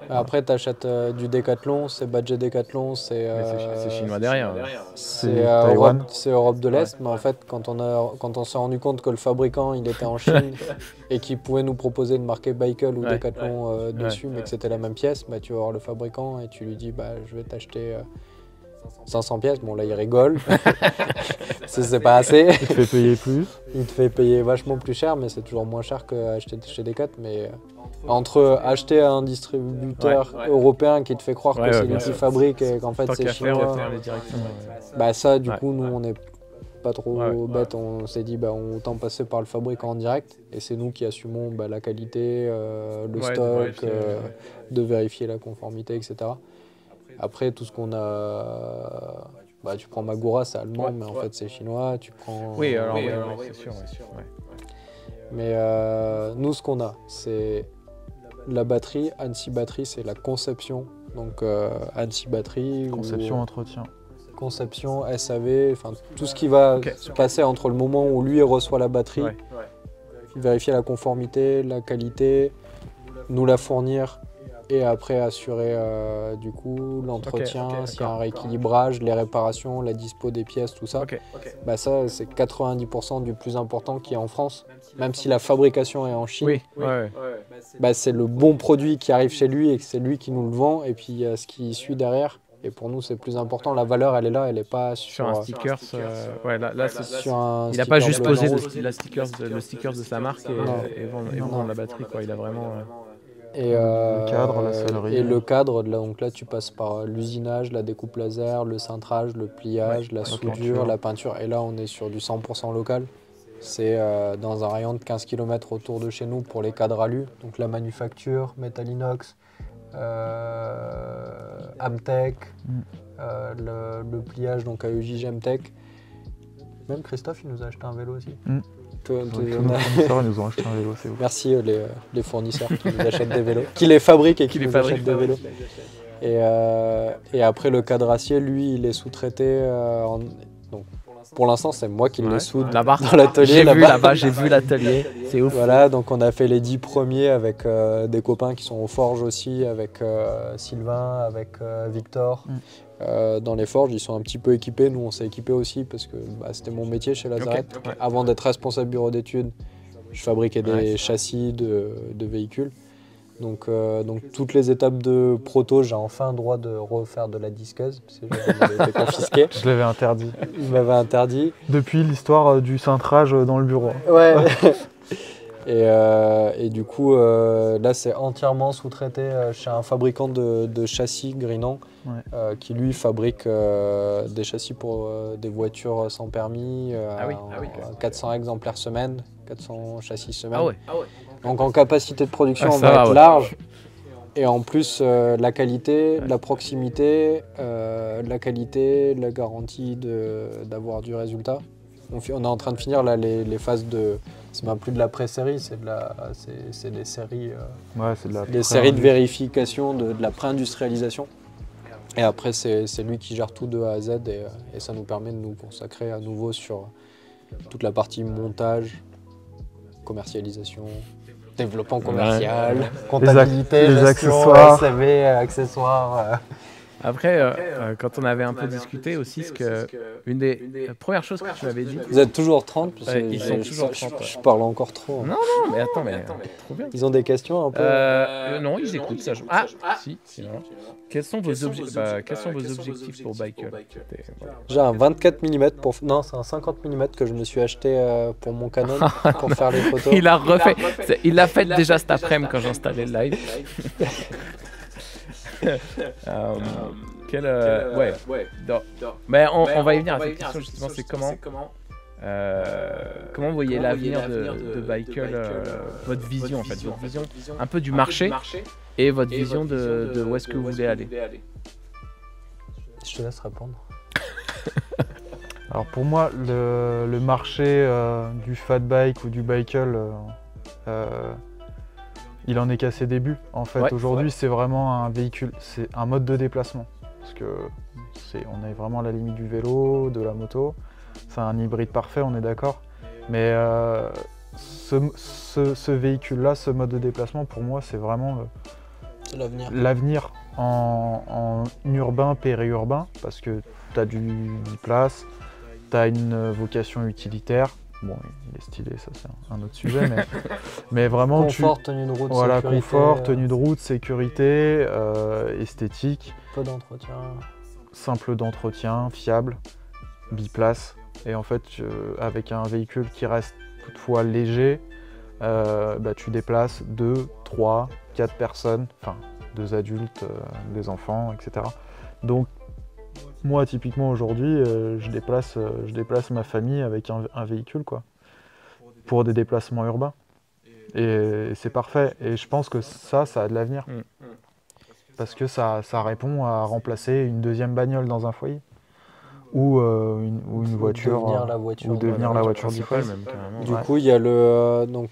Après, tu achètes du Decathlon, c'est budget Decathlon, c'est Mais c'est chinois derrière. C'est Taïwan. C'est Europe de l'Est, mais en fait, quand on s'est rendu compte que le fabricant il était en Chine et qu'il pouvait nous proposer une marque Baikel ou Ouais. Decathlon dessus, mais que c'était la même pièce, bah, tu vas voir le fabricant et tu lui dis bah, je vais t'acheter 500 pièces. Bon, là, il rigole, c'est pas assez. Il te fait payer plus. Il te fait payer vachement plus cher, mais c'est toujours moins cher qu'acheter chez Decathlon. Mais entre acheter à un distributeur européen qui te fait croire que c'est lui qui fabrique et qu'en fait Tant c'est qu'à faire, chinois, faire les directement. bah ça du Ouais. coup nous on n'est pas trop bêtes, on s'est dit bah on autant passer par le fabricant en direct et c'est nous qui assumons bah, la qualité, le Ouais, de stock, vérifier, de vérifier la conformité, etc. Après tout ce qu'on a, bah tu prends Magura c'est allemand mais en fait c'est chinois, tu prends... Oui, alors c'est sûr. Ouais. Mais nous, ce qu'on a, c'est la batterie. Annecy Batterie, c'est la conception. Donc Annecy Batterie. Conception, entretien. Conception, SAV, enfin tout ce qui va se passer entre le moment où lui reçoit la batterie, Ouais. vérifier la conformité, la qualité, nous la fournir et après assurer du coup l'entretien, s'il y a un rééquilibrage, les réparations, la dispo des pièces, tout ça. Ok. Bah ça, c'est 90% du plus important qui est en France. Même si la fabrication est en Chine, Oui. Ouais. bah, c'est le bon produit qui arrive chez lui et que c'est lui qui nous le vend. Et puis ce qui suit derrière. Et pour nous, c'est plus important. La valeur, elle est là, elle n'est pas Sur un sticker. Ouais, là c'est. sur un Il n'a sticker pas juste bleu, posé blanc, rouge. le sticker de sa marque et vendre la batterie, quoi. Il a vraiment. Et, le cadre, la sellerie. Et le cadre, là, donc là, tu passes par l'usinage, la découpe laser, le cintrage, le pliage, la soudure, peinture. la peinture. Et là, on est sur du 100% local. C'est dans un rayon de 15 km autour de chez nous pour les cadres alu. Donc la manufacture, métal inox, Amtech, le pliage donc AEJ Gemtech. Même Christophe, il nous a acheté un vélo aussi. Tous nos fournisseurs nous ont acheté un vélo, c'est ouf. Merci les fournisseurs qui nous achètent des vélos, qui les fabriquent et qui nous achètent des vélos. Et après le cadre acier, lui, il est sous-traité. Donc, pour l'instant, c'est moi qui les soude Là-bas. dans l'atelier. J'ai vu l'atelier. C'est ouf. Voilà, donc on a fait les 10 premiers avec des copains qui sont aux forges aussi, avec Sylvain, avec Victor. Dans les forges, ils sont un petit peu équipés. Nous, on s'est équipés aussi parce que c'était mon métier chez Lazaret. Ok. Avant d'être responsable bureau d'études, je fabriquais des châssis de véhicules. Donc toutes les étapes de proto, j'ai enfin le droit de refaire de la disqueuse parce que j'avais été confisqué. Je l'avais interdit. Il m'avait interdit. Depuis l'histoire du cintrage dans le bureau. Ouais. Et du coup, là, c'est entièrement sous-traité chez un fabricant de châssis, Grinan, qui lui fabrique des châssis pour des voitures sans permis, 400 exemplaires semaine, 400 châssis semaine. Ah ouais. Donc en capacité de production, on ça va va, être ouais. large. Et en plus, la qualité, la proximité, la qualité, la garantie d'avoir du résultat. On est en train de finir là, les phases de... C'est même plus de la pré-série, c'est des séries, des séries de vérification, de la pré-industrialisation. Et après, c'est lui qui gère tout de A à Z et ça nous permet de nous consacrer à nouveau sur toute la partie montage, commercialisation, développement commercial, comptabilité, les gestion, accessoires. SAV, accessoires. Après, quand on avait un peu discuté aussi, une des premières choses que tu m'avais dit. Vous êtes toujours 30 parce que Ils sont toujours 30. je parle encore trop. Non, mais attends, trop bien. Ils ont des questions un peu Non, ils écoutent ça. Si, non. Quels sont vos objectifs pour Baikel? J'ai un 24 mm non, c'est un 50 mm que je me suis acheté pour mon Canon pour faire les photos. Il a refait. Il l'a fait déjà cet après-midi quand j'installais le live. Mais on va y venir à cette question justement, c'est comment vous voyez l'avenir de Baikel, votre vision en fait, votre vision un peu du marché et votre vision de où est-ce que vous voulez aller. Je te laisse répondre. Alors pour moi, le marché du fat bike ou du Baikel, il en est qu'à ses débuts. En fait, aujourd'hui, c'est vraiment un véhicule, c'est un mode de déplacement. parce que on est vraiment à la limite du vélo, de la moto. C'est un hybride parfait, on est d'accord. Mais ce véhicule-là, ce mode de déplacement, pour moi, c'est vraiment C'est l'avenir. l'avenir en urbain, périurbain, parce que tu as du biplace, tu as une vocation utilitaire. Bon, il est stylé, ça c'est un autre sujet, mais vraiment Confort, tenue de route, voilà, sécurité. confort, tenue de route, sécurité, esthétique, Peu d'entretien. simple d'entretien, fiable, biplace. Et en fait, avec un véhicule qui reste toutefois léger, tu déplaces 2, 3, 4 personnes, enfin 2 adultes, des enfants, etc. Donc moi typiquement aujourd'hui, je déplace ma famille avec un véhicule quoi, pour des déplacements urbains. Et c'est parfait. Et je pense que ça a de l'avenir. Parce que ça répond à remplacer une deuxième bagnole dans un foyer. Ou une voiture. Devenir la voiture. Ou devenir la voiture du principale foyer. même carrément. Du Ouais. coup, il y a le donc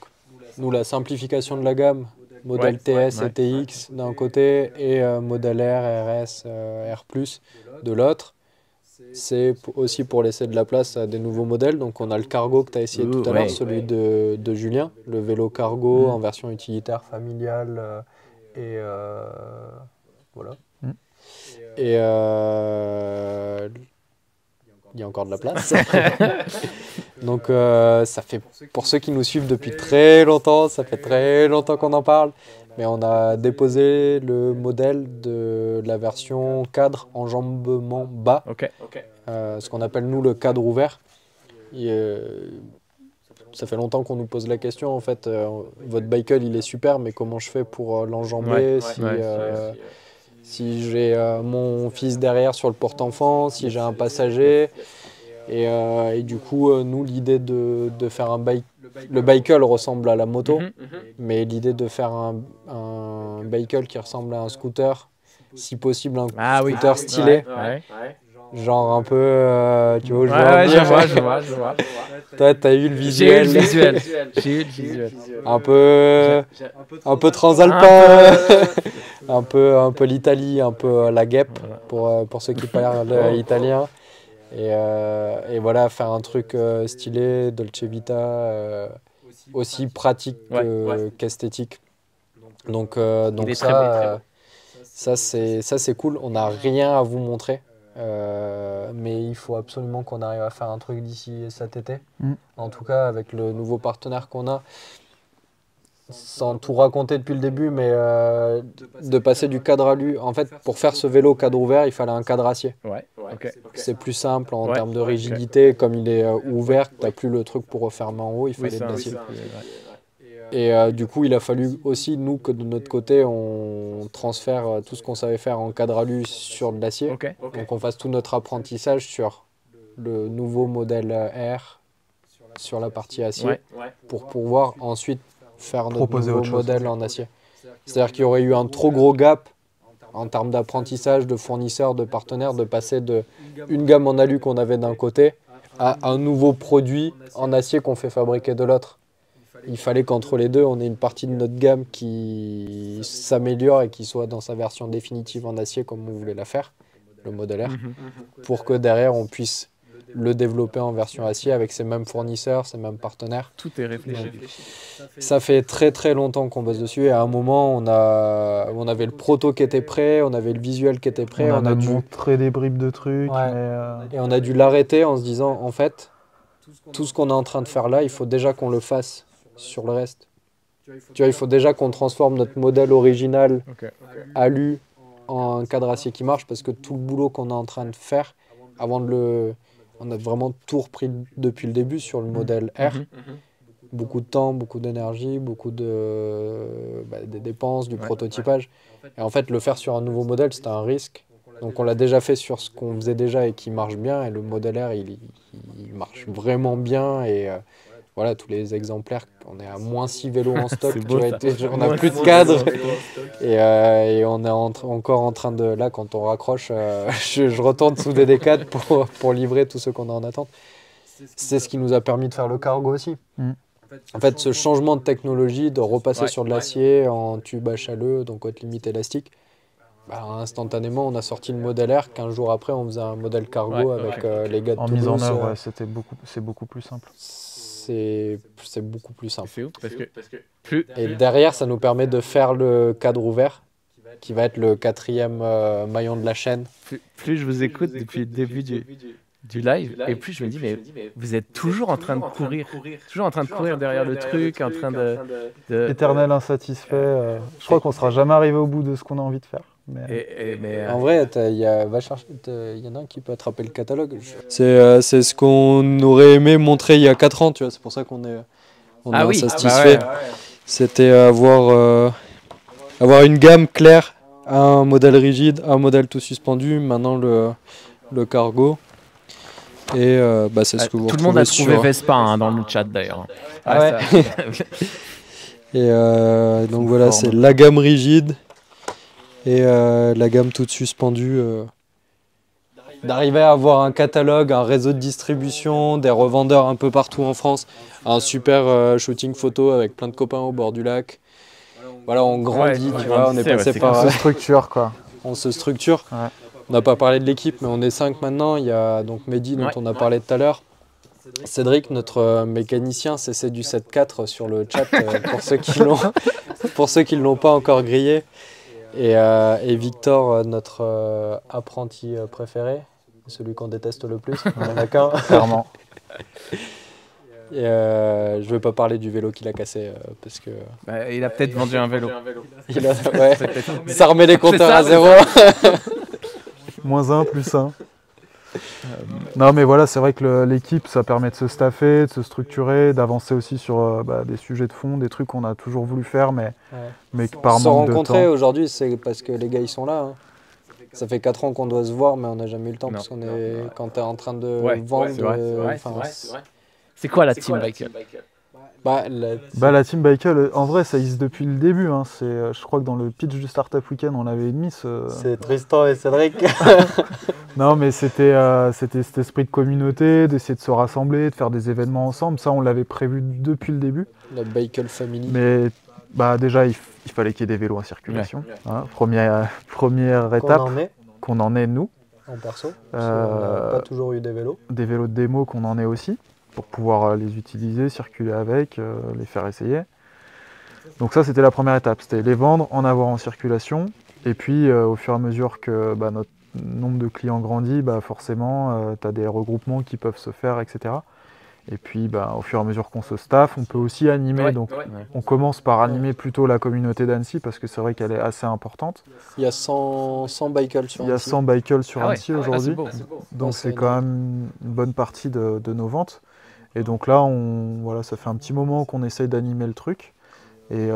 nous la simplification de la gamme, modèle TS ouais. et TX d'un côté et modèle R, RS, R+, de l'autre. C'est aussi pour laisser de la place à des nouveaux modèles. Donc on a le cargo que tu as essayé tout à l'heure, celui de Julien, le vélo cargo en version utilitaire, familiale et voilà. Et il y a encore de la place. Donc ça fait, pour ceux qui nous suivent depuis très longtemps, ça fait très longtemps qu'on en parle, mais on a déposé le modèle de la version cadre enjambement bas, Ok. ce qu'on appelle nous le cadre ouvert. Ça fait longtemps qu'on nous pose la question, en fait, votre bicycle il est super, mais comment je fais pour l'enjamber si j'ai mon fils derrière sur le porte-enfant, si j'ai un passager. Et du coup, nous, l'idée de faire un bike, le bicycle ressemble à la moto, mais l'idée de faire un bicycle qui ressemble à un scooter, si possible un scooter stylé, genre un peu, tu vois, je vois. Toi, t'as eu le visuel. J'ai eu le visuel. Un peu transalpin, un peu l'Italie, un peu la guêpe, pour ceux qui parlent italien. Et voilà, faire un truc stylé, Dolce Vita, aussi pratique qu'esthétique. Donc ça c'est cool. On n'a rien à vous montrer, mais il faut absolument qu'on arrive à faire un truc d'ici cet été. En tout cas, avec le nouveau partenaire qu'on a. Sans tout raconter depuis le début, mais de passer du cadre alu. En fait, pour faire ce vélo cadre ouvert, il fallait un cadre acier. C'est plus simple en termes de rigidité. Comme il est ouvert, tu n'as plus le truc pour refermer en haut, il fallait de l'acier. Et du coup, il a fallu aussi, nous, que de notre côté, on transfère tout ce qu'on savait faire en cadre alu sur de l'acier. Donc on fasse tout notre apprentissage sur le nouveau modèle R, sur la partie acier, pour pouvoir ensuite faire notre nouveau modèle en acier. C'est-à-dire qu'il y aurait eu un trop gros gap en termes d'apprentissage, de fournisseurs, de partenaires, de passer d'une gamme en alu qu'on avait d'un côté à un nouveau produit en acier qu'on fait fabriquer de l'autre. Il fallait qu'entre les deux, on ait une partie de notre gamme qui s'améliore et qui soit dans sa version définitive en acier comme on voulait la faire, le modèle R, pour que derrière on puisse le développer en version acier avec ses mêmes fournisseurs, ses mêmes partenaires. Tout est réfléchi. Ça fait très très longtemps qu'on bosse dessus et à un moment on avait le proto qui était prêt, on avait le visuel qui était prêt. On a dû montrer des bribes de trucs. Et on a dû l'arrêter en se disant en fait tout ce qu'on est en train de faire là, il faut déjà qu'on le fasse sur le reste. Tu vois, il faut déjà qu'on transforme notre modèle original alu en cadre acier qui marche parce que tout le boulot qu'on est en train de faire avant de on a vraiment tout repris depuis le début sur le modèle R. Beaucoup de temps, beaucoup d'énergie, beaucoup des dépenses, du prototypage. Et en fait, le faire sur un nouveau modèle, c'était un risque. Donc on l'a déjà fait sur ce qu'on faisait déjà et qui marche bien. Et le modèle R, il marche vraiment bien. Et voilà, tous les exemplaires, on est à -6 vélos en stock. On n'a plus de cadre. Et on est encore en train de... Là, quand on raccroche, je retourne souder des cadres pour livrer tous ceux qu'on a en attente. C'est ce qui nous a permis de faire le cargo aussi. En fait, ce changement de technologie, de repasser sur de l'acier en tube HLE, donc haute limite élastique, Instantanément, on a sorti le modèle R. 15 jours après, on faisait un modèle cargo avec les gars de En Toulouse. mise en œuvre, c'est beaucoup plus simple. C'est beaucoup plus simple. C'est ouf parce que Et derrière, ça nous permet de faire le cadre ouvert, qui va être le 4e maillon de la chaîne. plus je vous écoute depuis le début du live, et plus je me dis, mais vous êtes toujours en train de courir. Toujours en train de courir derrière le truc, en train de... Éternel insatisfait. Je crois qu'on sera jamais arrivé au bout de ce qu'on a envie de faire. Mais... En vrai, il y en a un qui peut attraper le catalogue. C'est ce qu'on aurait aimé montrer il y a 4 ans, tu vois. C'est pour ça qu'on est insatisfait. C'était avoir une gamme claire, un modèle rigide, un modèle tout suspendu, maintenant le cargo. Et c'est ce que vous tout le monde a trouvé Vespa dans le chat d'ailleurs. Et donc voilà, c'est la gamme rigide et la gamme toute suspendue. D'arriver à avoir un catalogue, un réseau de distribution, des revendeurs un peu partout en France, un super shooting photo avec plein de copains au bord du lac. Voilà, on grandit, tu vois, on est passé par... On se structure, quoi. On se structure. Ouais. On n'a pas parlé de l'équipe, mais on est 5 maintenant. Il y a donc Mehdi, dont on a parlé tout à l'heure. Cédric, notre mécanicien, c'est du 7-4 sur le chat, pour ceux qui ne l'ont pas encore grillé. Et Victor, notre apprenti préféré, celui qu'on déteste le plus, on en a qu'un. Clairement. Et je ne vais pas parler du vélo qu'il a cassé parce que... il a peut-être vendu un vélo. Ça remet les compteurs à zéro. -1, +1. Non mais voilà, c'est vrai que l'équipe, ça permet de se staffer, de se structurer, d'avancer aussi sur des sujets de fond, des trucs qu'on a toujours voulu faire, mais par manque de temps. Se rencontrer aujourd'hui, c'est parce que les gars, ils sont là. Hein. Ça fait 4 ans qu'on doit se voir, mais on n'a jamais eu le temps parce qu'on est quand tu es en train de vendre... C'est vrai. C'est quoi la team Bikel? La team Bikel, en vrai, ça existe depuis le début. Hein. Je crois que dans le pitch du Startup Weekend, on l'avait mis. C'est Tristan et Cédric. Non, mais c'était cet esprit de communauté, d'essayer de se rassembler, de faire des événements ensemble. Ça, on l'avait prévu depuis le début. La Bikel Family. Mais déjà, il fallait qu'il y ait des vélos en circulation. Hein. Première étape qu'on en ait, nous. En perso. On n'a pas toujours eu des vélos. Des vélos de démo qu'on en ait aussi, pour pouvoir les utiliser, circuler avec, les faire essayer. Donc ça, c'était la première étape, c'était les vendre, en avoir en circulation, et puis au fur et à mesure que notre nombre de clients grandit, forcément, tu as des regroupements qui peuvent se faire, etc. Et puis au fur et à mesure qu'on se staffe, on peut aussi animer, on commence par animer plutôt la communauté d'Annecy, parce que c'est vrai qu'elle est assez importante. Il y a 100 bikes sur Annecy. Il y a 100 bikes sur Annecy aujourd'hui, donc c'est quand même une bonne partie de nos ventes. Et donc là, ça fait un petit moment qu'on essaye d'animer le truc et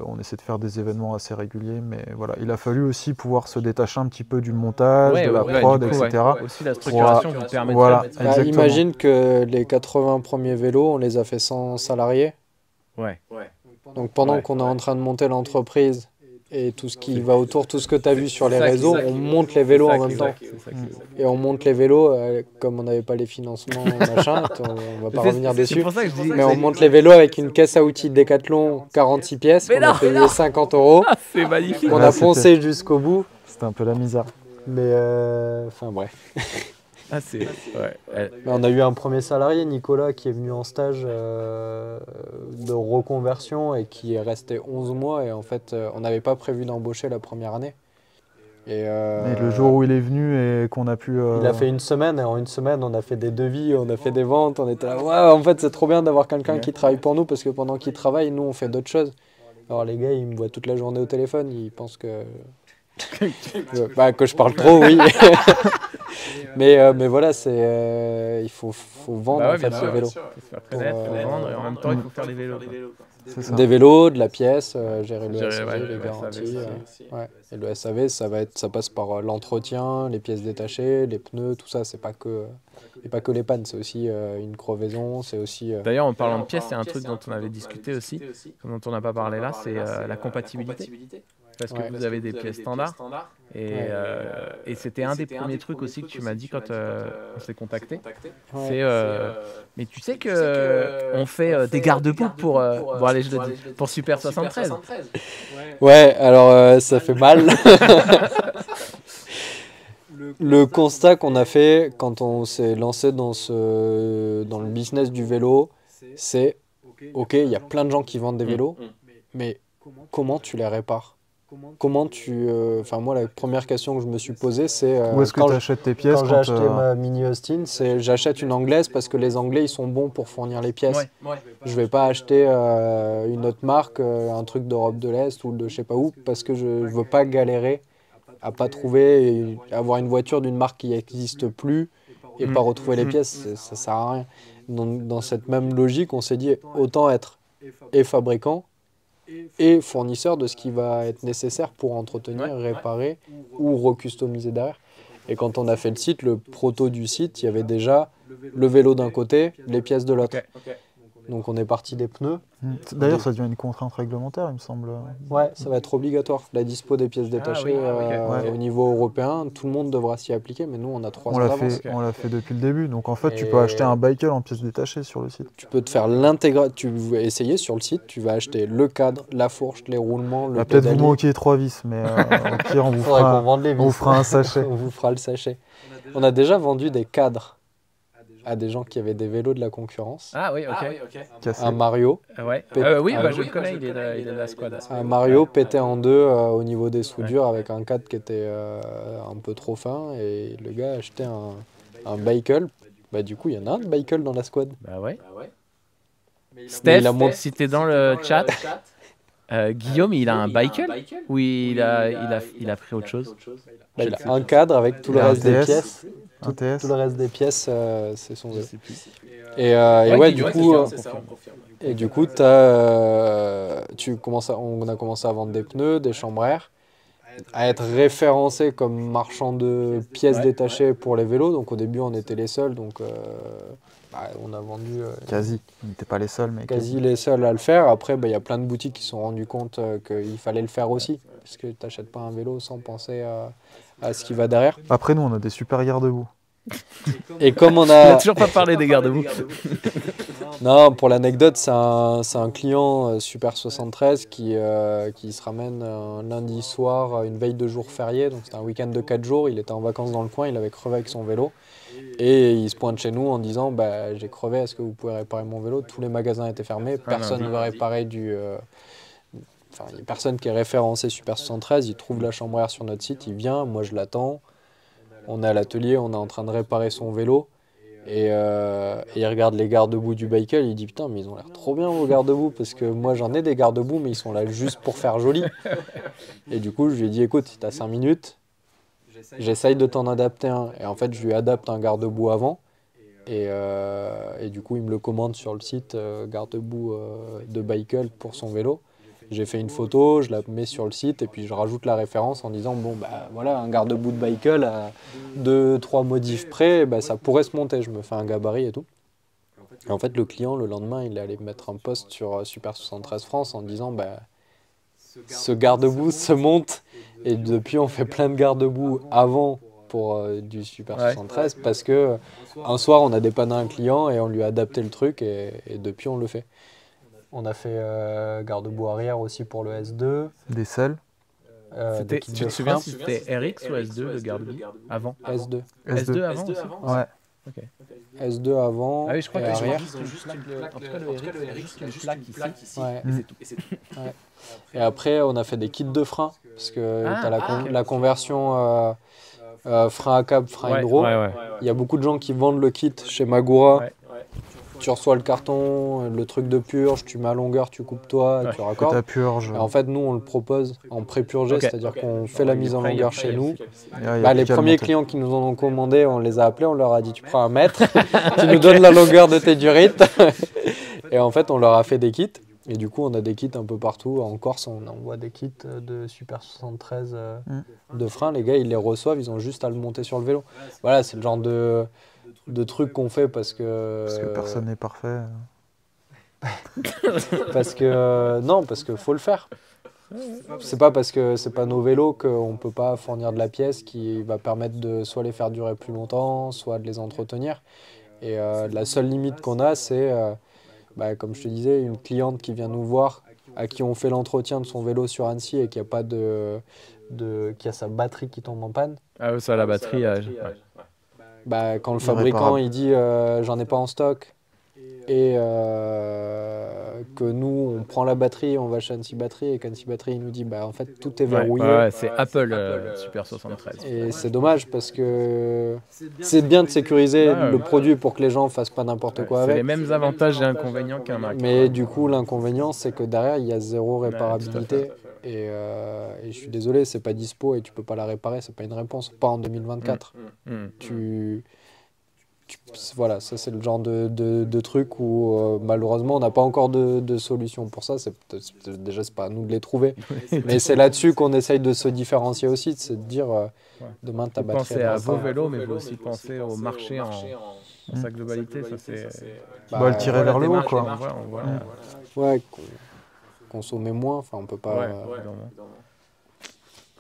on essaie de faire des événements assez réguliers. Mais voilà, il a fallu aussi pouvoir se détacher un petit peu du montage, de la prod, etc. Aussi la structuration vous permet de imagine que les 80 premiers vélos, on les a fait sans salariés. Donc pendant qu'on est en train de monter l'entreprise et tout ce qui va autour, tout ce que tu as vu sur les réseaux, on monte les vélos en même temps. Et on monte les vélos, comme on n'avait pas les financements, machin, on va pas revenir dessus. Mais on monte les vélos avec une caisse à outils Decathlon, 46 pièces, qu'on a payé 50 €. C'est magnifique. On a poncé jusqu'au bout. C'était un peu la misère. Mais enfin bref. Mais on a eu un premier salarié, Nicolas, qui est venu en stage de reconversion et qui est resté 11 mois. Et en fait, on n'avait pas prévu d'embaucher la première année. Et le jour où il est venu et qu'on a pu... Il a fait une semaine, et en une semaine, on a fait des devis, on a fait des ventes. On était là, en fait, c'est trop bien d'avoir quelqu'un qui travaille pour nous, parce que pendant qu'il travaille, nous, on fait d'autres choses. Alors les gars, ils me voient toute la journée au téléphone, ils pensent que... que je parle trop, oui. mais voilà, il faut vendre en fait ce vélo. Il faut faire connaître, il faut vendre, et en même temps il faut faire des vélos. Des vélos, de la pièce, gérer le SAV, les garanties. Et le SAV, ça passe par l'entretien, les pièces détachées, les pneus, tout ça. C'est pas que les pannes, c'est aussi une crevaison, c'est aussi... D'ailleurs, en parlant de pièces, c'est un truc dont on avait discuté aussi, dont on n'a pas parlé là, c'est la compatibilité. parce que Ouais. vous avez des pièces standards. Ouais. Et c'était un des premiers trucs aussi que tu m'as dit quand on s'est contacté. Ouais. C'est, mais tu sais que on fait des garde-boue pour, bon allez je le dis, pour Super 73. Ouais, alors ça fait mal. Le constat qu'on a fait quand on s'est lancé dans le business du vélo, c'est ok, il y a plein de gens qui vendent des vélos, mais comment tu les répares? Comment tu. Enfin, moi, la première question que je me suis posée, c'est. Où est-ce que tu achètes tes pièces Quand j'ai acheté ma Mini Austin, c'est j'achète une anglaise parce que les Anglais ils sont bons pour fournir les pièces. Je vais pas acheter une autre marque, un truc d'Europe de l'Est ou de je sais pas où, parce que je veux pas galérer à pas trouver, et avoir une voiture d'une marque qui n'existe plus et pas retrouver les pièces, ça sert à rien. Donc, dans cette même logique, on s'est dit autant être et fabricant et fournisseur de ce qui va être nécessaire pour entretenir, réparer ou recustomiser derrière. Et quand on a fait le site, le proto du site, il y avait déjà le vélo d'un côté, les pièces de l'autre. Donc on est parti des pneus. D'ailleurs, ça devient une contrainte réglementaire, il me semble. Ouais, ça va être obligatoire. La dispo des pièces détachées Ouais. au niveau européen, tout le monde devra s'y appliquer, mais nous on a 3 ans On l'a d'avance. fait, on l'a fait depuis le début. Donc en fait, tu Et- peux acheter un bicycle en pièces détachées sur le site. Tu peux te faire l'intégration, tu vas essayer sur le site, tu vas acheter le cadre, la fourche, les roulements, le Va peut-être vous pédalier. manquer 3 vis, mais au pire, on vous Faudrait qu'on fera, vende les vis. on vous fera un sachet. On vous fera le sachet. On a déjà vendu des cadres à des gens qui avaient des vélos de la concurrence. Ah oui, ok. Cassé. Un Mario, Ouais. Pét- Oui, Ah, bah, je le connais, il est de la squad. un Mario pété en deux au niveau des soudures avec un cadre qui était un peu trop fin et le gars a acheté un bicycle. Bah du coup il y en a un de bicycle dans la squad. Bah ouais. Mais Steph, il a monté- si t'es dans le chat, Guillaume, il a un bicycle ou il a pris autre chose? Bah, il a un cadre avec tout le Il a un reste des TS. pièces. Un TS. Tout le reste des pièces c'est son Je vélo. sais plus. Et ouais, du Guillaume, coup, c'est ça, on confirme. et du coup, on a commencé à vendre des pneus, des chambres à air, à être référencé comme marchand de pièces détachées pour les vélos. Donc au début, on était les seuls, donc on a vendu Quasi. On n'était pas les seuls, mais quasi les seuls à le faire. Après, il y a plein de boutiques qui se sont rendues compte qu'il fallait le faire aussi, parce que tu n'achètes pas un vélo sans penser à ce qui va derrière. Après, nous, on a des super garde-boue. Et comme on Il a a... toujours pas parlé des garde-boue. Non, pour l'anecdote, c'est un client Super 73 qui se ramène un lundi soir, une veille de jour férié, donc c'était un week-end de 4 jours, il était en vacances dans le coin, il avait crevé avec son vélo, et il se pointe chez nous en disant bah, j'ai crevé, est-ce que vous pouvez réparer mon vélo? Tous les magasins étaient fermés, personne ne veut réparer Enfin, il n'y a personne qui est référencé Super 73, il trouve la chambre à air sur notre site, il vient, moi je l'attends, on est à l'atelier, on est en train de réparer son vélo, et il regarde les garde-boue du bicycle, il dit putain mais ils ont l'air trop bien vos garde-boue parce que moi j'en ai des garde-boue mais ils sont là juste pour faire joli. Et du coup je lui ai dit écoute si t'as 5 minutes, j'essaye de t'en adapter un. Et en fait je lui adapte un garde-boue avant et du coup il me le commande sur le site garde-boue de bicycle pour son vélo. J'ai fait une photo, je la mets sur le site et puis je rajoute la référence en disant bon bah voilà un garde-boue de bicycle à 2-3 modifs près, bah, ça pourrait se monter, je me fais un gabarit et tout. Et en fait le client le lendemain il allait mettre un post sur Super 73 France en disant bah ce garde-boue se monte et depuis on fait plein de garde-boue avant pour du Super 73 parce que un soir on a dépanné un client et on lui a adapté le truc et depuis on le fait. On a fait garde-boue arrière aussi pour le S2. Des selles. Des kits Tu de te souviens frein. si c'était RX ou S2 le garde-boue avant? S2. S2 avant aussi? Ouais. S2 avant Ah oui, je crois et que arrière. ils ont juste en tout cas le RX, il y a juste une plaque ici. Ouais. Et c'est tout. Et après, on a fait des kits de frein parce que tu as ok. la conversion frein à câble, frein hydro. Il y a beaucoup de gens qui vendent le kit chez Magura. Ouais. Tu reçois le carton, le truc de purge, tu mets à longueur, tu coupes toi, tu Que raccordes. ta purge. Et en fait, nous, on le propose en pré-purgé, c'est-à-dire qu'on fait la mise en longueur chez nous. Il y a Bah, plus les qu'à le premiers monter. clients qui nous en ont commandé, on les a appelés, on leur a dit tu prends un mètre, tu nous donnes la longueur de tes durites. Et en fait, on leur a fait des kits. Et du coup, on a des kits un peu partout. En Corse, on envoie des kits de Super 73 de freins. Les gars, ils les reçoivent, ils ont juste à le monter sur le vélo. Voilà, c'est le genre de trucs qu'on fait parce que personne n'est parfait. parce que faut le faire. c'est pas parce que c'est pas nos vélos qu'on peut pas fournir de la pièce qui va permettre de soit les faire durer plus longtemps, soit de les entretenir. Et la seule limite qu'on a, c'est, comme je te disais, une cliente qui vient nous voir, à qui on fait l'entretien de son vélo sur Annecy et qui a pas qui a sa batterie qui tombe en panne. Ah oui, ça, la batterie. Quand le fabricant il dit j'en ai pas en stock et que nous on prend la batterie, on va chez Annecy Batterie et qu'Annecy Batterie il nous dit en fait tout est verrouillé. Ouais, c'est Apple Super 73. Et c'est dommage parce que c'est bien de sécuriser le produit pour que les gens fassent pas n'importe quoi avec. C'est les mêmes avantages et inconvénients qu'un Mac. Mais du coup l'inconvénient c'est que derrière il y a zéro réparabilité. Et je suis désolé, c'est pas dispo et tu peux pas la réparer, c'est pas une réponse, pas en 2024. Voilà, ça c'est le genre de truc où malheureusement on n'a pas encore de solution pour ça. Déjà c'est pas à nous de les trouver, mais c'est là-dessus qu'on essaye de se différencier aussi, c'est de dire demain ta batterie. Pensez à vos vélos, mais vous aussi pensez au marché en sa globalité. Ça c'est. Le tirer vers le haut quoi. Ouais. Consommer moins, enfin on peut pas.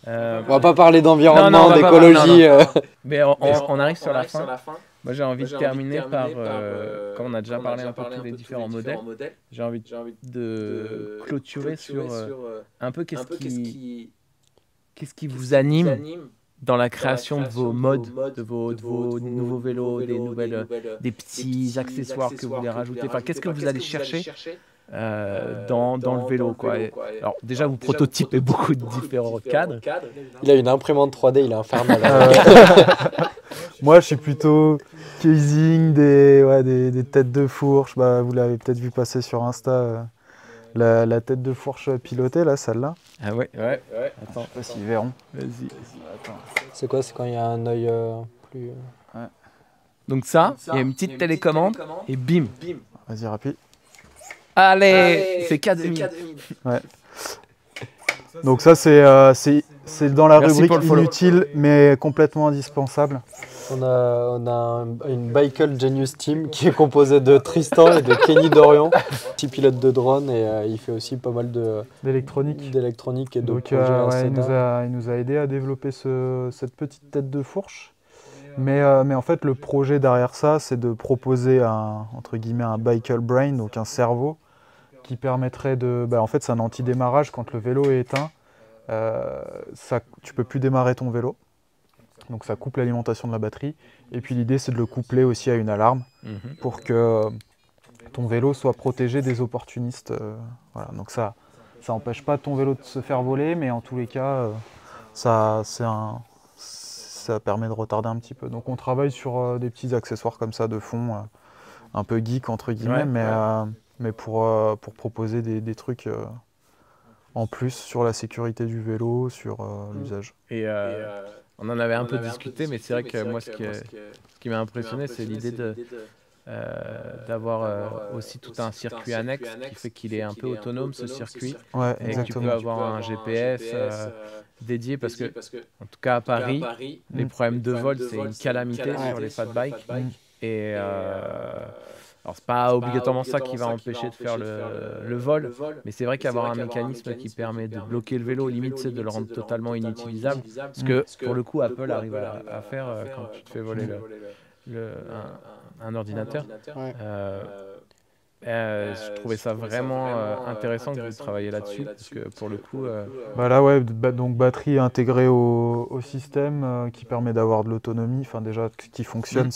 On va pas parler d'environnement, d'écologie. Mais on arrive sur la fin. Moi j'ai envie de terminer par, comme on a déjà parlé un peu de tous les différents modèles, j'ai envie de clôturer sur un peu qu'est-ce qui vous anime dans la création de vos modes, de vos nouveaux vélos, des petits accessoires que vous voulez rajouter. Enfin, qu'est-ce que vous allez chercher dans le vélo quoi. Alors déjà vous prototypez beaucoup de différents cadres. Il a une imprimante 3D, il est infernal. Moi je suis plutôt casing, des têtes de fourche. Vous l'avez peut-être vu passer sur Insta, la tête de fourche pilotée là, celle-là. Ah ouais. Attends, je sais pas s'ils verront. Vas-y. C'est quoi? C'est quand il y a un œil plus... Donc ça, il y a une petite télécommande et bim. Vas-y rapide. Allez, c'est 4,5. Ouais. Donc ça c'est dans la rubrique inutile mais complètement indispensable. On a une Bicycle Genius Team qui est composée de Tristan et de Kenny Dorion, petit pilote de drone et il fait aussi pas mal d'électronique et de projets. Il nous a aidé à développer cette petite tête de fourche. Mais en fait le projet derrière ça c'est de proposer entre guillemets un Bicycle Brain, donc un cerveau qui permettrait de... en fait c'est un anti-démarrage quand le vélo est éteint. Tu peux plus démarrer ton vélo, donc ça coupe l'alimentation de la batterie et puis l'idée c'est de le coupler aussi à une alarme pour que ton vélo soit protégé des opportunistes. Voilà. Donc ça empêche pas ton vélo de se faire voler, mais en tous les cas ça permet de retarder un petit peu. Donc on travaille sur des petits accessoires comme ça de fond, un peu geek entre guillemets, mais pour proposer des trucs en plus sur la sécurité du vélo, sur l'usage. Et on en avait un peu discuté, mais c'est vrai que moi, ce qui m'a impressionné, c'est l'idée d'avoir aussi tout un circuit annexe qui fait qu'il est un peu autonome, ce circuit. Ouais, et que tu peux avoir un GPS dédié, parce que, en tout cas à Paris, les problèmes de vol, c'est une calamité sur les fat bikes. Et alors c'est pas obligatoirement ça qui va empêcher de faire le vol, mais c'est vrai qu'avoir un mécanisme qui permet de bloquer le vélo, limite c'est de le rendre totalement inutilisable, ce que pour le coup Apple arrive à faire quand tu te fais voler un ordinateur. Je trouvais ça vraiment intéressant que vous travailliez là-dessus, parce que pour le coup... donc batterie intégrée au système qui permet d'avoir de l'autonomie, enfin déjà qui fonctionne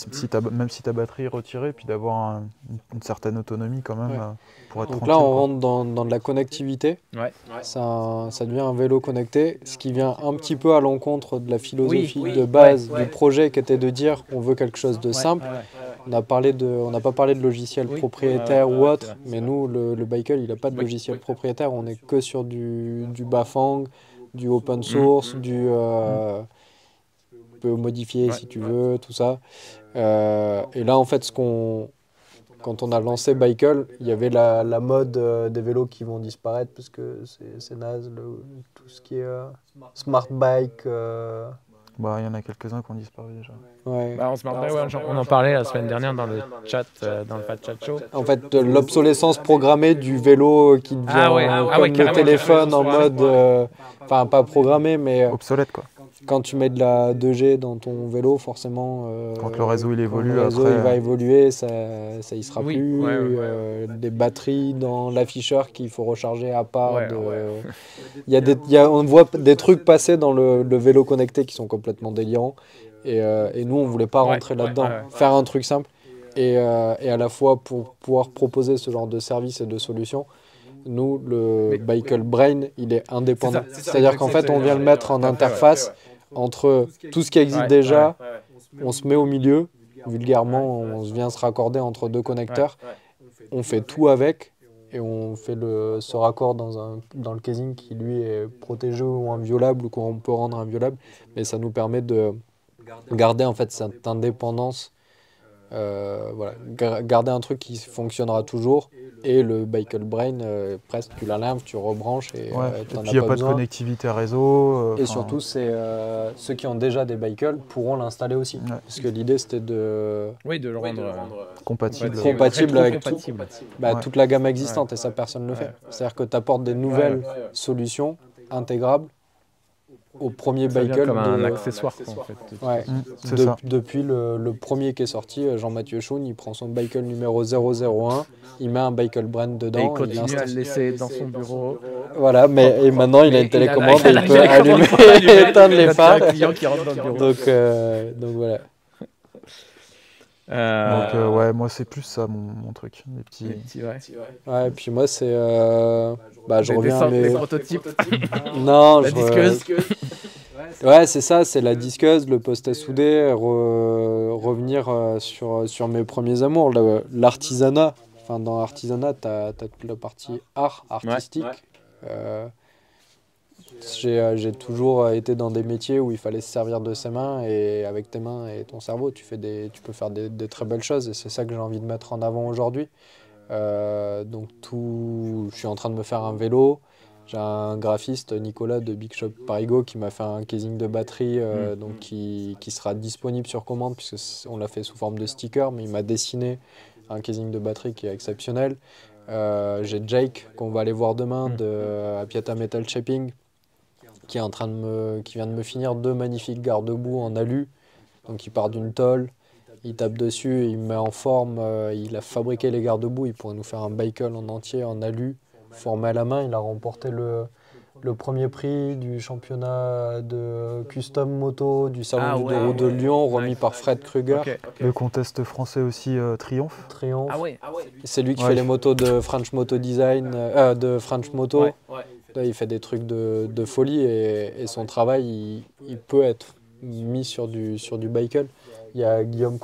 même si ta batterie est retirée, puis d'avoir une certaine autonomie quand même pour être donc tranquille. Là on rentre dans de la connectivité, ça devient un vélo connecté, ce qui vient un petit peu à l'encontre de la philosophie de base du projet qui était de dire on veut quelque chose de simple. On n'a pas parlé de logiciel propriétaire ou autre, mais nous, le Bicycle, il n'a pas de logiciel propriétaire, on n'est que sur du Bafang, du open source, tu peux modifier si tu veux, tout ça. Et là, en fait, quand on a lancé Bicycle, il y avait la mode des vélos qui vont disparaître, parce que c'est naze, tout ce qui est smart bike... Bah, il y en a quelques-uns qui ont disparu déjà. Ouais. Bah, on se marre, ouais, on en parlait la semaine dernière dans le chat, dans le Fat Chat Show. En fait, l'obsolescence programmée du vélo qui devient comme le carrément, téléphone en mode... Enfin, pas programmé, mais Obsolète, quoi. quand tu mets de la 2G dans ton vélo, forcément... Quand le réseau, il évolue, le réseau après, il va évoluer, ça y sera Oui, plus. ouais. Des batteries dans l'afficheur qu'il faut recharger à part. Ouais, On voit des trucs passer dans le vélo connecté qui sont complètement délirants. Et nous, on voulait pas rentrer là-dedans. Faire un truc simple. Et à la fois, pour pouvoir proposer ce genre de service et de solutions, nous, le Bicycle Brain, il est indépendant. C'est-à-dire qu'en fait, on vient le mettre en interface entre tout ce qui existe déjà, on se met au milieu, vulgairement, on vient se raccorder entre deux connecteurs, on fait tout avec, et on fait ce raccord dans le casing qui, lui, est protégé ou inviolable, ou qu'on peut rendre inviolable, mais ça nous permet de garder, en fait, cette indépendance. Voilà, garder un truc qui fonctionnera toujours, et le Bicycle Brain, presque tu l'enlèves, tu rebranches et et t'en puis il n'y as a pas pas de besoin. connectivité réseau. Et surtout, c'est ceux qui ont déjà des bicycles pourront l'installer aussi. Parce que l'idée, c'était de le rendre compatible. compatible avec compatible. toute la gamme existante, et ça, personne ne le fait. C'est-à-dire que tu apportes des nouvelles solutions intégrables au premier Ça vient bicycle. comme un accessoire, quoi, en fait. Ouais. C'est ça. Depuis le premier qui est sorti, Jean-Mathieu Schoun, il prend son bicycle numéro 001, il met un Bicycle Brand dedans. Et il continue à l'installe. le laisser dans son bureau. Voilà, et maintenant il a une télécommande et il peut télécommande allumer pour et éteindre les Quand il y a phares. un client qui rentre dans le bureau. Donc voilà. Donc ouais, moi c'est plus ça mon truc. Les petits... Ouais, et puis moi c'est... je reviens à des mes... prototypes. Non, La disqueuse. Ouais, c'est ça, c'est la disqueuse, le poste à souder, revenir sur mes premiers amours, l'artisanat. Enfin, dans l'artisanat, tu as toute la partie art, artistique. J'ai toujours été dans des métiers où il fallait se servir de ses mains, et avec tes mains et ton cerveau, tu peux faire des très belles choses, et c'est ça que j'ai envie de mettre en avant aujourd'hui. Donc je suis en train de me faire un vélo. J'ai un graphiste, Nicolas de Big Shop Parigo, qui m'a fait un casing de batterie donc qui sera disponible sur commande, puisqu'on l'a fait sous forme de sticker, mais il m'a dessiné un casing de batterie qui est exceptionnel. J'ai Jake, qu'on va aller voir demain, à Piata Metal Shaping, qui vient de me finir 2 magnifiques garde-boue en alu. Donc il part d'une tôle, il tape dessus, il met en forme, il a fabriqué les garde-boue, il pourrait nous faire un bicycle en entier en alu, formé à la main. Il a remporté le premier prix du championnat de custom moto du salon du deux roues de Lyon, remis par Fred Kruger. Le contest français aussi Triomphe. Triomphe. Ah ouais. C'est lui qui fait les motos de French Moto Design, de French Moto. Là, il fait des trucs de folie, et son travail, il peut être mis sur du bicycle. Il y a Guillaume